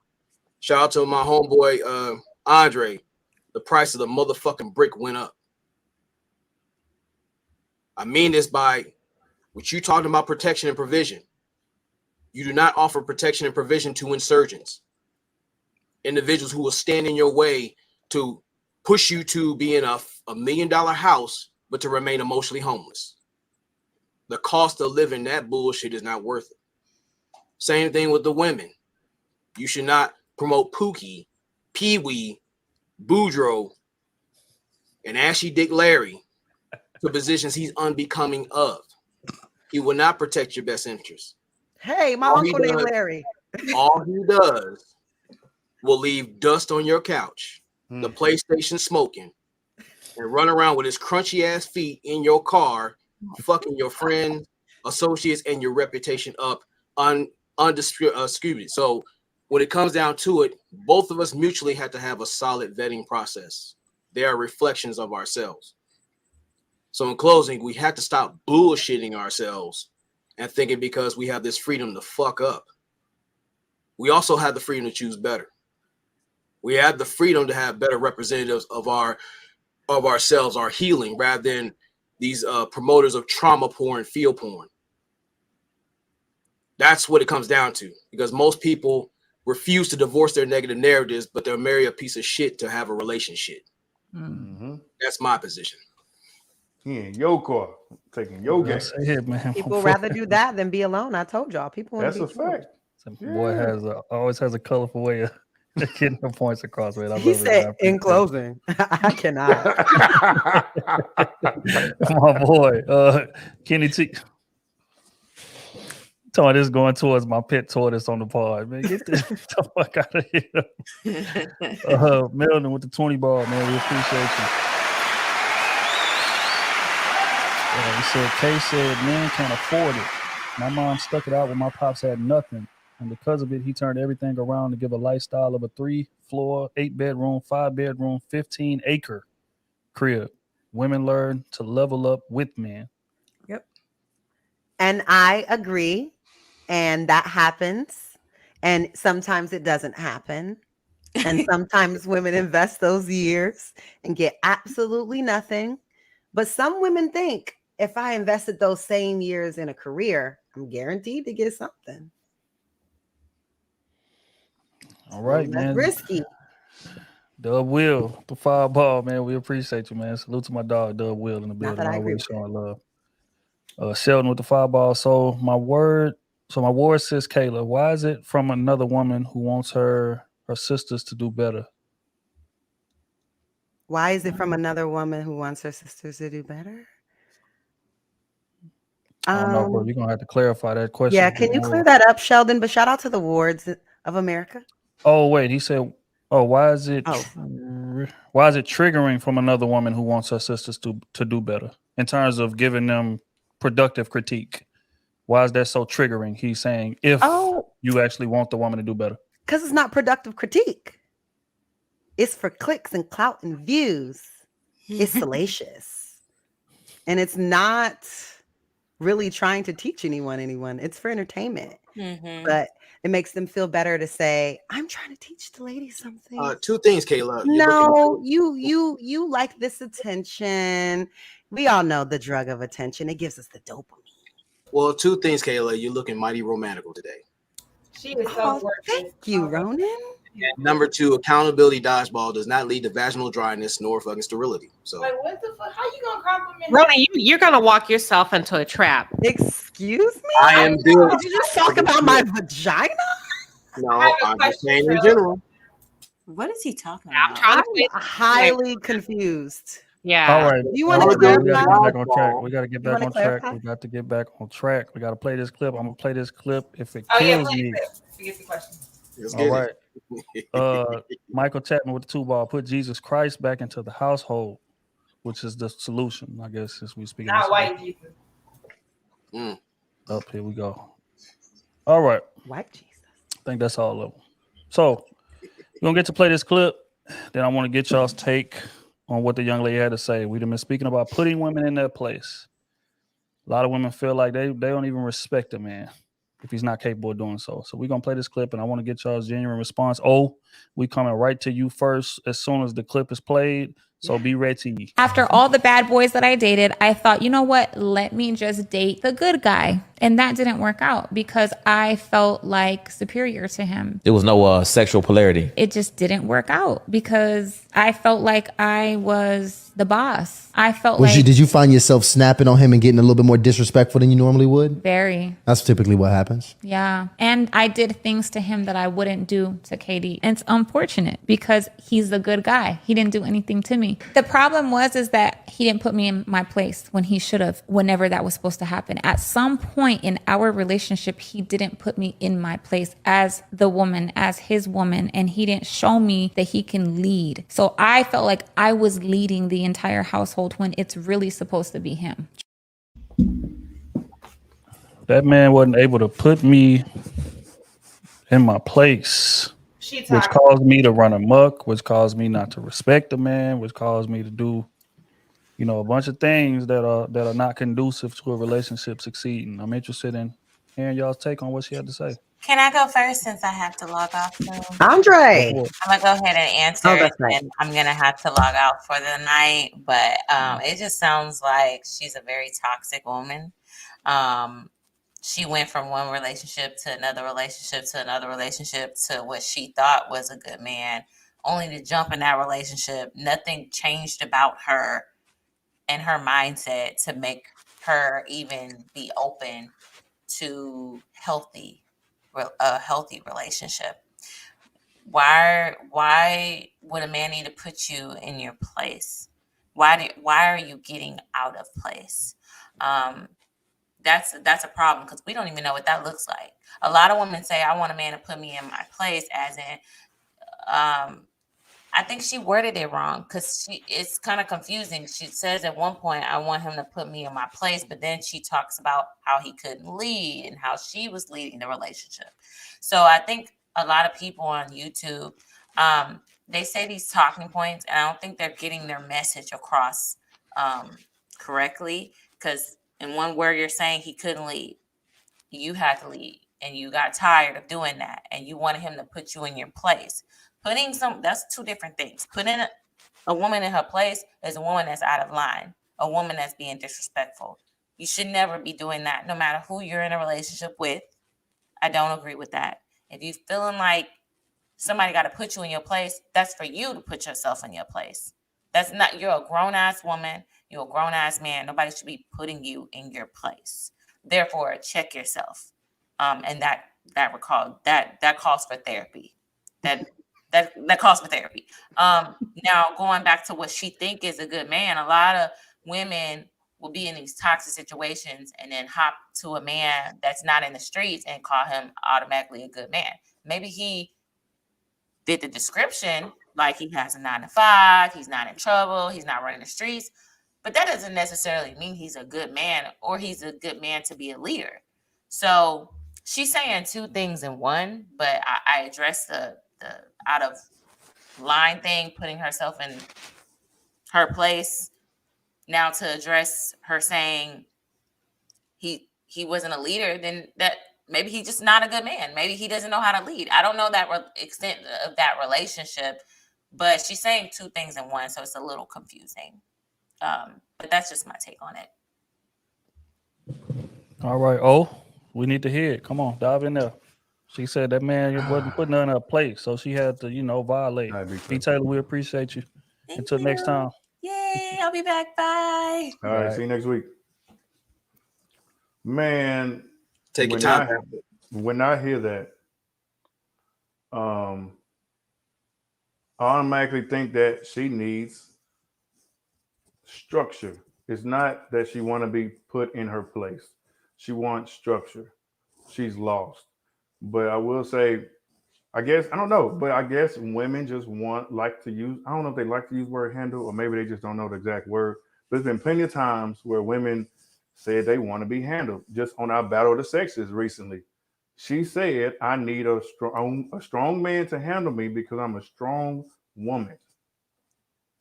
Shout out to my homeboy, Andre. The price of the motherfucking brick went up. I mean this by what you talking about protection and provision. You do not offer protection and provision to insurgents, individuals who will stand in your way to push you to be in a $1 million house, but to remain emotionally homeless. The cost of living that bullshit is not worth it. Same thing with the women. You should not promote Pookie, Pee-wee, Boudreaux, and Ashy Dick Larry to positions he's unbecoming of. He will not protect your best interests. Hey, my uncle named Larry. All he does will leave dust on your couch, the PlayStation smoking, and run around with his crunchy ass feet in your car, fucking your friends, associates, and your reputation up undisputed. So when it comes down to it, both of us mutually have to have a solid vetting process. They are reflections of ourselves. So in closing, we have to stop bullshitting ourselves and thinking because we have this freedom to fuck up. We also have the freedom to choose better. We have the freedom to have better representatives of ourselves, our healing, rather than these promoters of trauma porn, feel porn. That's what it comes down to, because most people refuse to divorce their negative narratives, but they'll marry a piece of shit to have a relationship. Mm-hmm. That's my position. He in your car, taking your game. Man. People rather do that than be alone. I told y'all. People want That's to a be alone. fact. Boy always has a colorful way of getting the points across. Man. He said in closing, I cannot. My boy, Kenny T. Talking this going towards my pet tortoise on the pod, man. Get the fuck out of here. Melvin with the 20 ball, man. We appreciate you. He said, Kay said, men can't afford it. My mom stuck it out when my pops had nothing. And because of it, he turned everything around to give a lifestyle of a 3-floor, 8-bedroom, 5-bedroom, 15-acre crib. Women learn to level up with men. Yep. And I agree. And that happens. And sometimes it doesn't happen. And sometimes women invest those years and get absolutely nothing. But some women think if I invested those same years in a career, I'm guaranteed to get something. All right, man. Risky. Dub Will, the 5 ball, man. We appreciate you, man. Salute to my dog, Dub Will, in the building. Always showing love. Sheldon with the 5 ball. So my word says, Kayla, why is it from another woman who wants her sisters to do better? Why is it from another woman who wants her sisters to do better? I don't know, bro. You're going to have to clarify that question. Yeah, can you clear that up, Sheldon? But shout out to the wards of America. Oh, wait. He said, Oh, why is it Oh. why is it triggering from another woman who wants her sisters to do better in terms of giving them productive critique? Why is that so triggering? He's saying if you actually want the woman to do better. Because it's not productive critique. It's for clicks and clout and views. It's salacious. And it's not really trying to teach anyone. It's for entertainment. But it makes them feel better to say, I'm trying to teach the ladies something. Two things, Kayla. No, you like this attention. We all know the drug of attention. It gives us the dopamine. Well, two things, Kayla. You're looking mighty romantical today. She is so gorgeous. Thank you, Ronan. Number two, accountability dodgeball does not lead to vaginal dryness nor fucking sterility. So, Like, what the fuck? How you gonna compliment? Ronan, you're gonna walk yourself into a trap. Excuse me? I am doing. Did you just talk about my vagina? No, I'm just saying in general. What is he talking I'm about? trying to I'm highly confused. Yeah. All right. Do you want to we gotta get clarify? back on track. We gotta get back wanna on track. clarify? We got to get back on track. We gotta play this clip. I'm gonna play this clip. If it Oh yeah, kills please. me. Forget the question. Let's All get right. it. Michael Chapman with the 2 ball. Put Jesus Christ back into the household, which is the solution, I guess, since we speaking. Not white Jesus. Up here we go. All right. White Jesus. I think that's all of them. So we're gonna get to play this clip. Then I want to get y'all's take on what the young lady had to say. We've been speaking about putting women in their place. A lot of women feel like they don't even respect a man if he's not capable of doing so. So we're gonna play this clip, and I want to get y'all's genuine response. Oh, we coming right to you first as soon as the clip is played. So be ready. After all the bad boys that I dated, I thought, you know what? Let me just date the good guy. And that didn't work out because I felt like superior to him. There was no sexual polarity. It just didn't work out because I felt like I was the boss. I felt like Did you find yourself snapping on him and getting a little bit more disrespectful than you normally would? very. That's typically what happens. Yeah. And I did things to him that I wouldn't do to Katie. And it's unfortunate because he's the good guy. He didn't do anything to me. The problem is that he didn't put me in my place when he should have, whenever that was supposed to happen. At some point in our relationship, he didn't put me in my place as the woman, as his woman, and he didn't show me that he can lead. So I felt like I was leading the entire household when it's really supposed to be him. That man wasn't able to put me in my place, which caused me to run amok, which caused me not to respect the man, which caused me to do, a bunch of things that are not conducive to a relationship succeeding. I'm interested in hearing y'all's take on what she had to say. Can I go first since I have to log off now? Andre. I'm gonna go ahead and answer Oh, that's right. and I'm gonna have to log out for the night. But it just sounds like she's a very toxic woman. She went from one relationship to another relationship to another relationship to what she thought was a good man, only to jump in that relationship. Nothing changed about her and her mindset to make her even be open to a healthy relationship. Why would a man need to put you in your place? Why are you getting out of place? That's a problem because we don't even know what that looks like. A lot of women say, I want a man to put me in my place, as in, I think she worded it wrong because it's kind of confusing. She says at one point, I want him to put me in my place, but then she talks about how he couldn't lead and how she was leading the relationship. So I think a lot of people on YouTube, they say these talking points, and I don't think they're getting their message across correctly, because in one word you're saying he couldn't lead. You had to lead, and you got tired of doing that, and you wanted him to put you in your place. That's two different things. Putting a woman in her place is a woman that's out of line, a woman that's being disrespectful. You should never be doing that, no matter who you're in a relationship with. I don't agree with that. If you're feeling like somebody got to put you in your place, that's for you to put yourself in your place. That's not, you're a grown-ass woman, you're a grown-ass man. Nobody should be putting you in your place. Therefore, check yourself. And that calls for therapy. That calls for therapy. Now, going back to what she think is a good man, a lot of women will be in these toxic situations and then hop to a man that's not in the streets and call him automatically a good man. Maybe he fit the description, like he has a 9 to 5, he's not in trouble, he's not running the streets, but that doesn't necessarily mean he's a good man or he's a good man to be a leader. So she's saying two things in one, but I addressed the out of line thing, putting herself in her place. Now to address her saying he wasn't a leader, then that maybe he's just not a good man. Maybe he doesn't know how to lead. I don't know that extent of that relationship, but she's saying two things in one, so it's a little confusing. But that's just my take on it. All right. Oh, we need to hear it. Come on, dive in there. She said that man wasn't putting her in her place, so she had to, violate. B. Taylor, we appreciate you. Until next time. Yay, I'll be back. Bye. All right, see you next week. Man, take your time. When I hear that, I automatically think that she needs structure. It's not that she want to be put in her place. She wants structure. She's lost. But I will say, I guess, I don't know, but I guess women just like to use, I don't know if they like to use word handle or maybe they just don't know the exact word. But there's been plenty of times where women said they want to be handled. Just on our Battle of the Sexes recently, she said, I need a strong man to handle me because I'm a strong woman.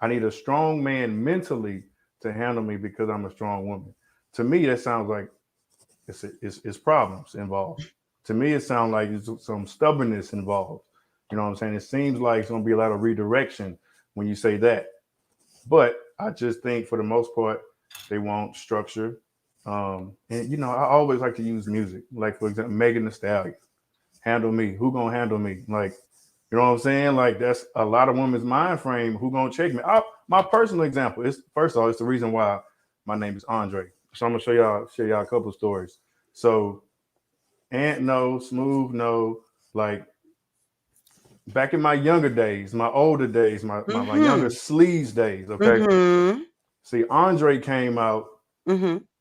I need a strong man mentally to handle me because I'm a strong woman. To me, that sounds like it's problems involved. To me, it sounds like there's some stubbornness involved. You know what I'm saying? It seems like it's going to be a lot of redirection when you say that. But I just think for the most part, they want structure. And, I always like to use music. Like, for example, Megan Thee Stallion. Handle me. Who going to handle me? Like, you know what I'm saying? Like, that's a lot of women's mind frame. Who going to check me? My personal example is, first of all, it's the reason why my name is Andre. So I'm going to share y'all a couple of stories. So, Ant no, Smooth no, like back in my younger days, my older days, my younger sleaze days, okay? See, Andre came out.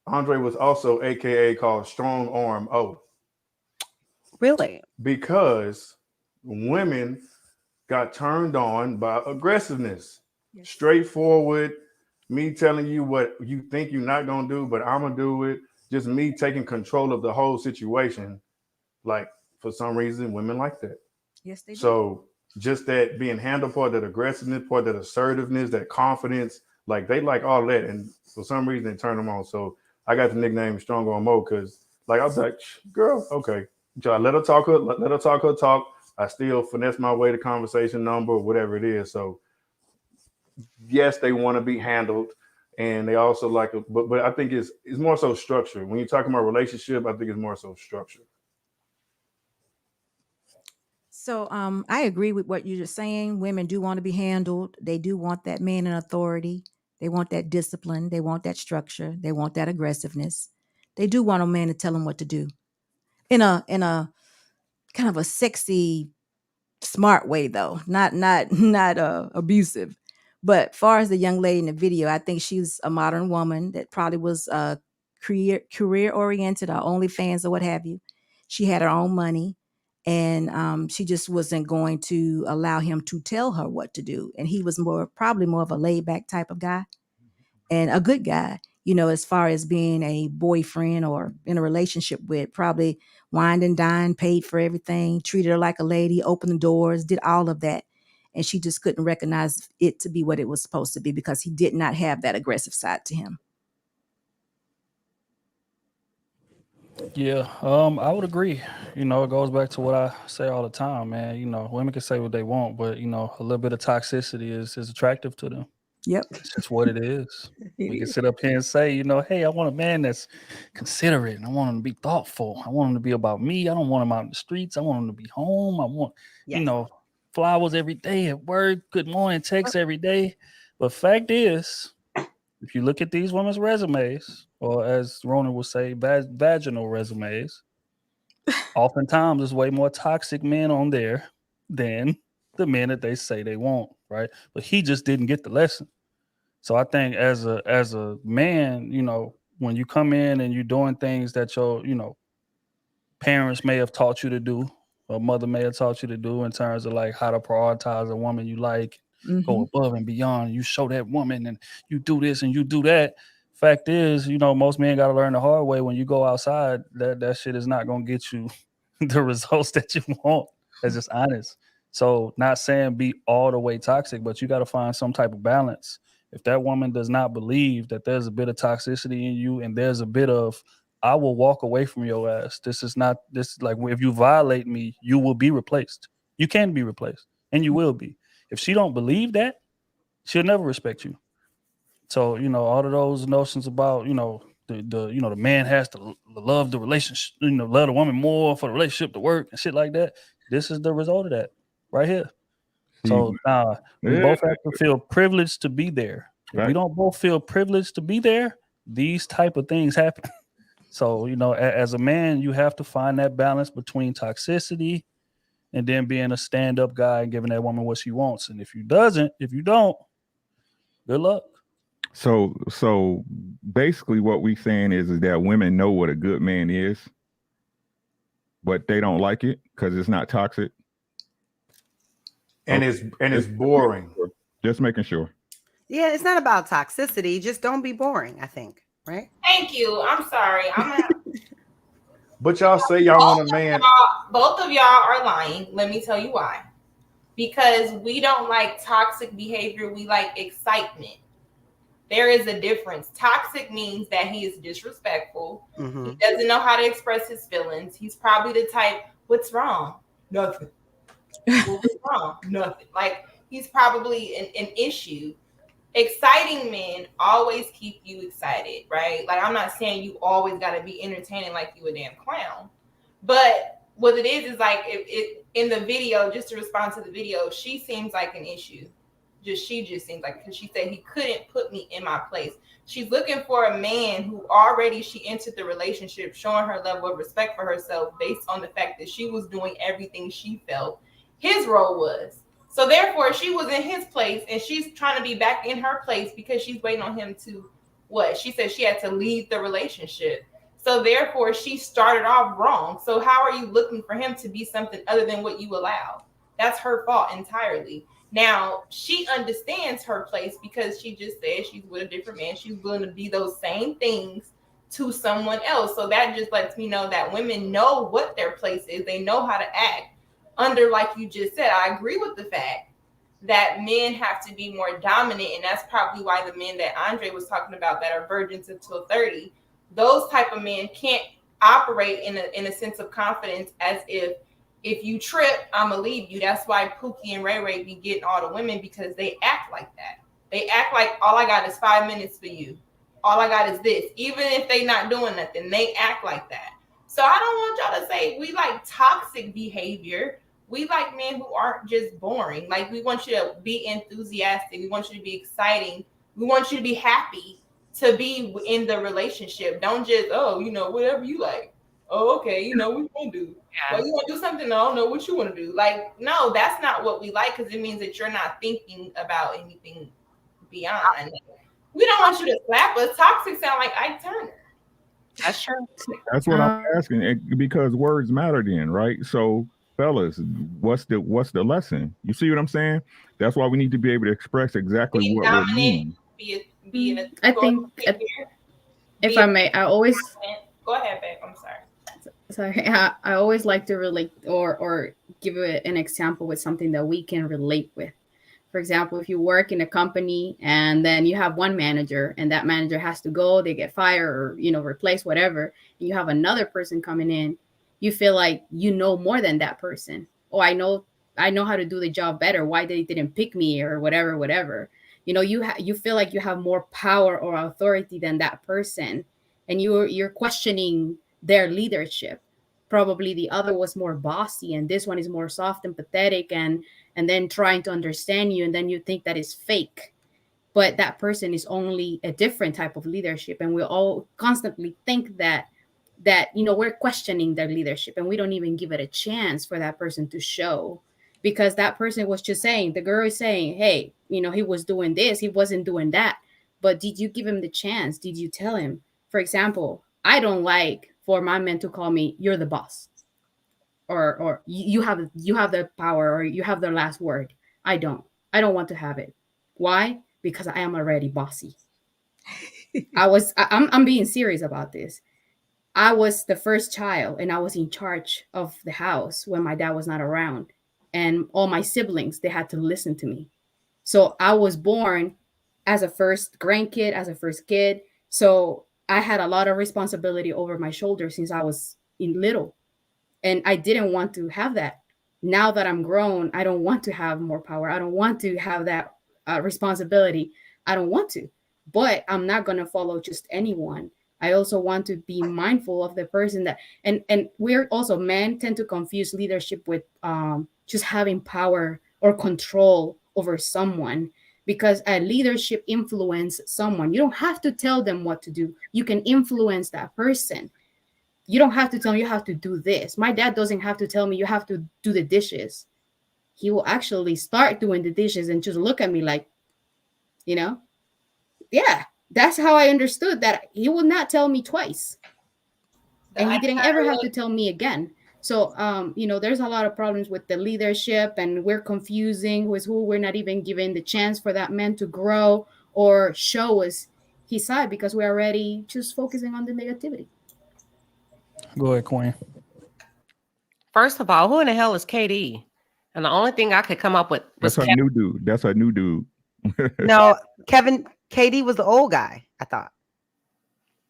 Andre was also AKA called Strong Arm O. Really? Because women got turned on by aggressiveness. Yes. Straightforward, me telling you what you think you're not going to do, but I'm going to do it. Just me taking control of the whole situation. Like, for some reason, women like that. Yes, they do. So just that being handled part, that aggressiveness part, that assertiveness, that confidence, like they like all that. And for some reason, they turn them on. So I got the nickname Strong Arm Mo because, like, I was like, girl, okay. So I let her talk her talk. I still finesse my way to conversation number or whatever it is. So yes, they want to be handled. And they also like it, but I think it's more so structure. When you're talking about relationship, I think it's more so structure. So I agree with what you're just saying. Women do want to be handled. They do want that man in authority. They want that discipline. They want that structure. They want that aggressiveness. They do want a man to tell them what to do in a kind of a sexy, smart way, though, not abusive. But far as the young lady in the video, I think she's a modern woman that probably was career oriented or OnlyFans or what have you. She had her own money, and she just wasn't going to allow him to tell her what to do. And he was probably more of a laid back type of guy and a good guy, as far as being a boyfriend or in a relationship with, probably wined and dined, paid for everything, treated her like a lady, opened the doors, did all of that. And she just couldn't recognize it to be what it was supposed to be because he did not have that aggressive side to him. Yeah, I would agree. It goes back to what I say all the time, man. Women can say what they want, but a little bit of toxicity is attractive to them. Yep. It's just what it is. We can sit up here and say, hey, I want a man that's considerate. And I want him to be thoughtful. I want him to be about me. I don't want him out in the streets. I want him to be home. I want, flowers every day at work, good morning, text every day. But fact is, if you look at these women's resumes, or as Rona would say, vaginal resumes, oftentimes there's way more toxic men on there than the men that they say they want, right? But he just didn't get the lesson. So I think as a man, when you come in and you're doing things that your, parents may have taught you to do, a mother may have taught you to do in terms of like how to prioritize a woman you like, go above and beyond. You show that woman and you do this and you do that. Fact is, most men got to learn the hard way. When you go outside, that shit is not going to get you the results that you want. That's just honest. So not saying be all the way toxic, but you got to find some type of balance. If that woman does not believe that there's a bit of toxicity in you and there's a bit of, I will walk away from your ass. This is like, if you violate me, you will be replaced. You can be replaced and you will be. If she don't believe that, she'll never respect you. So, all of those notions about, the man has to love the relationship, love the woman more for the relationship to work and shit like that. This is the result of that right here. So we both have to feel privileged to be there. If we don't both feel privileged to be there, these type of things happen. So, as a man, you have to find that balance between toxicity and then being a stand-up guy and giving that woman what she wants. And if you don't, good luck. So basically what we saying is that women know what a good man is, but they don't like it because it's not toxic. And it's boring. Just making sure. Yeah, it's not about toxicity. Just don't be boring, I think. Right? Thank you. I'm sorry. But y'all say y'all want a man. Both of y'all are lying. Let me tell you why. Because we don't like toxic behavior. We like excitement. There is a difference. Toxic means that he is disrespectful. Mm-hmm. He doesn't know how to express his feelings. He's probably the type, what's wrong? Nothing. What's wrong? Nothing. Like, he's probably an issue. Exciting men always keep you excited, right? Like, I'm not saying you always got to be entertaining like you a damn clown. But what it is like, it in the video, just to respond to the video, she seems like an issue. She just seems like, because she said he couldn't put me in my place. She's looking for a man who already, she entered the relationship showing her level of respect for herself based on the fact that she was doing everything she felt his role was. So therefore, she was in his place and she's trying to be back in her place because she's waiting on him to what? She said she had to lead the relationship. So therefore, she started off wrong. So how are you looking for him to be something other than what you allowed? That's her fault entirely. Now, she understands her place because she just said she's with a different man. She's willing to be those same things to someone else. So that just lets me know that women know what their place is. They know how to act under, like you just said. I agree with the fact that men have to be more dominant. And that's probably why the men that Andre was talking about that are virgins until 30, those type of men can't operate in a sense of confidence as if you trip, I'ma leave you. That's why Pookie and Ray Ray be getting all the women, because they act like that. They act like all I got is 5 minutes for you. All I got is this. Even if they not doing nothing, they act like that. So I don't want y'all to say we like toxic behavior. We like men who aren't just boring. Like, we want you to be enthusiastic. We want you to be exciting. We want you to be happy to be in the relationship. Don't just, whatever you like. Oh, okay, what you want to do? Yeah. Well, you want to do something? I don't know what you want to do. Like, no, that's not what we like, because it means that you're not thinking about anything beyond. We don't want you to slap us. Toxic sound like Ike Turner. That's true. That's what I'm asking, because words matter then, right? So, fellas, what's the lesson? You see what I'm saying? That's why we need to be able to express exactly what we mean. I think, if I may, I always... Go ahead, babe. I'm sorry. Sorry, I always like to relate or give an example with something that we can relate with. For example, if you work in a company and then you have one manager and that manager has to go, they get fired or, replaced, whatever, and you have another person coming in, you feel like you know more than that person. Oh, I know how to do the job better. Why they didn't pick me or whatever. You feel like you have more power or authority than that person, and you're questioning their leadership. Probably the other was more bossy and this one is more soft and pathetic and then trying to understand you, and then you think that is fake. But that person is only a different type of leadership, and we all constantly think that we're questioning their leadership, and we don't even give it a chance for that person to show, because that person was just saying, the girl is saying, hey, he was doing this, he wasn't doing that. But did you give him the chance? Did you tell him? For example, I don't like for my men to call me, you're the boss. or you have the power, or you have the last word. I don't want to have it. Why? Because I am already bossy. I'm being serious about this. I was the first child and I was in charge of the house when my dad was not around, and all my siblings, they had to listen to me. So I was born as a first grandkid, as a first kid. So I had a lot of responsibility over my shoulders since I was in little. And I didn't want to have that. Now that I'm grown, I don't want to have more power. I don't want to have that responsibility. I don't want to. But I'm not going to follow just anyone. I also want to be mindful of the person that, and we're also, men tend to confuse leadership with just having power or control over someone, because a leadership influence someone. You don't have to tell them what to do. You can influence that person. You don't have to tell me you have to do this. My dad doesn't have to tell me you have to do the dishes. He will actually start doing the dishes and just look at me like, yeah, that's how I understood that he would not tell me twice. And he didn't ever have to tell me again. So, there's a lot of problems with the leadership, and we're confusing who is who. We're not even giving the chance for that man to grow or show us his side, because we're already just focusing on the negativity. Go ahead, Queen. First of all, who in the hell is KD? And the only thing I could come up with was That's her new dude. That's her new dude. No, KD was the old guy, I thought.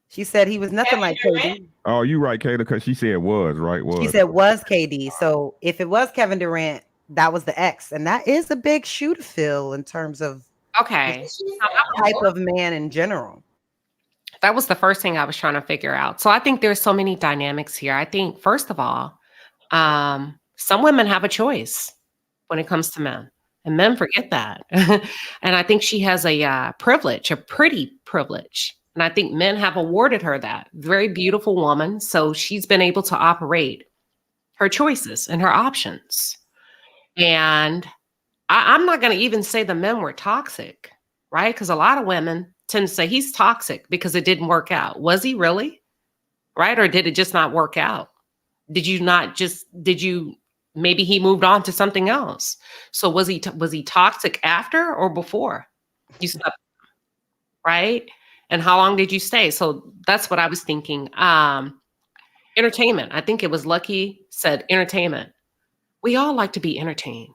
She said he was nothing like KD. Oh, you right, Kayla, because she said was, right? Was. She said was KD. So if it was Kevin Durant, that was the ex. And that is a big shoe to fill in terms of okay, type of man in general. That was the first thing I was trying to figure out. So I think there's so many dynamics here. I think, first of all, some women have a choice when it comes to men, and men forget that. And I think she has a privilege, a pretty privilege. And I think men have awarded her that. Very beautiful woman. So she's been able to operate her choices and her options. And I'm not going to even say the men were toxic, right? Because a lot of women tend to say he's toxic because it didn't work out. Was he really? Right? Or did it just not work out? Maybe he moved on to something else. So was he toxic after or before you slept, right? And how long did you stay? So that's what I was thinking. Entertainment. I think it was Lucky said entertainment. We all like to be entertained,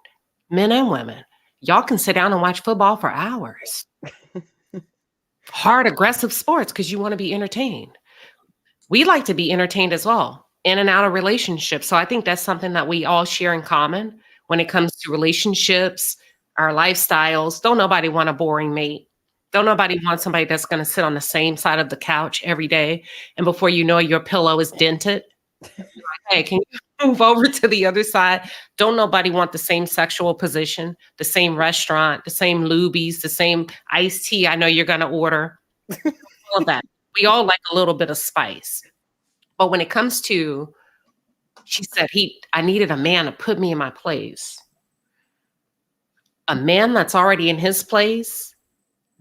men and women. Y'all can sit down and watch football for hours. Hard, aggressive sports because you want to be entertained. We like to be entertained as well, in and out of relationships. So I think that's something that we all share in common when it comes to relationships, our lifestyles. Don't nobody want a boring mate. Don't nobody want somebody that's going to sit on the same side of the couch every day. And before you know it, your pillow is dented. Hey, can you move over to the other side? Don't nobody want the same sexual position, the same restaurant, the same lubies, the same iced tea I know you're going to order. All of that. We all like a little bit of spice. But when it comes to, she said, I needed a man to put me in my place. A man that's already in his place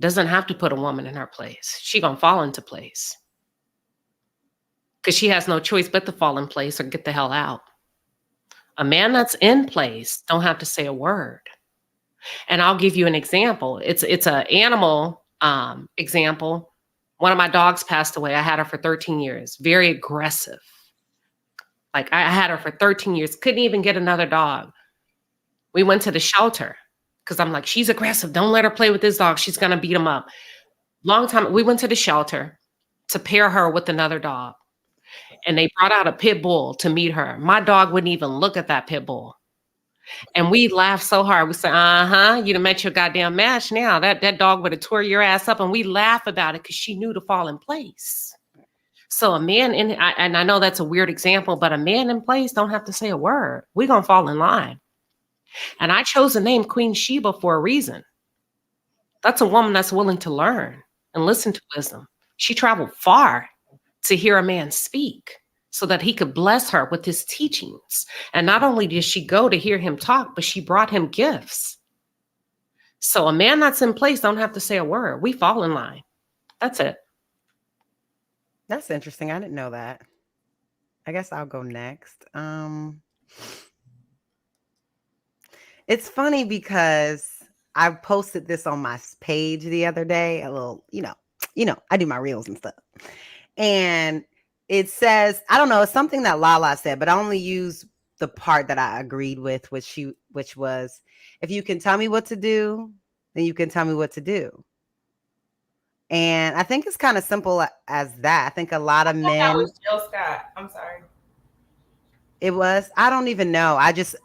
doesn't have to put a woman in her place. She gonna fall into place. Because she has no choice but to fall in place or get the hell out. A man that's in place don't have to say a word. And I'll give you an example. It's an animal example. One of my dogs passed away. I had her for 13 years. Very aggressive. Like I had her for 13 years. Couldn't even get another dog. We went to the shelter because I'm like, she's aggressive. Don't let her play with this dog. She's going to beat him up. Long time. We went to the shelter to pair her with another dog. And they brought out a pit bull to meet her. My dog wouldn't even look at that pit bull. And we laughed so hard. We said, you'd have met your goddamn match now. That dog would have tore your ass up. And we laugh about it because she knew to fall in place. So a man and I know that's a weird example, but a man in place don't have to say a word. We're going to fall in line. And I chose the name Queen Sheba for a reason. That's a woman that's willing to learn and listen to wisdom. She traveled far to hear a man speak so that he could bless her with his teachings. And not only did she go to hear him talk, but she brought him gifts. So a man that's in place don't have to say a word. We fall in line. That's it. That's interesting. I didn't know that. I guess I'll go next. It's funny because I posted this on my page the other day, a little, I do my reels and stuff. And it says, I don't know, it's something that Lala said, but I only use the part that I agreed with, which was, if you can tell me what to do, then you can tell me what to do. And I think it's kind of simple as that. I think a lot of men. That was Jill Scott. I'm sorry. It was. I don't even know. I just.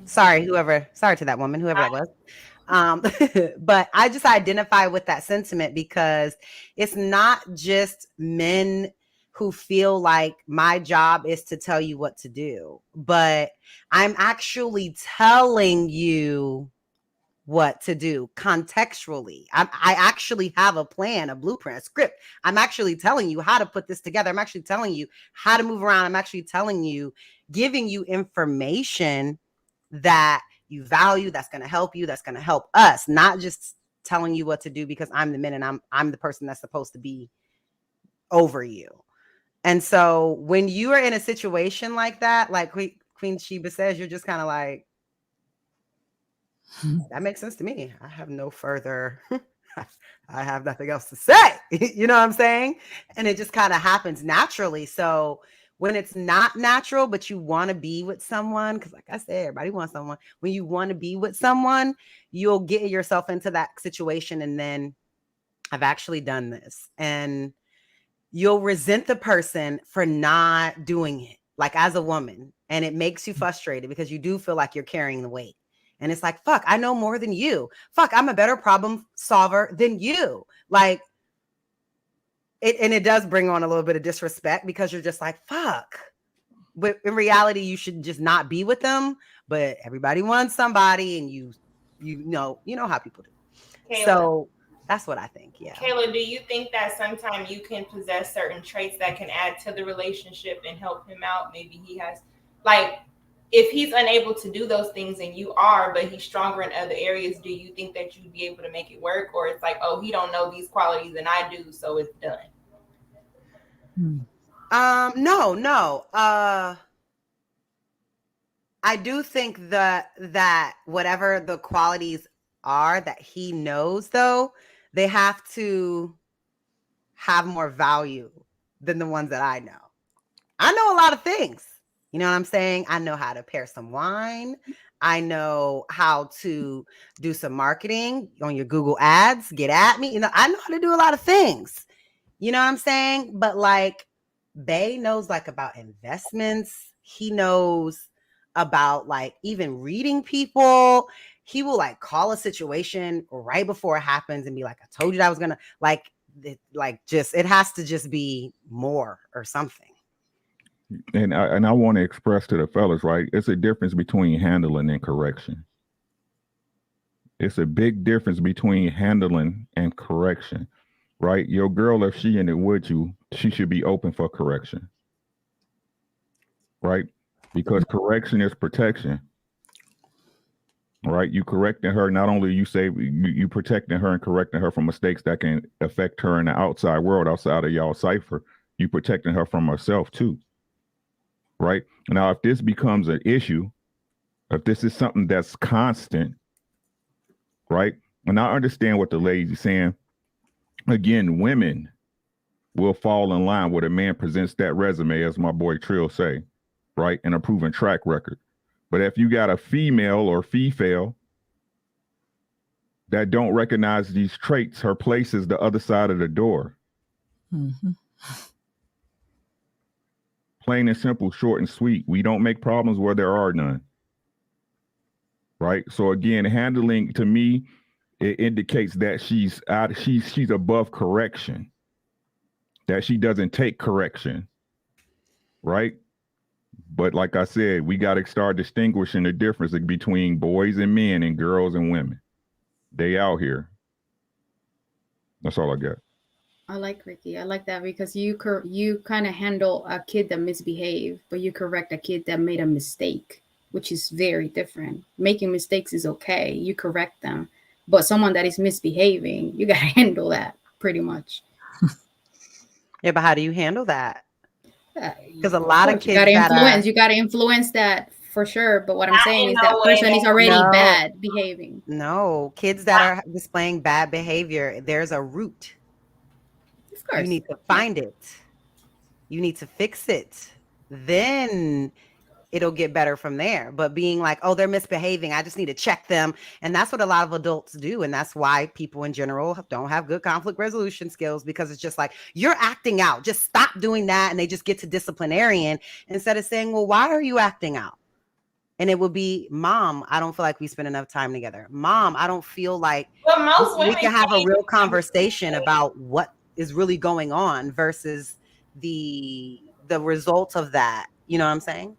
Sorry to that woman, whoever that was. But I just identify with that sentiment because it's not just men who feel like my job is to tell you what to do, but I'm actually telling you what to do contextually. I actually have a plan, a blueprint, a script. I'm actually telling you how to put this together. I'm actually telling you how to move around. I'm actually telling you, giving you information that you value, that's going to help you, that's going to help us, not just telling you what to do because I'm the man and I'm the person that's supposed to be over you. And so when you are in a situation like that, like Queen Sheba says, you're just kind of like, that makes sense to me. I have no further, I have nothing else to say. You know what I'm saying? And it just kind of happens naturally. So when it's not natural, but you want to be with someone, because like I said, everybody wants someone. When you want to be with someone, you'll get yourself into that situation. And then I've actually done this. And you'll resent the person for not doing it, like as a woman. And it makes you frustrated because you do feel like you're carrying the weight. And it's like, fuck, I know more than you. Fuck, I'm a better problem solver than you. Like, it does bring on a little bit of disrespect because you're just like, fuck. But in reality, you should just not be with them. But everybody wants somebody, and you know how people do. Kayla, so that's what I think. Yeah. Kayla, do you think that sometimes you can possess certain traits that can add to the relationship and help him out? Maybe he has, like, if he's unable to do those things and you are, but he's stronger in other areas, do you think that you'd be able to make it work? Or it's like, oh, he don't know these qualities and I do, so it's done. No. I do think that whatever the qualities are that he knows, though, they have to have more value than the ones that I know. I know a lot of things. You know what I'm saying? I know how to pair some wine. I know how to do some marketing on your Google ads. Get at me. I know how to do a lot of things. You know what I'm saying? But like, Bay knows like about investments. He knows about like even reading people. He will like call a situation right before it happens and be like, I told you that I was gonna it has to just be more or something. And I want to express to the fellas, right? It's a difference between handling and correction. It's a big difference between handling and correction, right? Your girl, if she in it with you, she should be open for correction, right? Because correction is protection, right? You correcting her, not only you protecting her and correcting her from mistakes that can affect her in the outside world, outside of y'all cipher, you protecting her from herself too. Right now, if this becomes an issue, if this is something that's constant, right? And I understand what the lady's saying. Again, women will fall in line when a man presents that resume, as my boy Trill say, right? And a proven track record. But if you got a female or female that don't recognize these traits, her place is the other side of the door. Mm-hmm. Plain and simple, short and sweet. We don't make problems where there are none. Right? So again, handling, to me, it indicates that she's above correction, that she doesn't take correction. Right? But like I said, we got to start distinguishing the difference between boys and men and girls and women. They out here. That's all I got. I like Ricky. I like that because you kind of handle a kid that misbehaved, but you correct a kid that made a mistake, which is very different. Making mistakes is okay. You correct them. But someone that is misbehaving, you got to handle that pretty much. Yeah, but how do you handle that? Because a lot of you kids gotta that influence. are You gotta influence that for sure. But what I'm Not saying in is no that way person is that already no, bad behaving. no kids that are displaying bad behavior. There's a root. Of You course. need to Yeah. find it. You need to fix it. Then it'll get better from there. But being like, oh, they're misbehaving, I just need to check them. And that's what a lot of adults do. And that's why people in general don't have good conflict resolution skills, because it's just like, you're acting out. Just stop doing that. And they just get to disciplinarian instead of saying, well, why are you acting out? And it would be, Mom, I don't feel like we spend enough time together. Mom, I don't feel like But most we women can have a can't real even conversation about what is really going on versus the results of that. You know what I'm saying?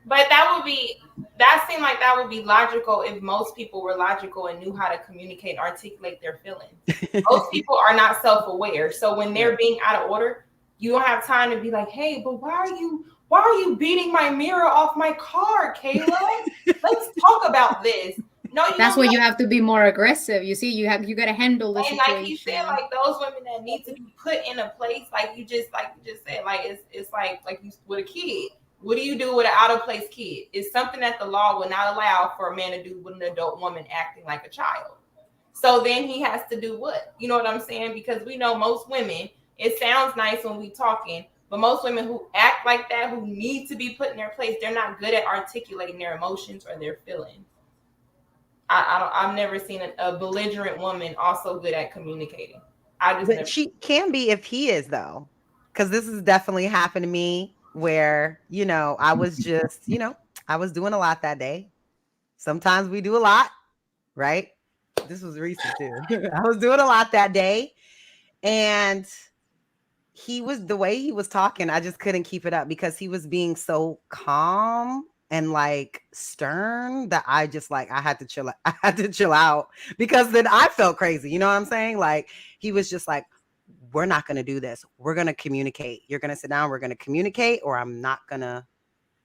But that seemed like that would be logical if most people were logical and knew how to communicate and articulate their feelings. Most people are not self-aware. So when they're being out of order, you don't have time to be like, hey, but why are you beating my mirror off my car, Kayla? Let's talk about this. No, That's where you have to be more aggressive. You see, you got to handle the and situation. like he said, like those women that need to be put in a place, like you just said, like it's like you with a kid. What do you do with an out of place kid? It's something that the law will not allow for a man to do with an adult woman acting like a child. So then he has to do what? You know what I'm saying? Because we know most women, it sounds nice when we talking, but most women who act like that, who need to be put in their place, they're not good at articulating their emotions or their feelings. I've never seen a belligerent woman also good at communicating. But she can be if he is, though, because this has definitely happened to me where, I was just, I was doing a lot that day. Sometimes we do a lot, right? This was recent too. I was doing a lot that day, and the way he was talking, I just couldn't keep it up because he was being so calm and like stern that I just I had to chill. I had to chill out because then I felt crazy. You know what I'm saying? Like he was just like, we're not going to do this. We're going to communicate. You're going to sit down. We're going to communicate, or I'm not going to.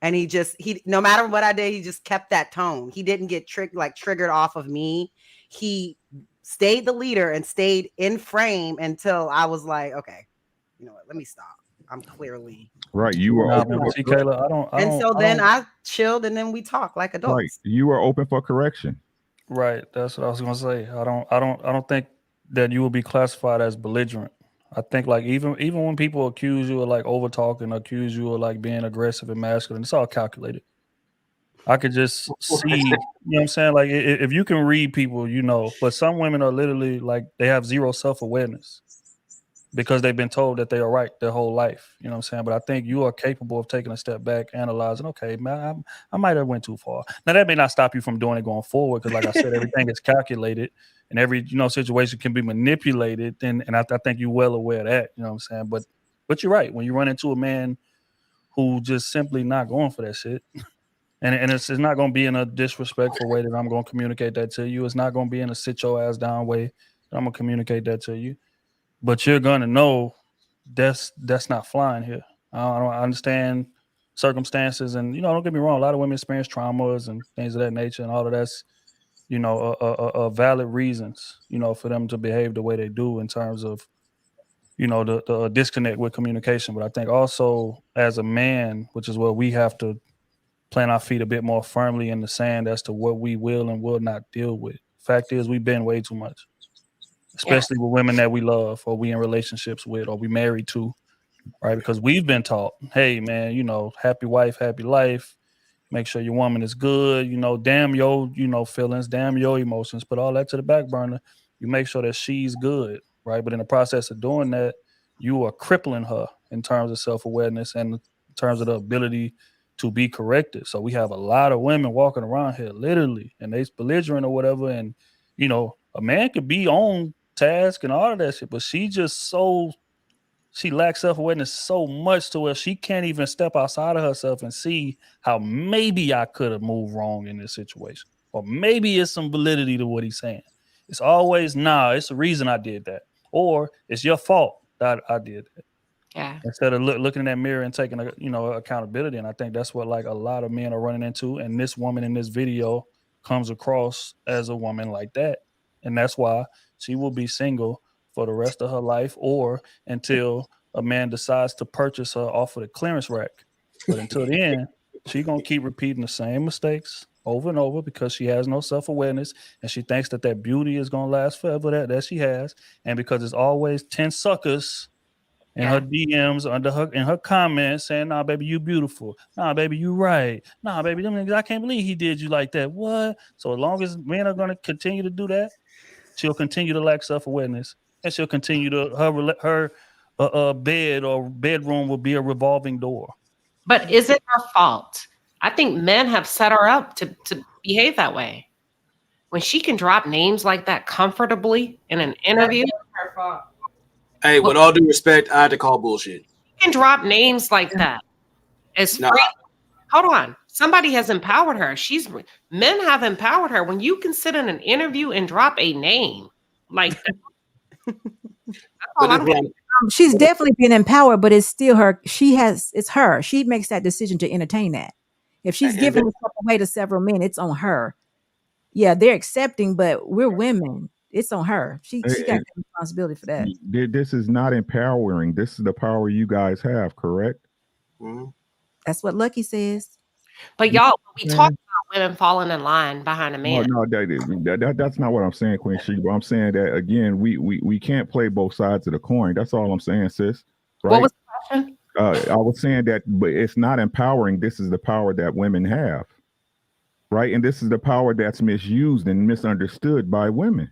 And he no matter what I did, he just kept that tone. He didn't get triggered off of me. He stayed the leader and stayed in frame until I was like, okay, you know what? Let me stop. I'm clearly right. You were open. See, Kayla, I chilled, and then we talk like adults. Right. You were open for correction. Right. That's what I was gonna say. I don't think that you will be classified as belligerent. I think like even when people accuse you of like over talking, accuse you of like being aggressive and masculine, it's all calculated. I could just see, you know what I'm saying? Like if you can read people, but some women are literally like they have zero self-awareness because they've been told that they are right their whole life. You know what I'm saying? But I think you are capable of taking a step back, analyzing, okay, man, I might have went too far. Now that may not stop you from doing it going forward, because like I said, everything is calculated and every situation can be manipulated. And I think you're well aware of that. You know what I'm saying? But you're right. When you run into a man who just simply not going for that shit, and it's not going to be in a disrespectful way that I'm going to communicate that to you. It's not going to be in a sit your ass down way that I'm going to communicate that to you. But you're going to know that's not flying here. I understand circumstances, and don't get me wrong, a lot of women experience traumas and things of that nature, and all of that's valid reasons for them to behave the way they do in terms of the disconnect with communication. But I think also as a man, which is where we have to plant our feet a bit more firmly in the sand as to what we will and will not deal with. Fact is, we bend way too much, especially with women that we love or we in relationships with or we married to, right? Because we've been taught, hey, man, happy wife, happy life. Make sure your woman is good. Damn your, feelings, damn your emotions. Put all that to the back burner. You make sure that she's good, right? But in the process of doing that, you are crippling her in terms of self-awareness and in terms of the ability to be corrected. So we have a lot of women walking around here literally, and they belligerent or whatever. And, a man could be on task and all of that shit, but she lacks self-awareness so much to where she can't even step outside of herself and see how maybe I could have moved wrong in this situation. Or maybe it's some validity to what he's saying. It's always, it's the reason I did that. Or it's your fault that I did that. Yeah. Instead of looking in that mirror and taking accountability. And I think that's what like a lot of men are running into. And this woman in this video comes across as a woman like that. And that's why she will be single for the rest of her life or until a man decides to purchase her off of the clearance rack. But until then, she's gonna keep repeating the same mistakes over and over because she has no self-awareness and she thinks that that beauty is gonna last forever that she has, and because it's always 10 suckers in her DMs under her in her comments saying, "Nah, baby, you beautiful. Nah, baby, you right. Nah, baby, them niggas, I can't believe he did you like that." What? So as long as men are gonna continue to do that, she'll continue to lack self-awareness, and she'll continue to her bed or bedroom will be a revolving door. But is it her fault? I think men have set her up to behave that way. When she can drop names like that comfortably in an interview, Her fault. Hey, with all due respect, I had to call bullshit. she can drop names like that. It's free. Hold on. Somebody has empowered her. Men have empowered her. When you can sit in an interview and drop a name like that, that's all I'm getting. She's definitely been empowered, but it's still her. It's her. She makes that decision to entertain that. If she's giving herself away to several men, it's on her. Yeah, they're accepting, but we're women. It's on her. She got the responsibility for that. This is not empowering. This is the power you guys have, correct? Mm-hmm. That's what Lucky says. But y'all, we talk about women falling in line behind a man. No, that's not what I'm saying, Queen Sheba. I'm saying that again, we can't play both sides of the coin. That's all I'm saying, sis. Right? What was the question? I was saying that, but it's not empowering. This is the power that women have, right? And this is the power that's misused and misunderstood by women.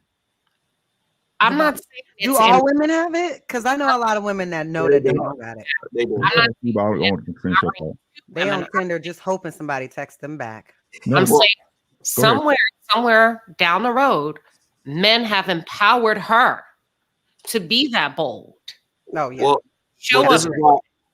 I'm not saying do all women have it? Because I know a lot of women that know that they don't got it. They do. They on Tinder just hoping somebody texts them back. I'm saying somewhere down the road, men have empowered her to be that bold. No, yeah. Well,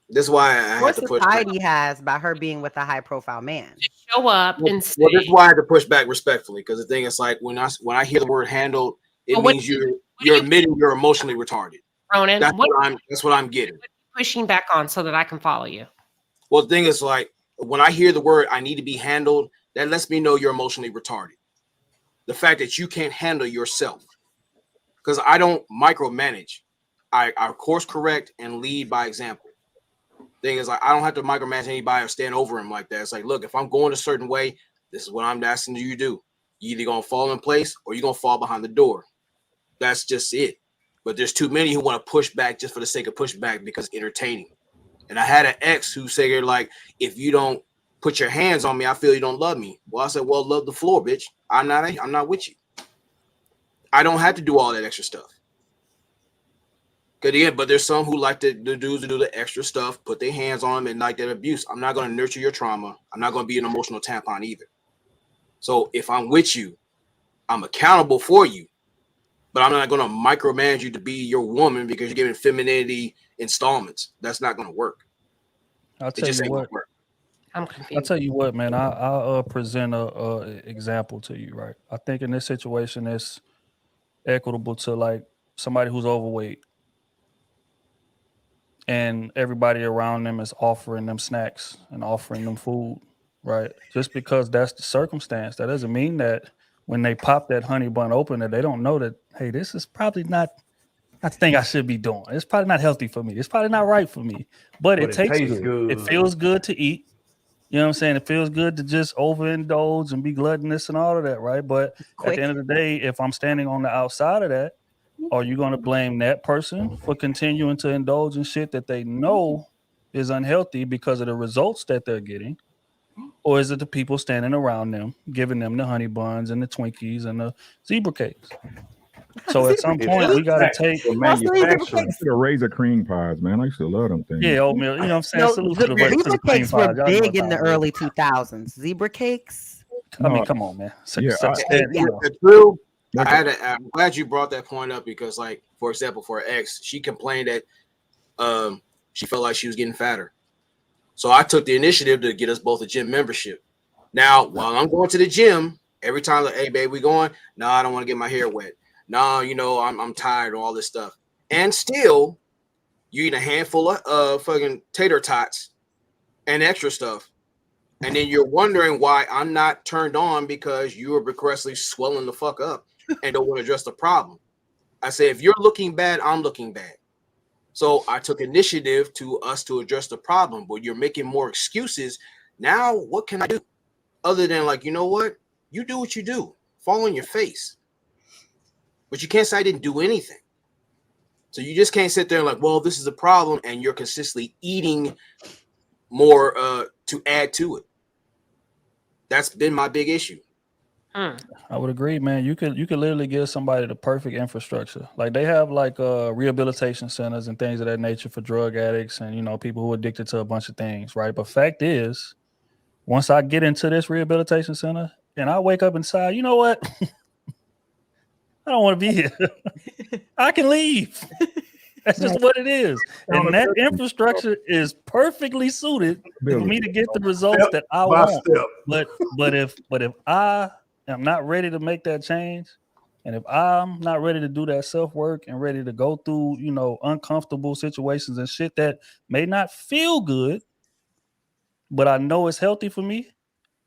this is why I had to push back. Society has by her being with a high profile man. To show up and say, well, this is why I had to push back respectfully, because the thing is, like, when I hear the word handled, it means you're admitting you're emotionally retarded. Ronan, that's what I'm getting. Pushing back on so that I can follow you. Well, the thing is, like, when I hear the word I need to be handled, that lets me know you're emotionally retarded. The fact that you can't handle yourself. Because I don't micromanage. I course correct and lead by example. Thing is, like, I don't have to micromanage anybody or stand over him like that. It's like, look, if I'm going a certain way, this is what I'm asking you to do. You either gonna fall in place or you're gonna fall behind the door. That's just it. But there's too many who want to push back just for the sake of pushback because it's entertaining. And I had an ex who said, like, if you don't put your hands on me, I feel you don't love me. Well, I said, well, love the floor, bitch. I'm not with you. I don't have to do all that extra stuff. But there's some who like the dudes who do the extra stuff, put their hands on them and like that abuse. I'm not going to nurture your trauma. I'm not going to be an emotional tampon either. So if I'm with you, I'm accountable for you, but I'm not going to micromanage you to be your woman because you're giving femininity installments. That's not going to work. I'll tell you what. I'm confused. I'll tell you what, man. I'll present a example to you, right? I think in this situation, it's equitable to like somebody who's overweight, and everybody around them is offering them snacks and offering them food, right? Just because that's the circumstance, that doesn't mean that when they pop that honey bun open, that they don't know that, hey, this is probably not the thing I should be doing. It's probably not healthy for me. It's probably not right for me. But it tastes good. It feels good to eat. You know what I'm saying? It feels good to just overindulge and be gluttonous and all of that, right? But at the end of the day, if I'm standing on the outside of that, are you going to blame that person for continuing to indulge in shit that they know is unhealthy because of the results that they're getting? Or is it the people standing around them, giving them the honey buns and the Twinkies and the zebra cakes? So at some point, we got to take the Razor cream pies, man. I used to love them things. Yeah, oatmeal. You know what I'm saying? Zebra cakes were big in the early 2000s. Zebra cakes. I mean, come on, man. I'm glad you brought that point up because, like, for example, for her ex, she complained that she felt like she was getting fatter. So I took the initiative to get us both a gym membership. Now, while I'm going to the gym, every time, like, hey, babe, we going? No, I don't want to get my hair wet. No, you know, I'm tired of all this stuff. And still, you eat a handful of fucking tater tots and extra stuff. And then you're wondering why I'm not turned on because you are progressively swelling the fuck up and don't want to address the problem. I say, if you're looking bad, I'm looking bad. So I took initiative to address the problem, but you're making more excuses. Now, what can I do? Other than like, you know what? You do what you do. Fall on your face. But you can't say I didn't do anything. So you just can't sit there and like, well, this is a problem, and you're consistently eating more to add to it. That's been my big issue. I would agree, man. You could literally give somebody the perfect infrastructure. Like they have like rehabilitation centers and things of that nature for drug addicts and, you know, people who are addicted to a bunch of things, right? But fact is, once I get into this rehabilitation center and I wake up inside, you know what? I don't want to be here. I can leave. That's just what it is. And that infrastructure is perfectly suited for me to get the results that I want. But if I am not ready to make that change, and if I'm not ready to do that self-work and ready to go through, you know, uncomfortable situations and shit that may not feel good, but I know it's healthy for me,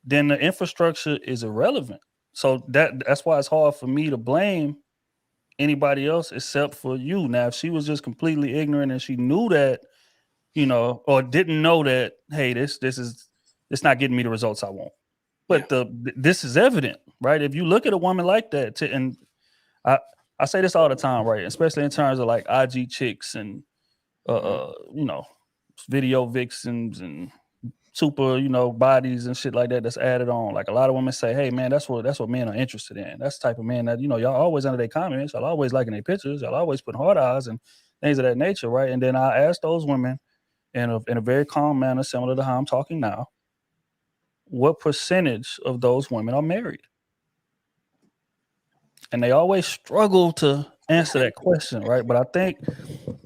then the infrastructure is irrelevant. So that's why it's hard for me to blame anybody else except for you. Now, if she was just completely ignorant and she knew that, you know, or didn't know that, hey, it's not getting me the results I want. But this is evident, right? If you look at a woman like that, and I say this all the time, right? Especially in terms of like IG chicks and you know, video vixens and super, you know, bodies and shit like that that's added on. Like a lot of women say, hey man, that's what men are interested in. That's the type of men that, you know, y'all always under their comments, y'all always liking their pictures, y'all always putting hard eyes and things of that nature, right? And then I ask those women in a very calm manner, similar to how I'm talking now, what percentage of those women are married? And they always struggle to answer that question, right? But I think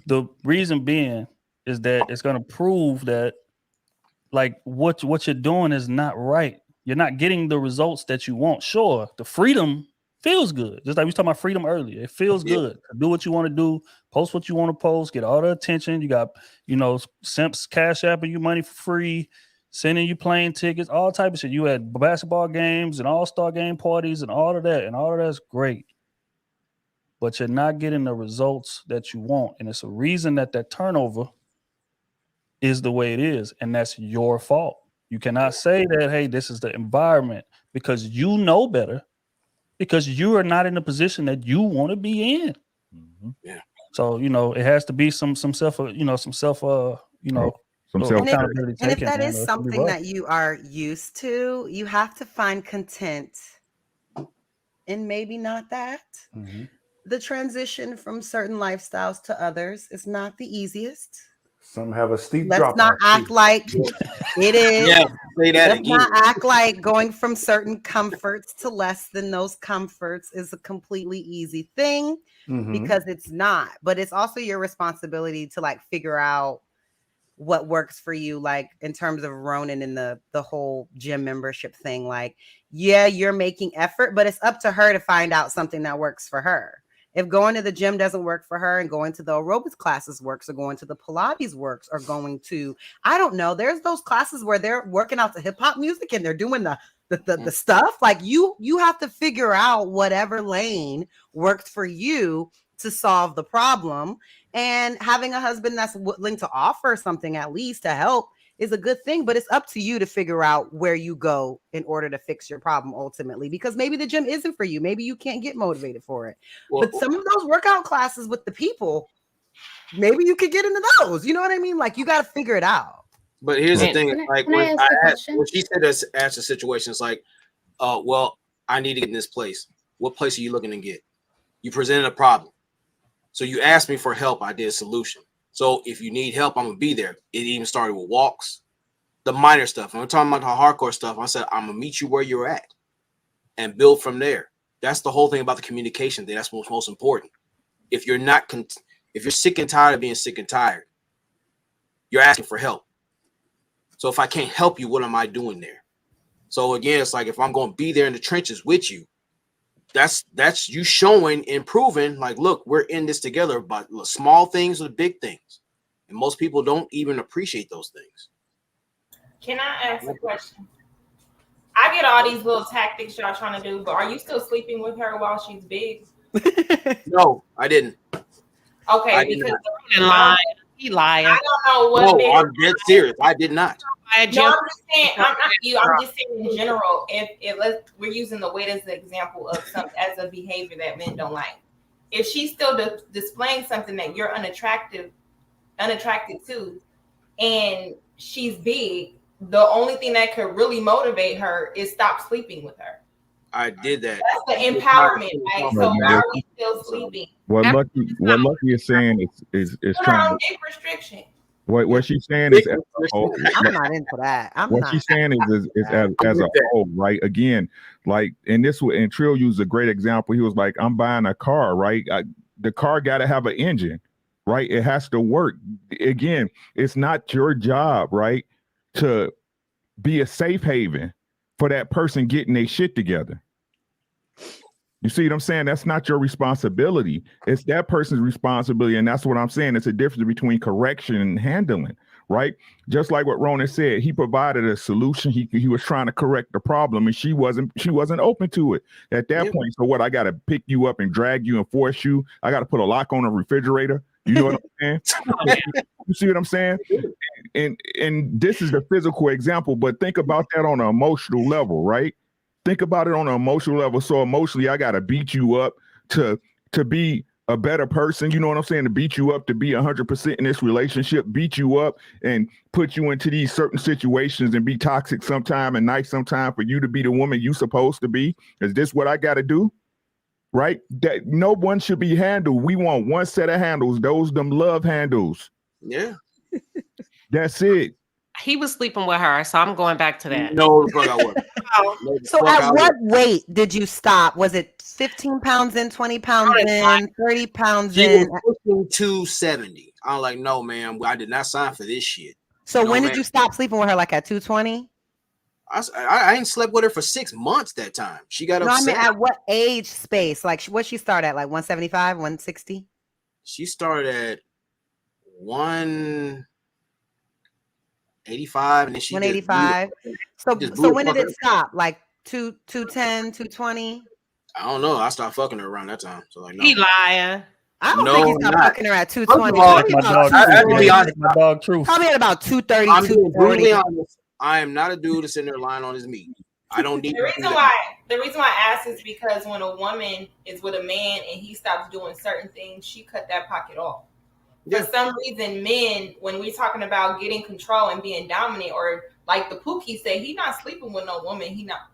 the reason being is that it's going to prove that like what you're doing is not right. You're not getting the results that you want. Sure, the freedom feels good. Just like we was talking about freedom earlier. It feels good. Do what you want to do, post what you want to post, get all the attention. You got, you know, simps cash apping you money for free, sending you plane tickets, all type of shit. You had basketball games and all-star game parties and all of that. And all of that's great. But you're not getting the results that you want. And it's a reason that turnover is the way it is. And that's your fault. You cannot say that, hey, this is the environment, because you know better, because you are not in the position that you want to be in. Yeah. So, you know, it has to be some self, you know, some accountability. And if that is something that you are used to, you have to find content in maybe not that. Mm-hmm. The transition from certain lifestyles to others is not the easiest. Some have a steep Let's drop. not act like it is. Yeah, say that Let's again. not act like going from certain comforts to less than those comforts is a completely easy thing, because it's not. But it's also your responsibility to like figure out what works for you, like in terms of Ronan and the whole gym membership thing. Like, yeah, you're making effort, but it's up to her to find out something that works for her. If going to the gym doesn't work for her and going to the aerobics classes works, or going to the Pilates works, or going to, I don't know, there's those classes where they're working out to hip hop music and they're doing the stuff. Like you have to figure out whatever lane works for you to solve the problem. And having a husband that's willing to offer something at least to help is a good thing, but it's up to you to figure out where you go in order to fix your problem ultimately, because maybe the gym isn't for you. Maybe you can't get motivated for it. But some of those workout classes with the people, maybe you could get into those. You know what I mean? Like you got to figure it out. But here's the thing, like when she said this, asked the situation, it's like, well, I need to get in this place. What place are you looking to get? You presented a problem. So you asked me for help. I did a solution. So if you need help, I'm gonna be there. It even started with walks, the minor stuff. I'm talking about the hardcore stuff. I said, I'm gonna meet you where you're at and build from there. That's the whole thing about the communication thing. That's what's most important. If you're not, if you're sick and tired of being sick and tired, you're asking for help. So if I can't help you, what am I doing there? So again, it's like, if I'm going to be there in the trenches with you, that's you showing and proving, like, look, we're in this together, but the small things are the big things. And most people don't even appreciate those things. Can I ask a question? I get all these little tactics y'all trying to do, but are you still sleeping with her while she's big? No, I didn't. Okay, I did because not. He lied. I don't know what. No, I'm dead serious. I did not. No, I'm just saying. I'm not you. I'm just saying in general. If we're using the weight as an example of as a behavior that men don't like. If she's still displaying something that you're unattracted to, and she's big, the only thing that could really motivate her is stop sleeping with her. I did that. That's the empowerment, right? So why are we still sleeping? What Lucky is saying is Put her trying on to, dick restriction. what she's saying is as a whole, I'm not into that. what she's saying is as a whole, right? Again, like and Trill used a great example. He was like, I'm buying a car, right? The car got to have an engine, right? It has to work. Again, it's not your job, right, to be a safe haven for that person getting their shit together. You see what I'm saying? That's not your responsibility. It's that person's responsibility. And that's what I'm saying. It's a difference between correction and handling, right? Just like what Ronan said, he provided a solution. He was trying to correct the problem, and she wasn't open to it at that point. So what, I got to pick you up and drag you and force you? I got to put a lock on a refrigerator? You know what I'm saying? You see what I'm saying? And this is the physical example, but think about that on an emotional level, right? Think about it on an emotional level. So emotionally, I got to beat you up to be a better person. You know what I'm saying? To beat you up, to be 100% in this relationship, beat you up and put you into these certain situations and be toxic sometime and nice sometime for you to be the woman you supposed to be. Is this what I got to do? Right? That no one should be handled. We want one set of handles. Them love handles. Yeah. That's it. He was sleeping with her, so I'm going back to that. No, the fuck I wasn't. So at what weight did you stop? Was it 15 pounds in, 20 pounds in, 30 pounds She in? was pushing 270. I'm like, no, man, I did not sign for this shit. So no, when man. did you stop sleeping with her? Like at 220? I ain't slept with her for 6 months that time. She got upset. I mean, at what age space? Like, what she started at? Like 175, 160? She started at 185, and then she 185. So when did it stop? Like 210, 220? I don't know. I stopped fucking her around that time. So like, no. He lying. I don't think he stopped fucking her at 220. My dog Truth. Probably at about 230, I'm being 240. brutally honest. I am not a dude that's in there lying on his meat. I don't need the reason why I ask is because when a woman is with a man and he stops doing certain things, she cut that pocket off. For some reason, men, when we're talking about getting control and being dominant, or like the Pookie said, he not sleeping with no woman. He not.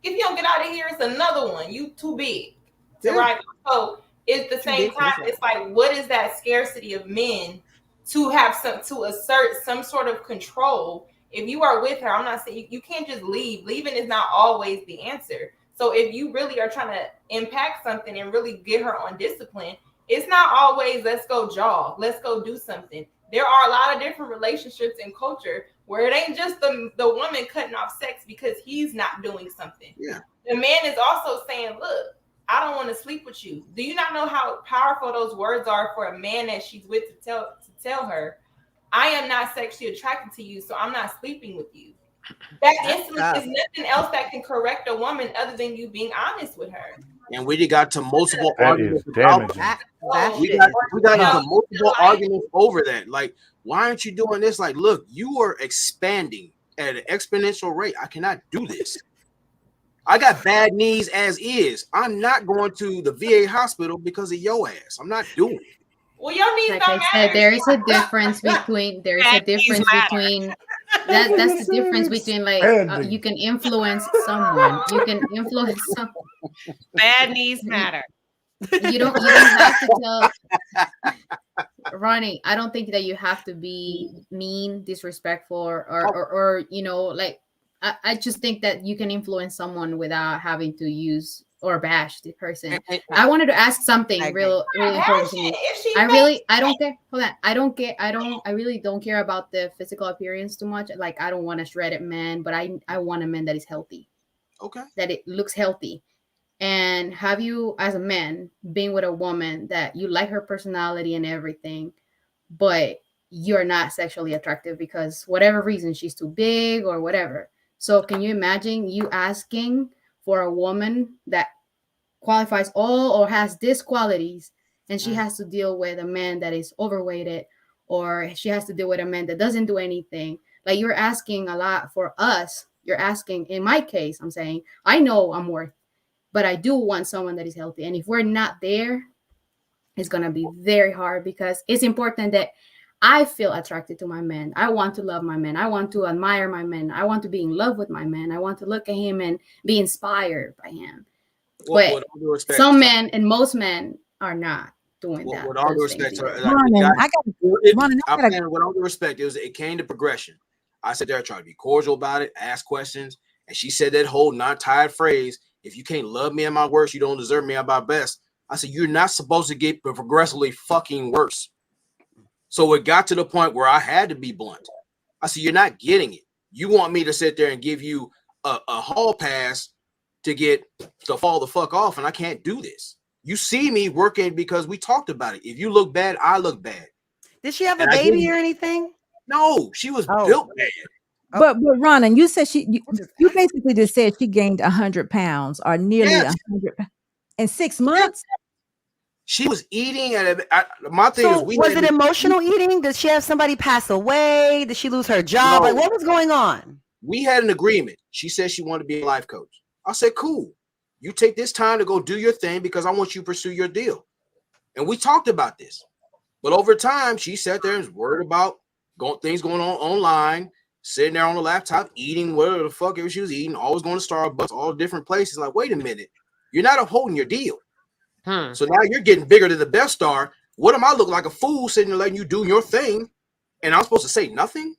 If you don't get out of here, it's another one. You too big to ride. So at the same time, it's like, what is that scarcity of men to have to assert some sort of control? If you are with her, I'm not saying you can't just leave. Leaving is not always the answer. So if you really are trying to impact something and really get her on discipline, it's not always let's go jog, let's go do something. There are a lot of different relationships and culture where it ain't just the woman cutting off sex because he's not doing something. Yeah. The man is also saying, look, I don't want to sleep with you. Do you not know how powerful those words are for a man that she's with to tell her, I am not sexually attracted to you, so I'm not sleeping with you. That instantly is nothing else that can correct a woman other than you being honest with her. And we got to multiple That arguments. is damaging. We got into multiple arguments over that. Like, why aren't you doing this? Like, look, you are expanding at an exponential rate. I cannot do this. I got bad knees as is. I'm not going to the VA hospital because of your ass. I'm not doing it. Well, your knees Like don't I said, matter. there is a difference between that's the difference between like you can influence someone. You can influence someone. Bad knees matter. You don't have to tell Ronnie, I don't think that you have to be mean, disrespectful, or you know, like I just think that you can influence someone without having to use or bash the person. I wanted to ask something really important to me. I don't care. Hold on. I really don't care about the physical appearance too much. Like, I don't want a shredded man, but I want a man that is healthy. Okay. That it looks healthy. And have you, as a man, been with a woman that you like her personality and everything, but you're not sexually attractive because whatever reason she's too big or whatever. So can you imagine you asking for a woman that qualifies all or has these qualities, and she has to deal with a man that is overweighted, or she has to deal with a man that doesn't do anything. Like, you're asking a lot for us. You're asking, in my case, I'm saying, I know I'm worth, but I do want someone that is healthy. And if we're not there, it's going to be very hard, because it's important that I feel attracted to my man. I want to love my man. I want to admire my man. I want to be in love with my man. I want to look at him and be inspired by him. With But all due respect, some men and most men are not doing that. with all due those things respect, either. with all due respect, it came to progression. I sat there, I tried to be cordial about it, ask questions, and she said that whole not tired phrase, if you can't love me at my worst, you don't deserve me at my best. I said, you're not supposed to get progressively fucking worse. So it got to the point where I had to be blunt. I said, you're not getting it. You want me to sit there and give you a hall pass to fall the fuck off, and I can't do this. You see me working because we talked about it. If you look bad, I look bad. Did she have a baby or anything? No, she was built bad. But Ronan, you said you basically just said she gained 100 pounds or nearly 100 in 6 months. She was eating my thing So was it emotional eating? Did she have somebody pass away? Did she lose her job? No. Like, what was going on? We had an agreement. She said she wanted to be a life coach. I said, cool. You take this time to go do your thing because I want you to pursue your deal. And we talked about this. But over time, she sat there and was worried about things going on online, sitting there on the laptop, eating whatever the fuck ever she was eating, always going to Starbucks, all different places. Like, wait a minute. You're not upholding your deal. So now you're getting bigger than the Best Star. What am I look like, a fool sitting there letting you do your thing, and I'm supposed to say nothing?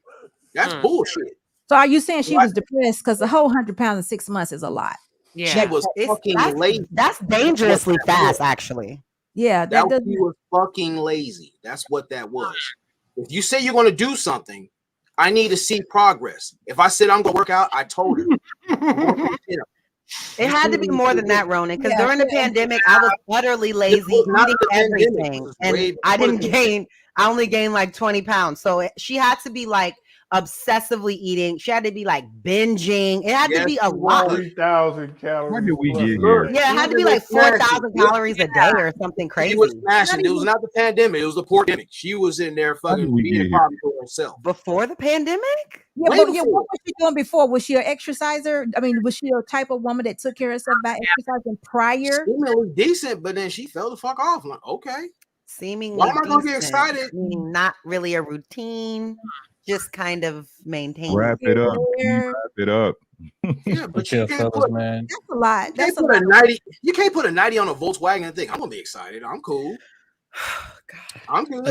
That's bullshit. So are you saying she was depressed? Because the whole 100 pounds in 6 months is a lot. Yeah, she was fucking lazy. That's dangerously fast, actually. Yeah, she was fucking lazy. That's what that was. If you say you're going to do something, I need to see progress. If I said I'm going to work out, I told her. It had to be more than that, Ronan, because during the pandemic, I was utterly lazy, eating everything, and I only gained like 20 pounds. So she had to be like obsessively eating. She had to be like binging. It had to be a lot. 3,000 calories. How did we get here? Yeah, it had to be like 4,000 calories a day or something crazy. She was smashing. It was not the pandemic. It was the pandemic. She was in there fucking being problem for herself. Before the pandemic? Yeah, but what was she doing before? Was she an exerciser? I mean, was she a type of woman that took care of herself by exercising prior? Seemingly decent, but then she fell the fuck off. I'm like, okay. Seemingly why am I gonna get decent, excited? Not really a routine, just kind of maintain. Wrap it up. Wrap it up. Yeah, but you can't put, man. That's a lot. That's a 90. You can't put a 90 on a Volkswagen and think I'm gonna be excited. I'm cool. I'm good.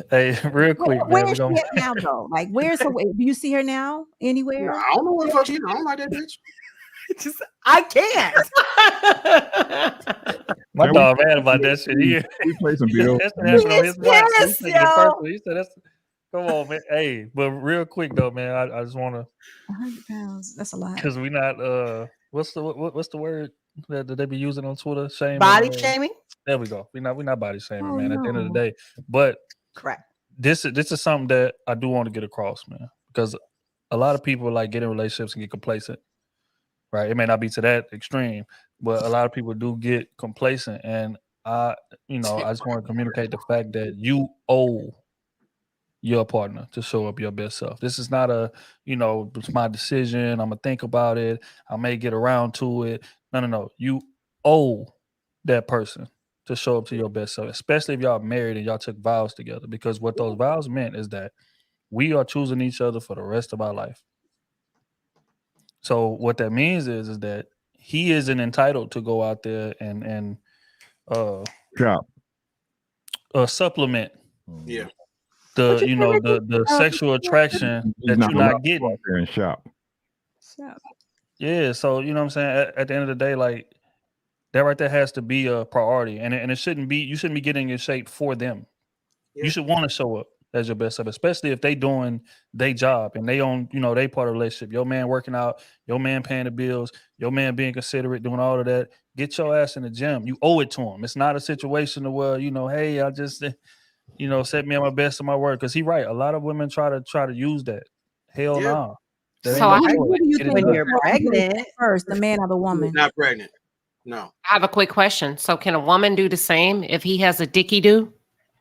Hey, real quick, man. Where is she at now, though? Like, where's her? Do you see her now anywhere? I don't know what the fuck she is. I don't like that bitch. I can't. My dog mad about that shit. We play some Bill. That's what happened on his watch. He said it personally. He said, "Come on, man." Hey, but real quick though, man. I just want to. 100 pounds. That's a lot. Because we not. What's the word that they be using on Twitter? Shaming. Body shaming. There we go. We're not body shaming, man. At the end of the day, but correct. This is something that I do want to get across, man. Because a lot of people like get in relationships and get complacent. Right, it may not be to that extreme, but a lot of people do get complacent, and I just want to communicate the fact that you owe your partner to show up your best self. This is not it's my decision. I'm gonna think about it. I may get around to it. No. You owe that person to show up to your best self, especially if y'all married and y'all took vows together. Because what those vows meant is that we are choosing each other for the rest of our life. So what that means is that he isn't entitled to go out there and supplement the sexual attraction that you're not getting. And shop. Yeah, so you know what I'm saying? At the end of the day, like that right there has to be a priority, and it shouldn't be. You shouldn't be getting in shape for them. Yeah. You should want to show up as your best self, especially if they doing their job and they own, they part of the relationship. Your man working out, your man paying the bills, your man being considerate, doing all of that. Get your ass in the gym. You owe it to him. It's not a situation where, hey, I just, set me at my best in my work. Because he right. A lot of women try to use that. Hell no. So when you're pregnant first, the man or the woman. Not pregnant. No. I have a quick question. So can a woman do the same if he has a dicky do?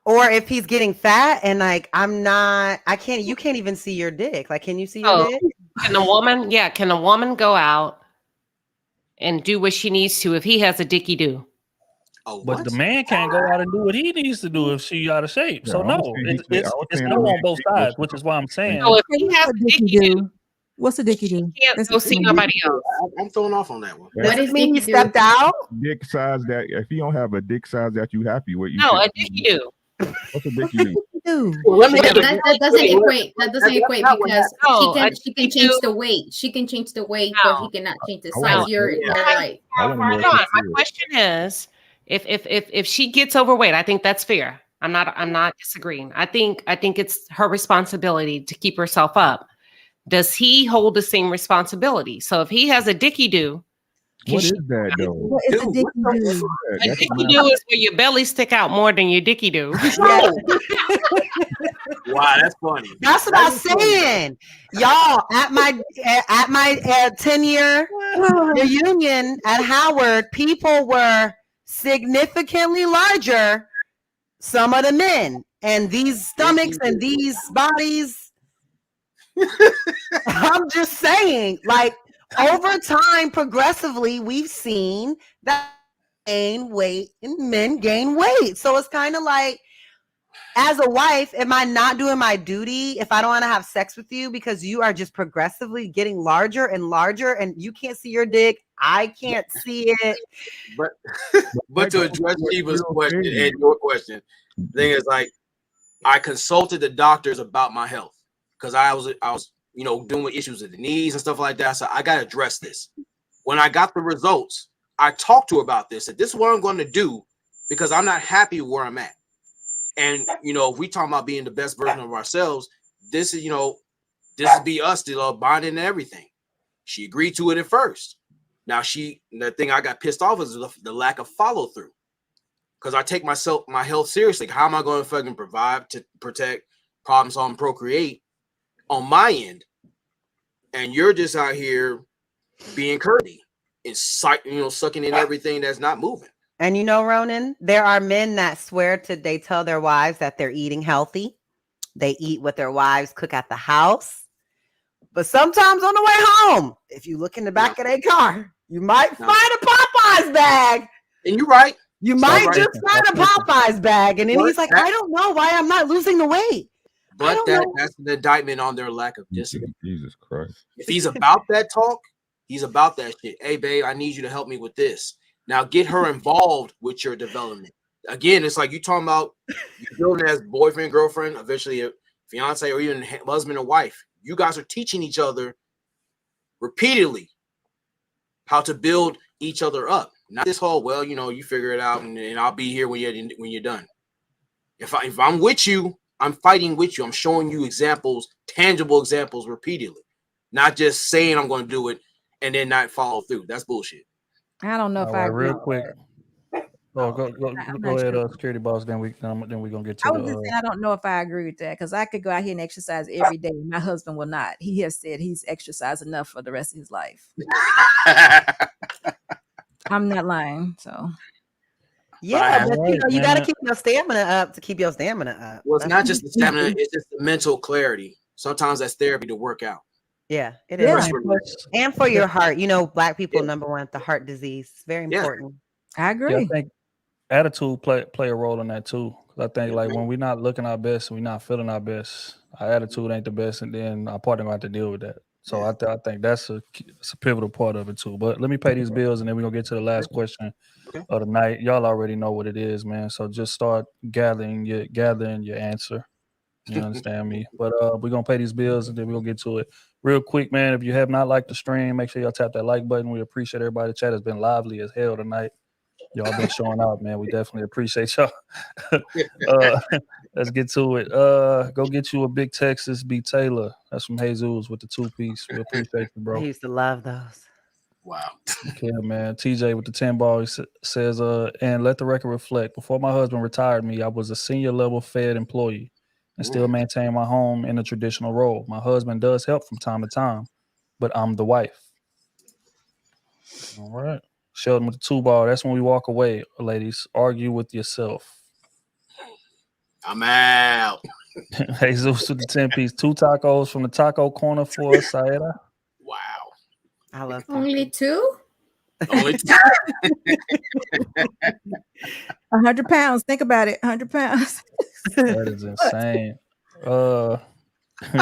Or if he's getting fat and like you can't even see your dick. Like, can you see your So dick? can a woman go out and do what she needs to if he has a dicky do? Oh, But the man can't go out and do what he needs to do if she out of shape. So Yeah, I no, was saying it's the no man on both can't go sides, which is why I'm saying. So if he What's has a a dicky dicky do, do? What's a dicky do? he can't Let's go see explain. nobody else. I'm throwing off on that one. What is mean he dicky do? stepped out? Dick size that if you don't have a dick size that you happy with, you No, a should- dicky do. What's a dicky do? Do. Well, let me But get the- that doesn't equate. That doesn't That's equate not what because happened. No, she can change the weight. She can change the weight, but he cannot change the I wanna- size. You're like, I want to know Hold if on. it's My real. question is, if she gets overweight, I think that's fair. I'm not disagreeing. I think it's her responsibility to keep herself up. Does he hold the same responsibility? So if he has a dicky do, What is that though? What is a Dude, dicky do? a That's dicky my- do is where your belly stick out more than your dicky do. Wow, that's funny. That's what I'm saying. Y'all, at my 10-year reunion at Howard, people were significantly larger, some of the men, and these stomachs and these bodies. I'm just saying, like, over time, progressively, we've seen that gain weight and men gain weight. So it's kind of like, as a wife, am I not doing my duty if I don't want to have sex with you because you are just progressively getting larger and larger and you can't see your dick? I can't see it. But to address Shiva's question and your question, the thing is, like, I consulted the doctors about my health because I was dealing with issues with the knees and stuff like that. So I got to address this. When I got the results, I talked to her about this. That this is what I'm going to do because I'm not happy where I'm at. And if we talk about being the best version of ourselves, this is be us still bonding and everything. She agreed to it at first. Now the thing I got pissed off is the lack of follow through. Because I take my health seriously. How am I going to fucking provide, to protect, problem solve, and procreate on my end? And you're just out here being curdy and sucking in everything that's not moving. And Ronan, there are men that they tell their wives that they're eating healthy. They eat what their wives cook at the house. But sometimes on the way home, if you look in the back of their car, you might find a Popeyes bag. And you're right. You might just find a Popeyes bag. And then he's like, I don't know why I'm not losing the weight. But that's an indictment on their lack of discipline. Jesus Christ. If he's about that talk, he's about that shit. Hey, babe, I need you to help me with this. Now get her involved with your development. Again, it's like you talking about you're building as boyfriend, girlfriend, eventually a fiance, or even husband and wife. You guys are teaching each other repeatedly how to build each other up. Not this whole, well, you figure it out, and I'll be here when you're done. If I'm with you, I'm fighting with you. I'm showing you examples, tangible examples, repeatedly, not just saying I'm going to do it and then not follow through. That's bullshit. I don't know if I agree. Real quick. Oh, go ahead, security boss. Then we're gonna get to I was just saying, I don't know if I agree with that because I could go out here and exercise every day. My husband will not. He has said he's exercised enough for the rest of his life. I'm not lying. So yeah, but you got to keep your stamina up to keep your stamina up. Well, it's not just the stamina; it's just the mental clarity. Sometimes that's therapy to work out. Yeah, it is. And for your heart, Black people number one, the heart disease. It's very important. I agree. Yeah, I think attitude play a role in that too. Because I think like when we're not looking our best, we're not feeling our best, our attitude ain't the best, and then our partner gonna have to deal with that. So I think that's a pivotal part of it too. But let me pay these bills, and then we're gonna get to the last question of the night. Y'all already know what it is, man. So just start gathering your answer. You understand me? But we're gonna pay these bills, and then we're gonna get to it real quick, man. If you have not liked the stream, make sure y'all tap that like button. We appreciate everybody. The chat has been lively as hell tonight. Y'all been showing out, man. We definitely appreciate y'all. Let's get to it. Go get you a Big Texas B Taylor. That's from Jesus with the 2-piece. We appreciate you, bro. I used to love those. Wow. Okay, man. TJ with the 10 ball, he says, and let the record reflect. Before my husband retired me, I was a senior level Fed employee and still maintain my home in a traditional role. My husband does help from time to time, but I'm the wife. All right. Sheldon with the 2 ball. That's when we walk away, ladies. Argue with yourself. I'm out. Jesus with the 10 piece. 2 tacos from the taco corner for Saida. Wow. I love Only 2? Only 100 pounds. Think about it. 100 pounds. That is insane.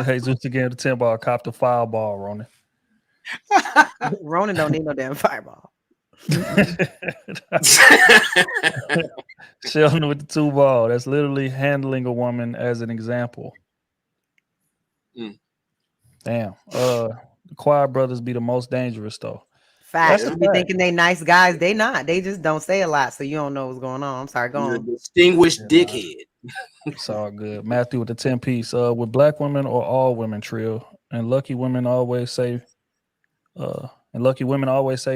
Jesus again the 10 ball. Cop the fireball, Ronan. Ronan don't need no damn fireball. Sheldon with the 2 ball. That's literally handling a woman as an example. Mm. Damn. The choir brothers be the most dangerous though. Facts. That's You a be fact. thinking they nice guys. They not. They just don't say a lot, so you don't know what's going on. I'm sorry. Go He's a on. distinguished dickhead. It's all good. Matthew with the 10 piece. With black women or all women, Trill. And lucky women always say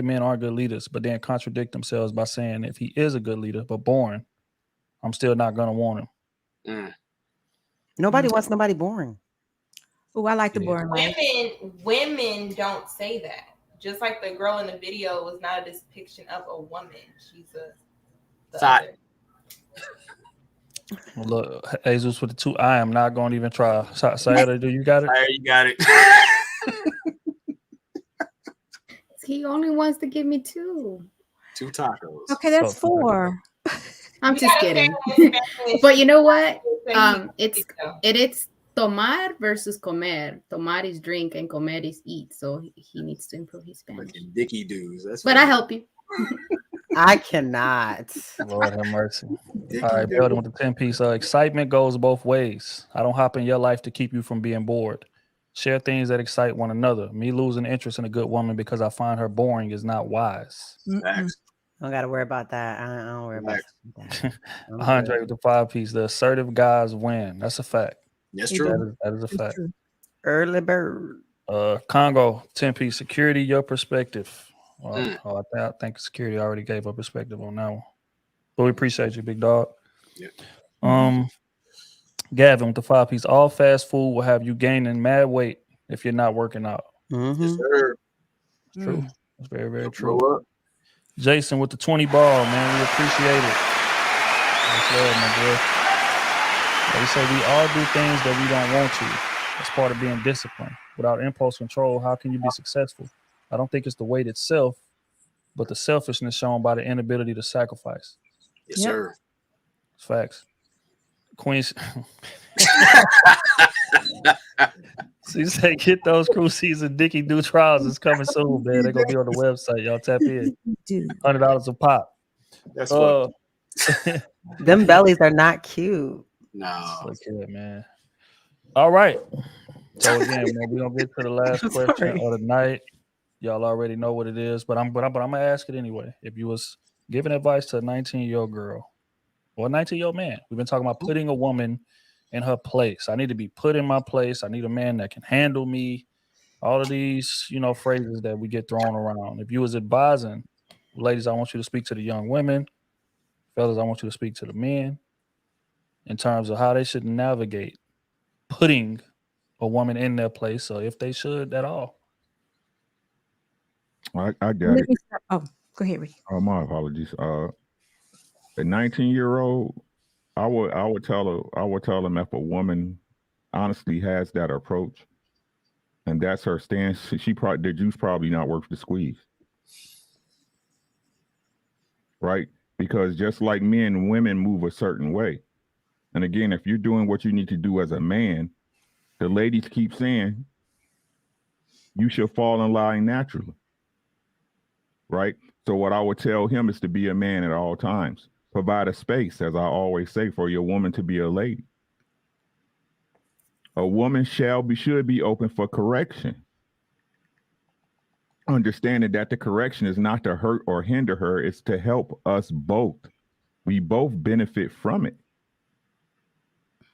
men aren't good leaders, but then contradict themselves by saying if he is a good leader but boring, I'm still not gonna want him. Mm. Nobody wants nobody boring. Oh, I like the boring life. Women don't say that. Just like the girl in the video was not a depiction of a woman. She's the Thought. other. Well, look, Jesus with the 2. I am not going to even try. Sayada, do you got it? All right, you got it. He only wants to give me 2. 2 tacos. Okay, that's 4. I'm just kidding. But you know what? It is tomar versus comer. Tomar is drink and comer is eat. So he needs to improve his Spanish. Fucking dicky dudes. That's But funny. I help you. I cannot. Lord have mercy. Dicky All right, dude. Belden with the 10 piece. Excitement goes both ways. I don't hop in your life to keep you from being bored. Share things that excite one another. Me losing interest in a good woman because I find her boring is not wise. Facts. Don't got to worry about that. I don't worry about that. I'm Andre good. with the 5 piece. The assertive guys win. That's a fact. That's He true. That is a It's fact. true. Early bird. Congo 10 piece. Security, your perspective. Mm. I think security already gave a perspective on that one. But we appreciate you, big dog. Yeah. Gavin with the 5 piece. All fast food will have you gaining mad weight if you're not working out. Mhm. Yes, sir. It's true. It's very, very Blow true. up. Jason with the 20 ball, man. We appreciate it. Much love, my boy. They say we all do things that we don't want to. That's part of being disciplined. Without impulse control, how can you be successful? I don't think it's the weight itself, but the selfishness shown by the inability to sacrifice. Yes, sir. It's facts. Queens. She said, get those crew season Dickie Do trials. It's coming soon, man. They're going to be on the website. Y'all tap in. Dude. $100 a pop. That's what. Them bellies are not cute. No. Look at man. All right. So again, man, we're gonna get to the last I'm question sorry. of the night. Y'all already know what it is, but I'm gonna ask it anyway. If you was giving advice to a 19-year-old girl or a 19-year-old man, we've been talking about putting a woman in her place. I need to be put in my place. I need a man that can handle me. All of these, phrases that we get thrown around. If you was advising, ladies, I want you to speak to the young women. Fellas, I want you to speak to the men in terms of how they should navigate putting a woman in their place, or if they should at all. I got Let it. me start. Oh, go ahead, Ricky. Oh, my apologies. A 19-year-old, I would tell them if a woman honestly has that approach, and that's her stance, the juice probably not worth the squeeze, right? Because just like men, women move a certain way. And again, if you're doing what you need to do as a man, the ladies keep saying you should fall in line naturally, right? So what I would tell him is to be a man at all times. Provide a space, as I always say, for your woman to be a lady. A woman should be open for correction. Understanding that the correction is not to hurt or hinder her, it's to help us both. We both benefit from it,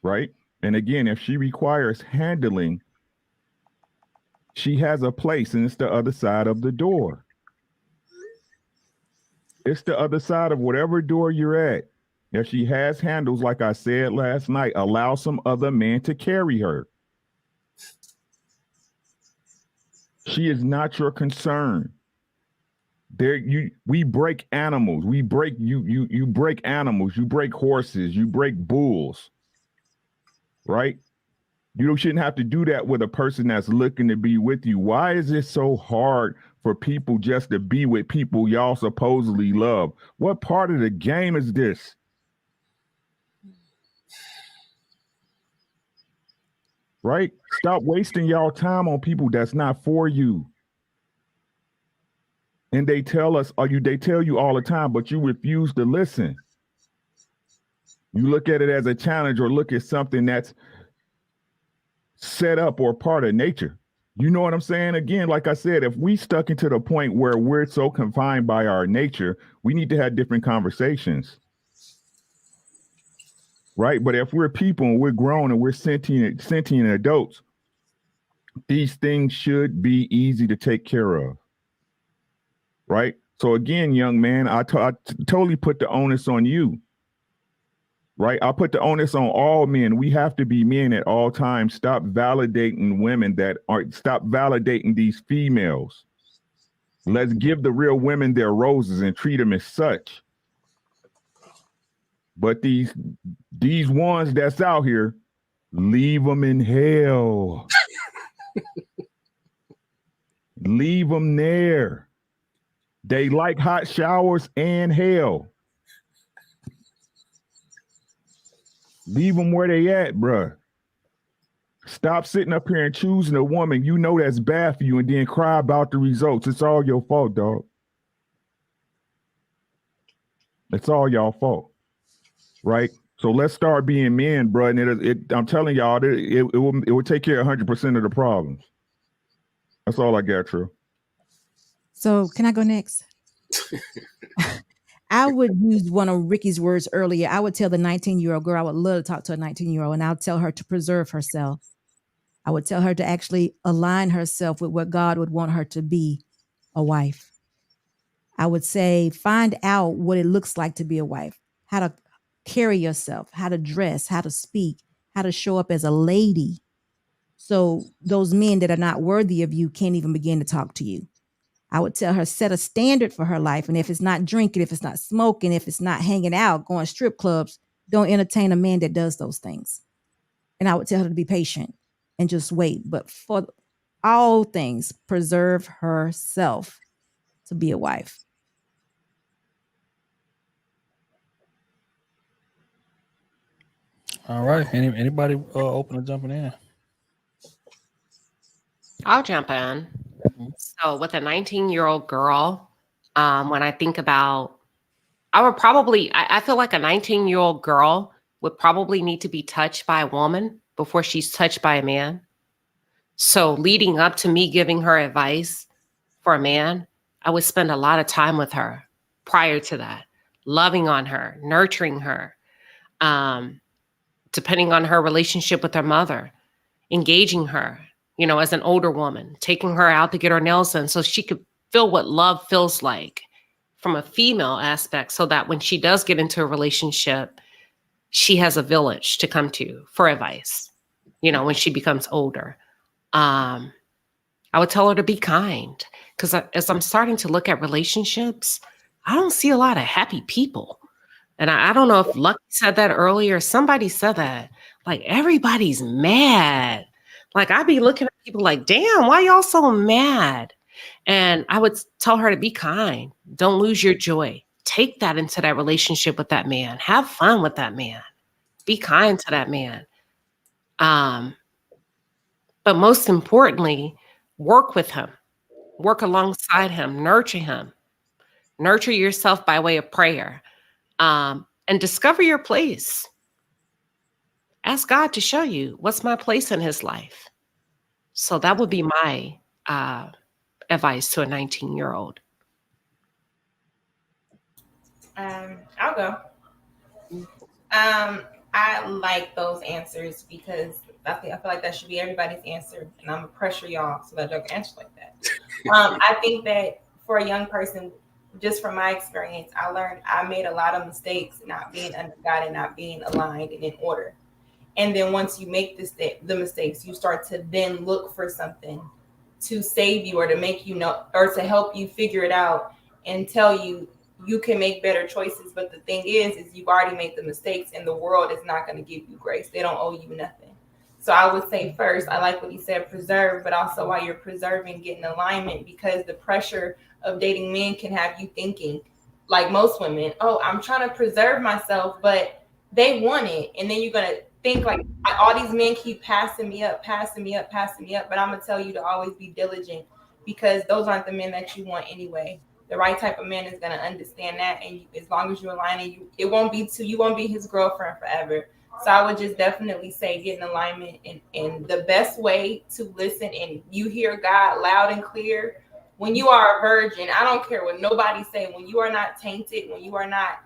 right? And again, if she requires handling, she has a place, and it's the other side of the door. It's the other side of whatever door you're at. If she has handles, like I said last night, allow some other man to carry her. She is not your concern. We break animals. We break you break animals. You break horses. You break bulls. Right? You shouldn't have to do that with a person that's looking to be with you. Why is it so hard for people just to be with people y'all supposedly love? What part of the game is this? Right? Stop wasting y'all time on people that's not for you. And they tell you all the time, but you refuse to listen. You look at it as a challenge or look at something that's set up or part of nature. You know what I'm saying? Again, like I said, if we stuck into the point where we're so confined by our nature, we need to have different conversations. Right? But if we're people and we're grown and we're sentient adults, these things should be easy to take care of. Right? So again, young man, I totally put the onus on you. Right? I put the onus on all men. We have to be men at all times. Stop validating women stop validating these females. Let's give the real women their roses and treat them as such. But these ones that's out here, leave them in hell. Leave them there. They like hot showers and hell. Leave them where they at, bruh. Stop sitting up here and choosing a woman you know that's bad for you and then cry about the results. It's all your fault, dog. It's all y'all fault, right? So let's start being men, bro. And I'm telling y'all, it will take care of 100% of the problems. That's all I got, True. So can I go next? I would use one of Ricky's words earlier. I would tell the 19-year-old girl, I would love to talk to a 19-year-old, and I would tell her to preserve herself. I would tell her to actually align herself with what God would want her to be, a wife. I would say, find out what it looks like to be a wife, how to carry yourself, how to dress, how to speak, how to show up as a lady. So those men that are not worthy of you can't even begin to talk to you. I would tell her, set a standard for her life. And if it's not drinking, if it's not smoking, if it's not hanging out, going strip clubs, don't entertain a man that does those things. And I would tell her to be patient and just wait. But for all things, preserve herself to be a wife. All right. Anybody open to jumping in? I'll jump in. So with a 19-year-old girl, when I think about, I feel like a 19-year-old girl would probably need to be touched by a woman before she's touched by a man. So leading up to me giving her advice for a man, I would spend a lot of time with her prior to that, loving on her, nurturing her, depending on her relationship with her mother, engaging her, as an older woman, taking her out to get her nails done so she could feel what love feels like from a female aspect, so that when she does get into a relationship, she has a village to come to for advice, when she becomes older. I would tell her to be kind, because as I'm starting to look at relationships, I don't see a lot of happy people. And I don't know if Lucky said that earlier. Somebody said that. Like, everybody's mad. Like, I'd be looking at people like, damn, why y'all so mad? And I would tell her to be kind. Don't lose your joy. Take that into that relationship with that man. Have fun with that man. Be kind to that man. But most importantly, work with him. Work alongside him. Nurture him. Nurture yourself by way of prayer. And discover your place. Ask God to show you what's my place in his life. So that would be my advice to a 19-year-old. I'll go. I like those answers because I feel like that should be everybody's answer, and I'm gonna pressure y'all so that y'all can answer like that. I think that for a young person, just from my experience, I learned I made a lot of mistakes, not being under God and not being aligned and in order. And then once you make the mistakes, you start to then look for something to save you or to make you know, or to help you figure it out. and tell you you can make better choices. But the thing is you've already made the mistakes, and the world is not going to give you grace. They don't owe you nothing. So I would say first, I like what he said, preserve, but also while you're preserving, get in alignment, because the pressure of dating men can have you thinking, like most women, oh, I'm trying to preserve myself, but they want it. And then you're going to think like, all these men keep passing me up. But I'm going to tell you to always be diligent, because those aren't the men that you want anyway. The right type of man is going to understand that. And as long as you align, and you won't be his girlfriend forever. So I would just definitely say get in alignment, and the best way to listen and you hear God loud and clear when you are a virgin. I don't care what nobody say. When you are not tainted, when you are not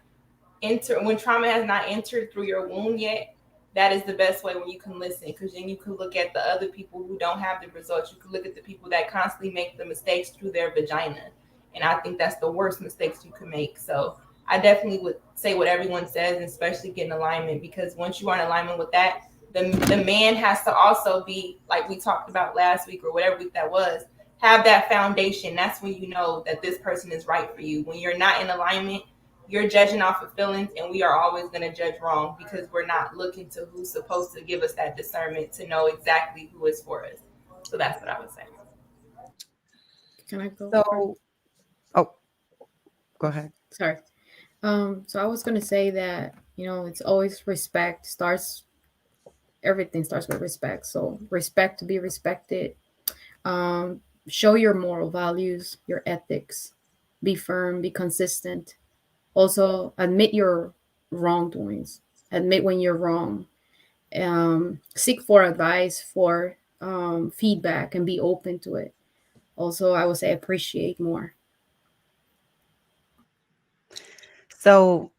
when trauma has not entered through your womb yet, that is the best way when you can listen, because then you can look at the other people who don't have the results. You can look at the people that constantly make the mistakes through their vagina. And I think that's the worst mistakes you can make. So I definitely would say what everyone says, and especially get in alignment, because once you are in alignment with that, the man has to also be, like we talked about last week or whatever week that was, have that foundation. That's when you know that this person is right for you. When you're not in alignment, you're judging off of feelings, and we are always going to judge wrong, because we're not looking to who's supposed to give us that discernment to know exactly who is for us. So that's what I would say. Can I go? So, go ahead. Sorry. So I was going to say that, it's always respect everything starts with respect. So respect to be respected. Show your moral values, your ethics, be firm, be consistent. Also admit your wrongdoings, admit when you're wrong. Seek for advice, for feedback, and be open to it. Also, I would say appreciate more. So,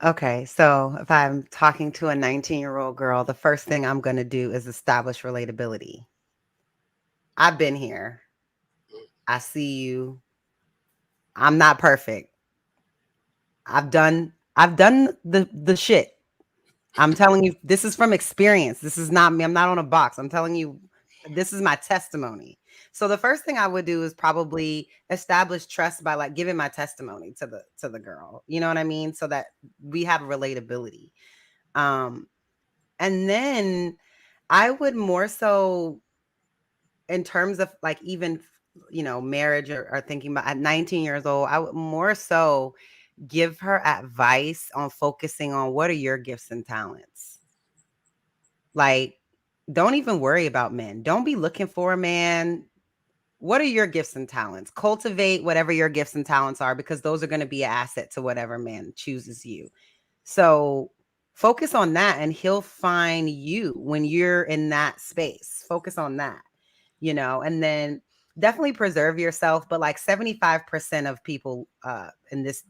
okay. So if I'm talking to a 19-year-old girl, the first thing I'm going to do is establish relatability. I've been here. I see you. I'm not perfect. I've done the shit. I'm telling you, this is from experience. This is not me. I'm not on a box. I'm telling you, this is my testimony. So the first thing I would do is probably establish trust by like giving my testimony to the girl. You know what I mean? So that we have relatability. And then I would more so, in terms of like even, marriage or thinking about at 19 years old, I would more so give her advice on focusing on what are your gifts and talents. Like, don't even worry about men. Don't be looking for a man. What are your gifts and talents? Cultivate whatever your gifts and talents are, because those are going to be an asset to whatever man chooses you. So focus on that, and he'll find you when you're in that space. Focus on that, and then definitely preserve yourself. But like 75% of people in this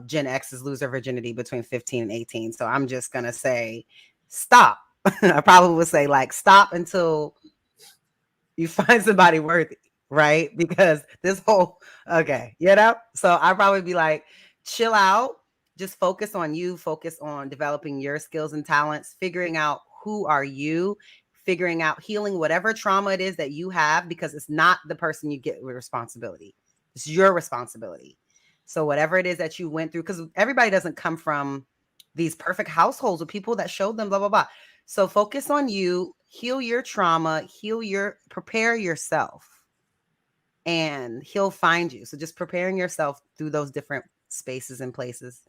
Gen X's lose their virginity between 15 and 18. So I'm just going to say, stop. I probably would say like, stop until you find somebody worthy, right? Because this whole, so I'd probably be like, chill out, just focus on you, focus on developing your skills and talents, figuring out who are you, figuring out healing whatever trauma it is that you have, because it's not the person you get with responsibility. It's your responsibility. So whatever it is that you went through, because everybody doesn't come from these perfect households with people that showed them blah, blah, blah. So focus on you, heal your trauma, prepare yourself, and he'll find you. So just preparing yourself through those different spaces and places.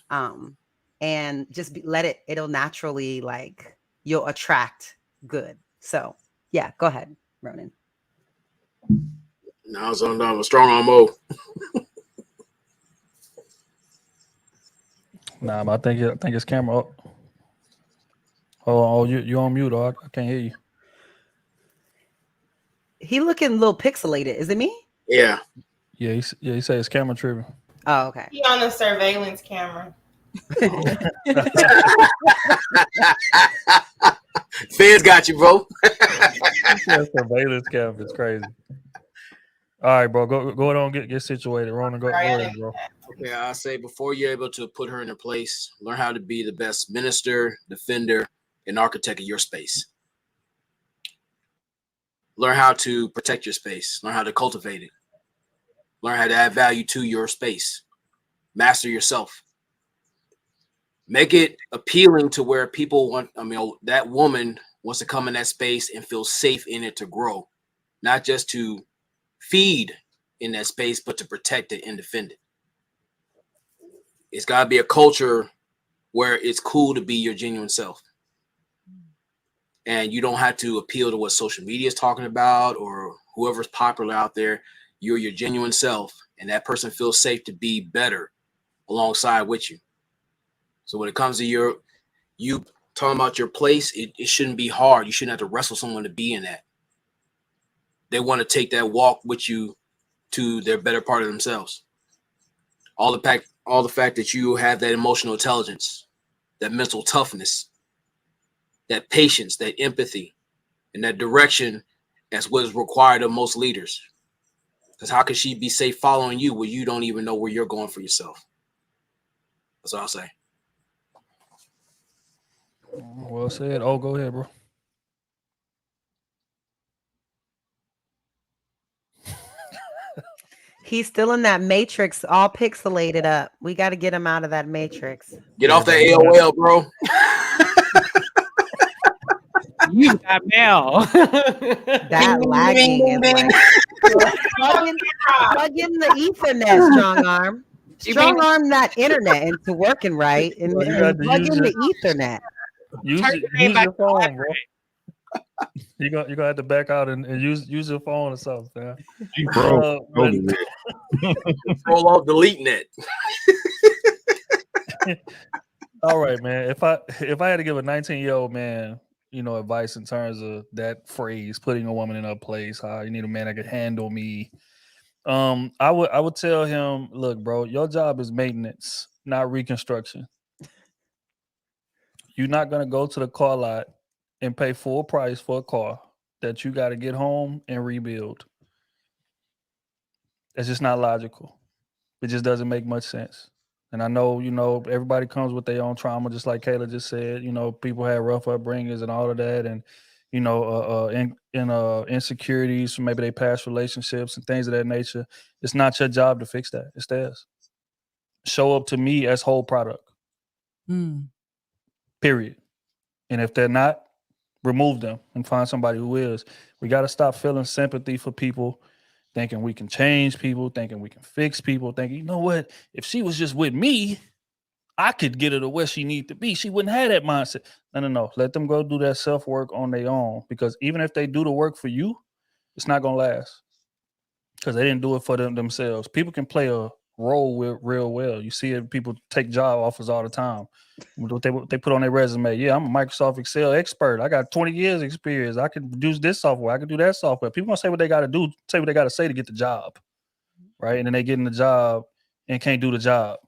And just it'll naturally, like, you'll attract good. So yeah, go ahead, Ronan. Now it's on strong on mode. Nah, but I think it's camera up. Oh, you on mute, dog. I can't hear you. He looking a little pixelated. Is it me? Yeah. Yeah, he said it's camera tripping. Oh, okay. He on the surveillance camera. Fans got you, bro. Surveillance camera is crazy. All right, bro. Go on, get situated. Ronan, go ahead, bro. Okay, I say before you're able to put her in her place, learn how to be the best minister, defender, and architect of your space. Learn how to protect your space. Learn how to cultivate it. Learn how to add value to your space. Master yourself. Make it appealing to where people want, that woman wants to come in that space and feel safe in it to grow, not just to feed in that space, but to protect it and defend it. It's got to be a culture where it's cool to be your genuine self. And you don't have to appeal to what social media is talking about or whoever's popular out there. You're your genuine self, and that person feels safe to be better alongside with you. So when it comes to you talking about your place, it shouldn't be hard. You shouldn't have to wrestle someone to be in that. They want to take that walk with you to their better part of themselves. All the fact that you have that emotional intelligence, that mental toughness, that patience, that empathy, and that direction, that's what is required of most leaders. Because how could she be safe following you when you don't even know where you're going for yourself? That's all I'll say. Well said. Oh, go ahead, bro. He's still in that matrix, all pixelated up. We got to get him out of that matrix. Get off that AOL, bro. You got mail. That lagging is like plug in the Ethernet, strong arm. Strong arm that internet into working right and plug in the Ethernet. Use your phone, bro. You're gonna have to back out and use your phone or something, man. Roll off delete net. All right, man. If I had to give a 19-year-old man, advice in terms of that phrase, putting a woman in her place, how you need a man that could handle me. I would tell him, look, bro, your job is maintenance, not reconstruction. You're not gonna go to the car lot and pay full price for a car that you got to get home and rebuild. It's just not logical. It just doesn't make much sense. And I know, everybody comes with their own trauma, just like Kayla just said. People had rough upbringings and all of that, and insecurities from maybe their past relationships and things of that nature. It's not your job to fix that. It's theirs. Show up to me as whole product. Period. And if they're not, remove them and find somebody who is. We got to stop feeling sympathy for people, thinking we can change people, thinking we can fix people, thinking, you know what? If she was just with me, I could get her to where she needs to be. She wouldn't have that mindset. No. Let them go do that self-work on their own, because even if they do the work for you, it's not going to last because they didn't do it for themselves. People can play a role real well. You see it, people take job offers all the time. They put on their resume, yeah, I'm a Microsoft Excel expert. I got 20 years experience. I can use this software. I can do that software. People gonna say what they got to do, say what they got to say to get the job, right? And then they get in the job and can't do the job.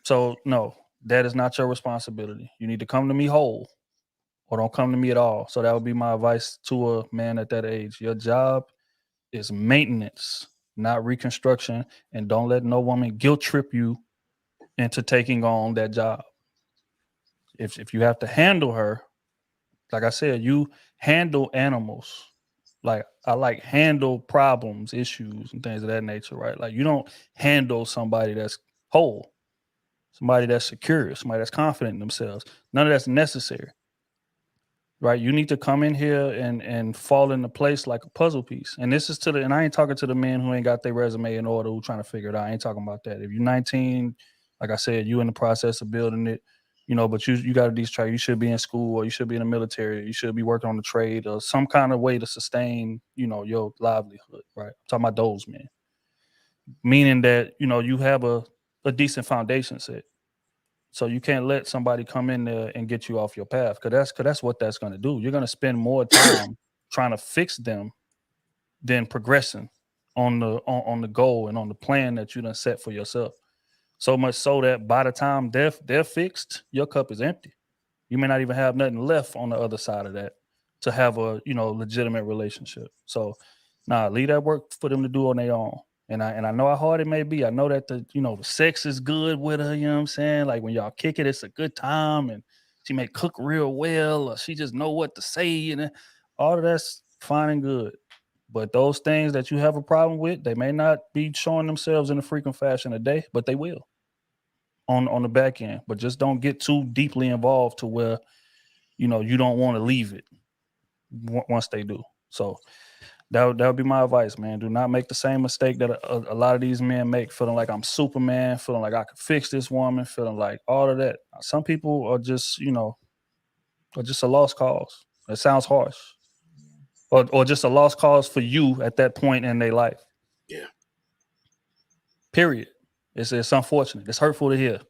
So no, that is not your responsibility. You need to come to me whole or don't come to me at all. So that would be my advice to a man at that age. Your job is maintenance, not reconstruction, and don't let no woman guilt trip you into taking on that job. If you have to handle her, like I said, you handle animals. Like I like handle problems, issues, and things of that nature, right? Like you don't handle somebody that's whole, somebody that's secure, somebody that's confident in themselves. None of that's necessary, right? You need to come in here and fall into place like a puzzle piece. And this is and I ain't talking to the men who ain't got their resume in order, who trying to figure it out. I ain't talking about that. If you're 19, like I said, you in the process of building it, but you got these traits. You should be in school, or you should be in the military. You should be working on the trade or some kind of way to sustain, your livelihood, right? I'm talking about those men. Meaning that, you have a decent foundation set. So you can't let somebody come in there and get you off your path, because that's what that's going to do. You're going to spend more time trying to fix them than progressing on the goal and on the plan that you done set for yourself. So much so that by the time they're fixed, your cup is empty. You may not even have nothing left on the other side of that to have a legitimate relationship. So leave that work for them to do on their own. And I know how hard it may be. I know that the sex is good with her, you know what I'm saying? Like when y'all kick it, it's a good time, and she may cook real well, or she just know what to say, and all of that's fine and good. But those things that you have a problem with, they may not be showing themselves in a frequent fashion today, but they will on the back end. But just don't get too deeply involved to where, you know, you don't want to leave it once they do. So that would be my advice, man. Do not make the same mistake that a lot of these men make, feeling like I'm Superman, feeling like I could fix this woman, feeling like all of that. Some people are just, you know, are just a lost cause. It sounds harsh. Or just a lost cause for you at that point in their life. Yeah. Period. It's unfortunate. It's hurtful to hear.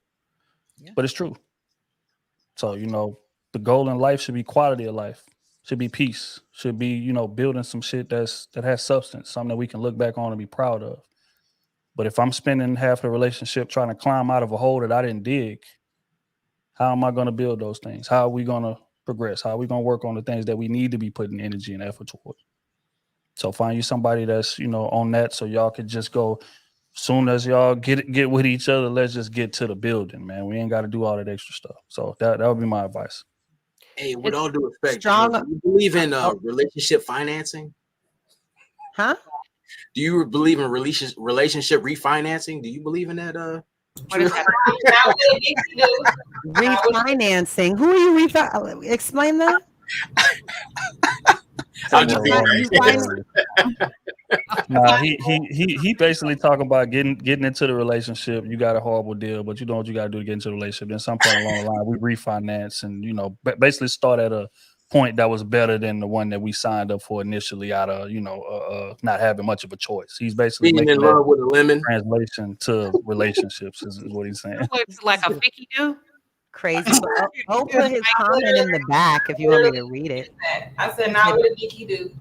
Yeah. But it's true. So, you know, the goal in life should be quality of life. Should be peace. Should be, you know, building some shit that has substance, something that we can look back on and be proud of. But if I'm spending half the relationship trying to climb out of a hole that I didn't dig, how am I going to build those things? How are we going to progress? How are we going to work on the things that we need to be putting energy and effort towards? So find you somebody that's, you know, on that, so y'all could just go, soon as y'all get with each other, let's just get to the building, man. We ain't got to do all that extra stuff. So that would be my advice. Hey, with all due respect, do you believe in relationship financing? Huh? Do you believe in relationship refinancing? Do you believe in that? Refinancing. Who are you explain that? I'm just Nah, he basically talking about getting into the relationship. You got a horrible deal, but you know what you got to do to get into the relationship. Then some point along the line, we refinance and, you know, basically start at a point that was better than the one that we signed up for initially out of, you know, not having much of a choice. He's basically being making in love with a lemon translation to relationships is what he's saying. It's like a ficky do. Crazy. I'll put his comment in the back if you want me to read it. I said, not with a dinky do.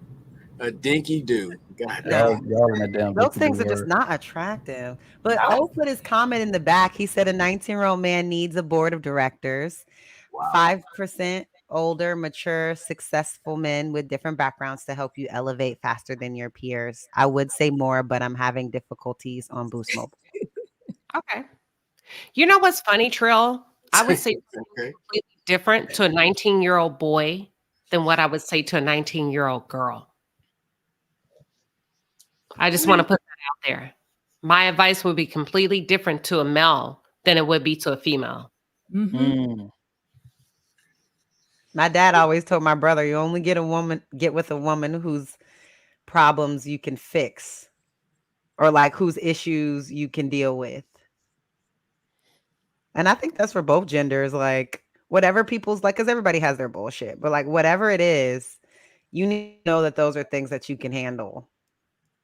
A dinky do. God, y'all in that damn those things are just not attractive. But I'll put his comment in the back. He said a 19-year-old man needs a board of directors. Wow. 5% older, mature, successful men with different backgrounds to help you elevate faster than your peers. I would say more, but I'm having difficulties on Boost Mobile. Okay. You know what's funny, Trill? I would say completely different to a 19-year-old boy than what I would say to a 19-year-old girl. I just want to put that out there. My advice would be completely different to a male than it would be to a female. Mm-hmm. My dad always told my brother, you only get with a woman whose problems you can fix or like whose issues you can deal with. And I think that's for both genders, like whatever people's like, because everybody has their bullshit, but like whatever it is, you need to know that those are things that you can handle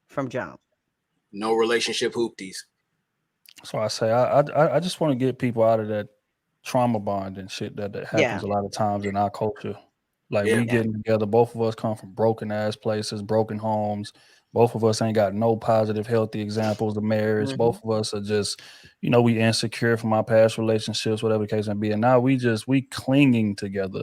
from jump. No relationship hoopties. So I say I just want to get people out of that trauma bond and shit that happens a lot of times in our culture. Like we getting together, both of us come from broken ass places, broken homes. Both of us ain't got no positive, healthy examples of marriage. Mm-hmm. Both of us are just, you know, we insecure from our past relationships, whatever the case may be. And now we clinging together,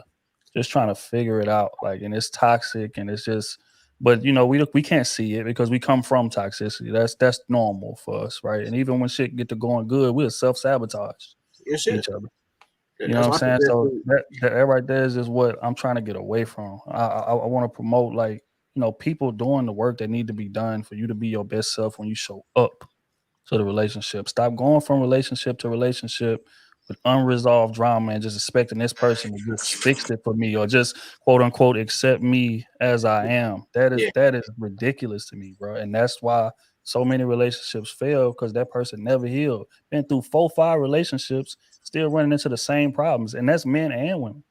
just trying to figure it out. Like, and it's toxic and it's just, but you know, we can't see it because we come from toxicity. That's normal for us, right? And even when shit get to going good, we'll self-sabotage each other. You know what I'm saying? So that right there is just what I'm trying to get away from. I want to promote, like, you know, people doing the work that need to be done for you to be your best self when you show up to the relationship. Stop going from relationship to relationship with unresolved drama and just expecting this person to just fix it for me or just quote unquote accept me as I am. That is ridiculous to me, bro. And that's why so many relationships fail, because that person never healed. Been through 4-5 relationships, still running into the same problems, and that's men and women.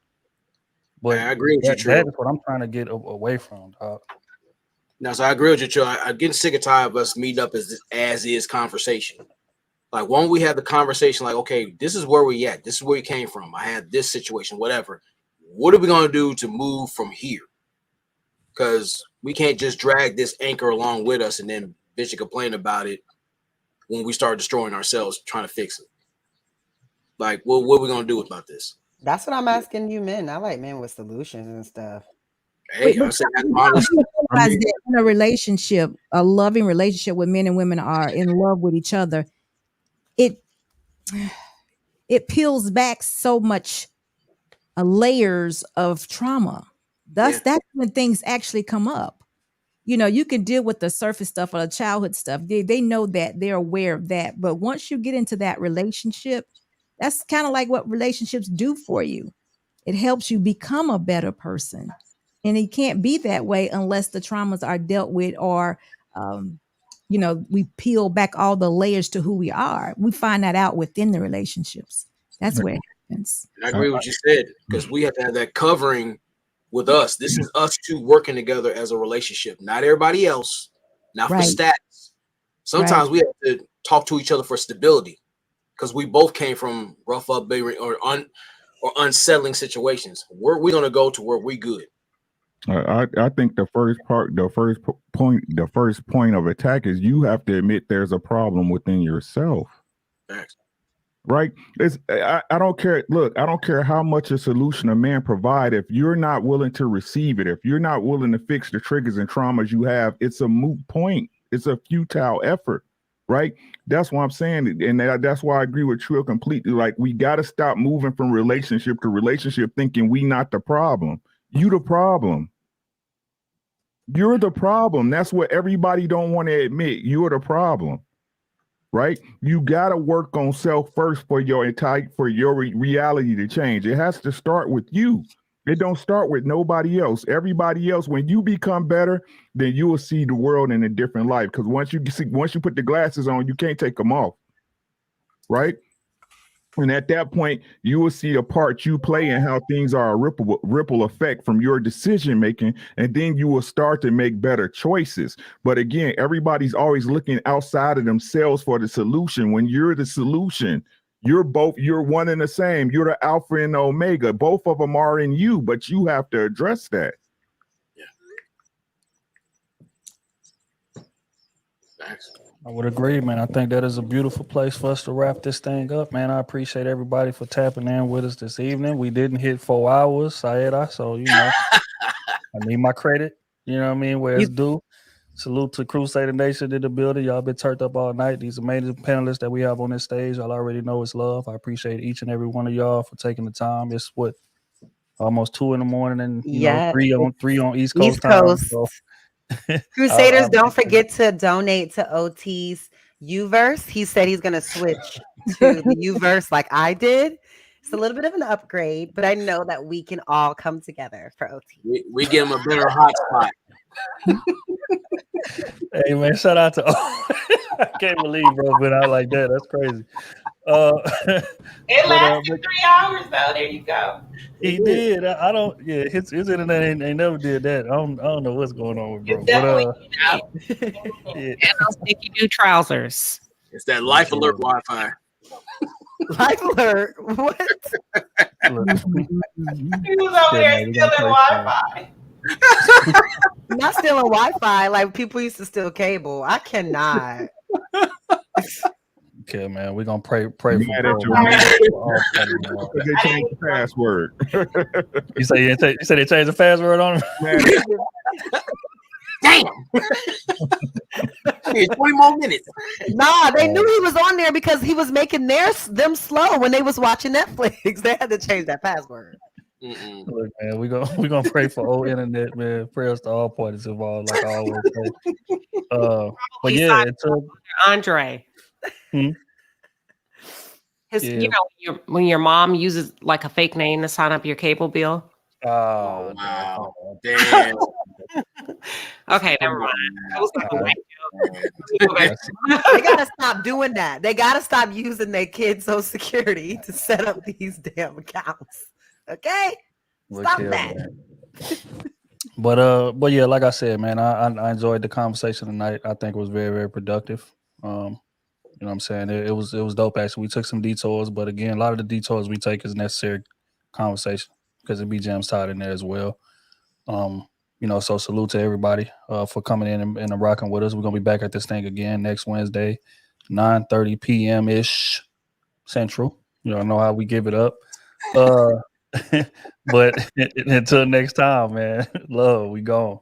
But I agree with you, Trill. That is what I'm trying to get away from, dog. No, so I agree with you, Trill. I'm getting sick and tired of us meeting up as is conversation. Like, why don't we have the conversation like, okay, this is where we at. This is where we came from. I had this situation, whatever. What are we going to do to move from here? Because we can't just drag this anchor along with us and then bitch and complain about it when we start destroying ourselves trying to fix it. Like, what are we going to do about this? That's what I'm asking you men. I like men with solutions and stuff. Hey, I'm saying that's honest. In a relationship, a loving relationship where men and women are in love with each other, it peels back so much layers of trauma. That's when things actually come up. you know, you can deal with the surface stuff or the childhood stuff. They know that, they're aware of that. But once you get into that relationship, that's kind of like what relationships do for you. It helps you become a better person. And it can't be that way unless the traumas are dealt with, or, you know, we peel back all the layers to who we are. We find that out within the relationships. That's where it happens. And I agree with what you said, because we have to have that covering with us. This is us two working together as a relationship, not everybody else, not for stats. Sometimes we have to talk to each other for stability, because we both came from rough upbringing or unsettling situations. Where we're gonna go to where we good. I think the first point of attack is you have to admit there's a problem within yourself. Thanks. Right? I don't care. Look, I don't care how much a solution a man provide. If you're not willing to receive it, if you're not willing to fix the triggers and traumas you have, it's a moot point. It's a futile effort. Right? That's why I'm saying, and that's why I agree with Trill completely. Like, we got to stop moving from relationship to relationship thinking we not the problem. You the problem. You're the problem. That's what everybody don't want to admit. You're the problem. Right? You got to work on self first for your reality to change. It has to start with you. It don't start with nobody else. Everybody else, when you become better, then you will see the world in a different light. Because once you put the glasses on, you can't take them off. Right? And at that point, you will see a part you play in how things are a ripple effect from your decision making, and then you will start to make better choices. But again, everybody's always looking outside of themselves for the solution. When you're the solution, you're one and the same. You're the alpha and the omega. Both of them are in you, but you have to address that. Yeah. Thanks. I would agree, man. I think that is a beautiful place for us to wrap this thing up, man. I appreciate everybody for tapping in with us this evening. We didn't hit 4 hours, Sayeda, so, you know, I need my credit, you know what I mean, where it's due. Salute to Crusader Nation in the building. Y'all been turned up all night. These amazing panelists that we have on this stage, y'all already know it's love. I appreciate each and every one of y'all for taking the time. It's almost 2 in the morning, and you know, three on East Coast time. So. Crusaders, don't forget to donate to OT's Uverse. He said he's going to switch to the Uverse like I did. It's a little bit of an upgrade, but I know that we can all come together for OT. We give him a better hotspot. Hey, man, shout out to I can't believe bro went out like that. That's crazy. It lasted 3 hours though. There you go. He did. I don't. Yeah, his internet ain't never did that. I don't know what's going on with bro. And those sticky new trousers. It's that Life Alert Wi-Fi. Life Alert. What? He was over there stealing Wi-Fi. Not stealing Wi-Fi like people used to steal cable. I cannot. Okay, man, we're gonna pray for They changed the password. You say they changed the password on him? Damn. 20 more minutes. Nah, they knew he was on there because he was making them slow when they was watching Netflix. They had to change that password. Look, man, we're gonna pray for old internet, man. Prayers to all parties involved, like I always say. But yeah, Andre. Hmm? You know, when your mom uses like a fake name to sign up your cable bill. Oh wow! Damn. Okay, never mind. They gotta stop doing that. They gotta stop using their kids' Social Security to set up these damn accounts. Okay, stop that. But yeah, like I said, man, I enjoyed the conversation tonight. I think it was very, very productive. You know what I'm saying? It was dope. Actually, we took some detours, but again, a lot of the detours we take is necessary conversation because it be gems tied in there as well. You know, so salute to everybody for coming in and rocking with us. We're gonna be back at this thing again next Wednesday, 9:30 p.m. ish Central. You know how we give it up. But until next time, man, love, we gone.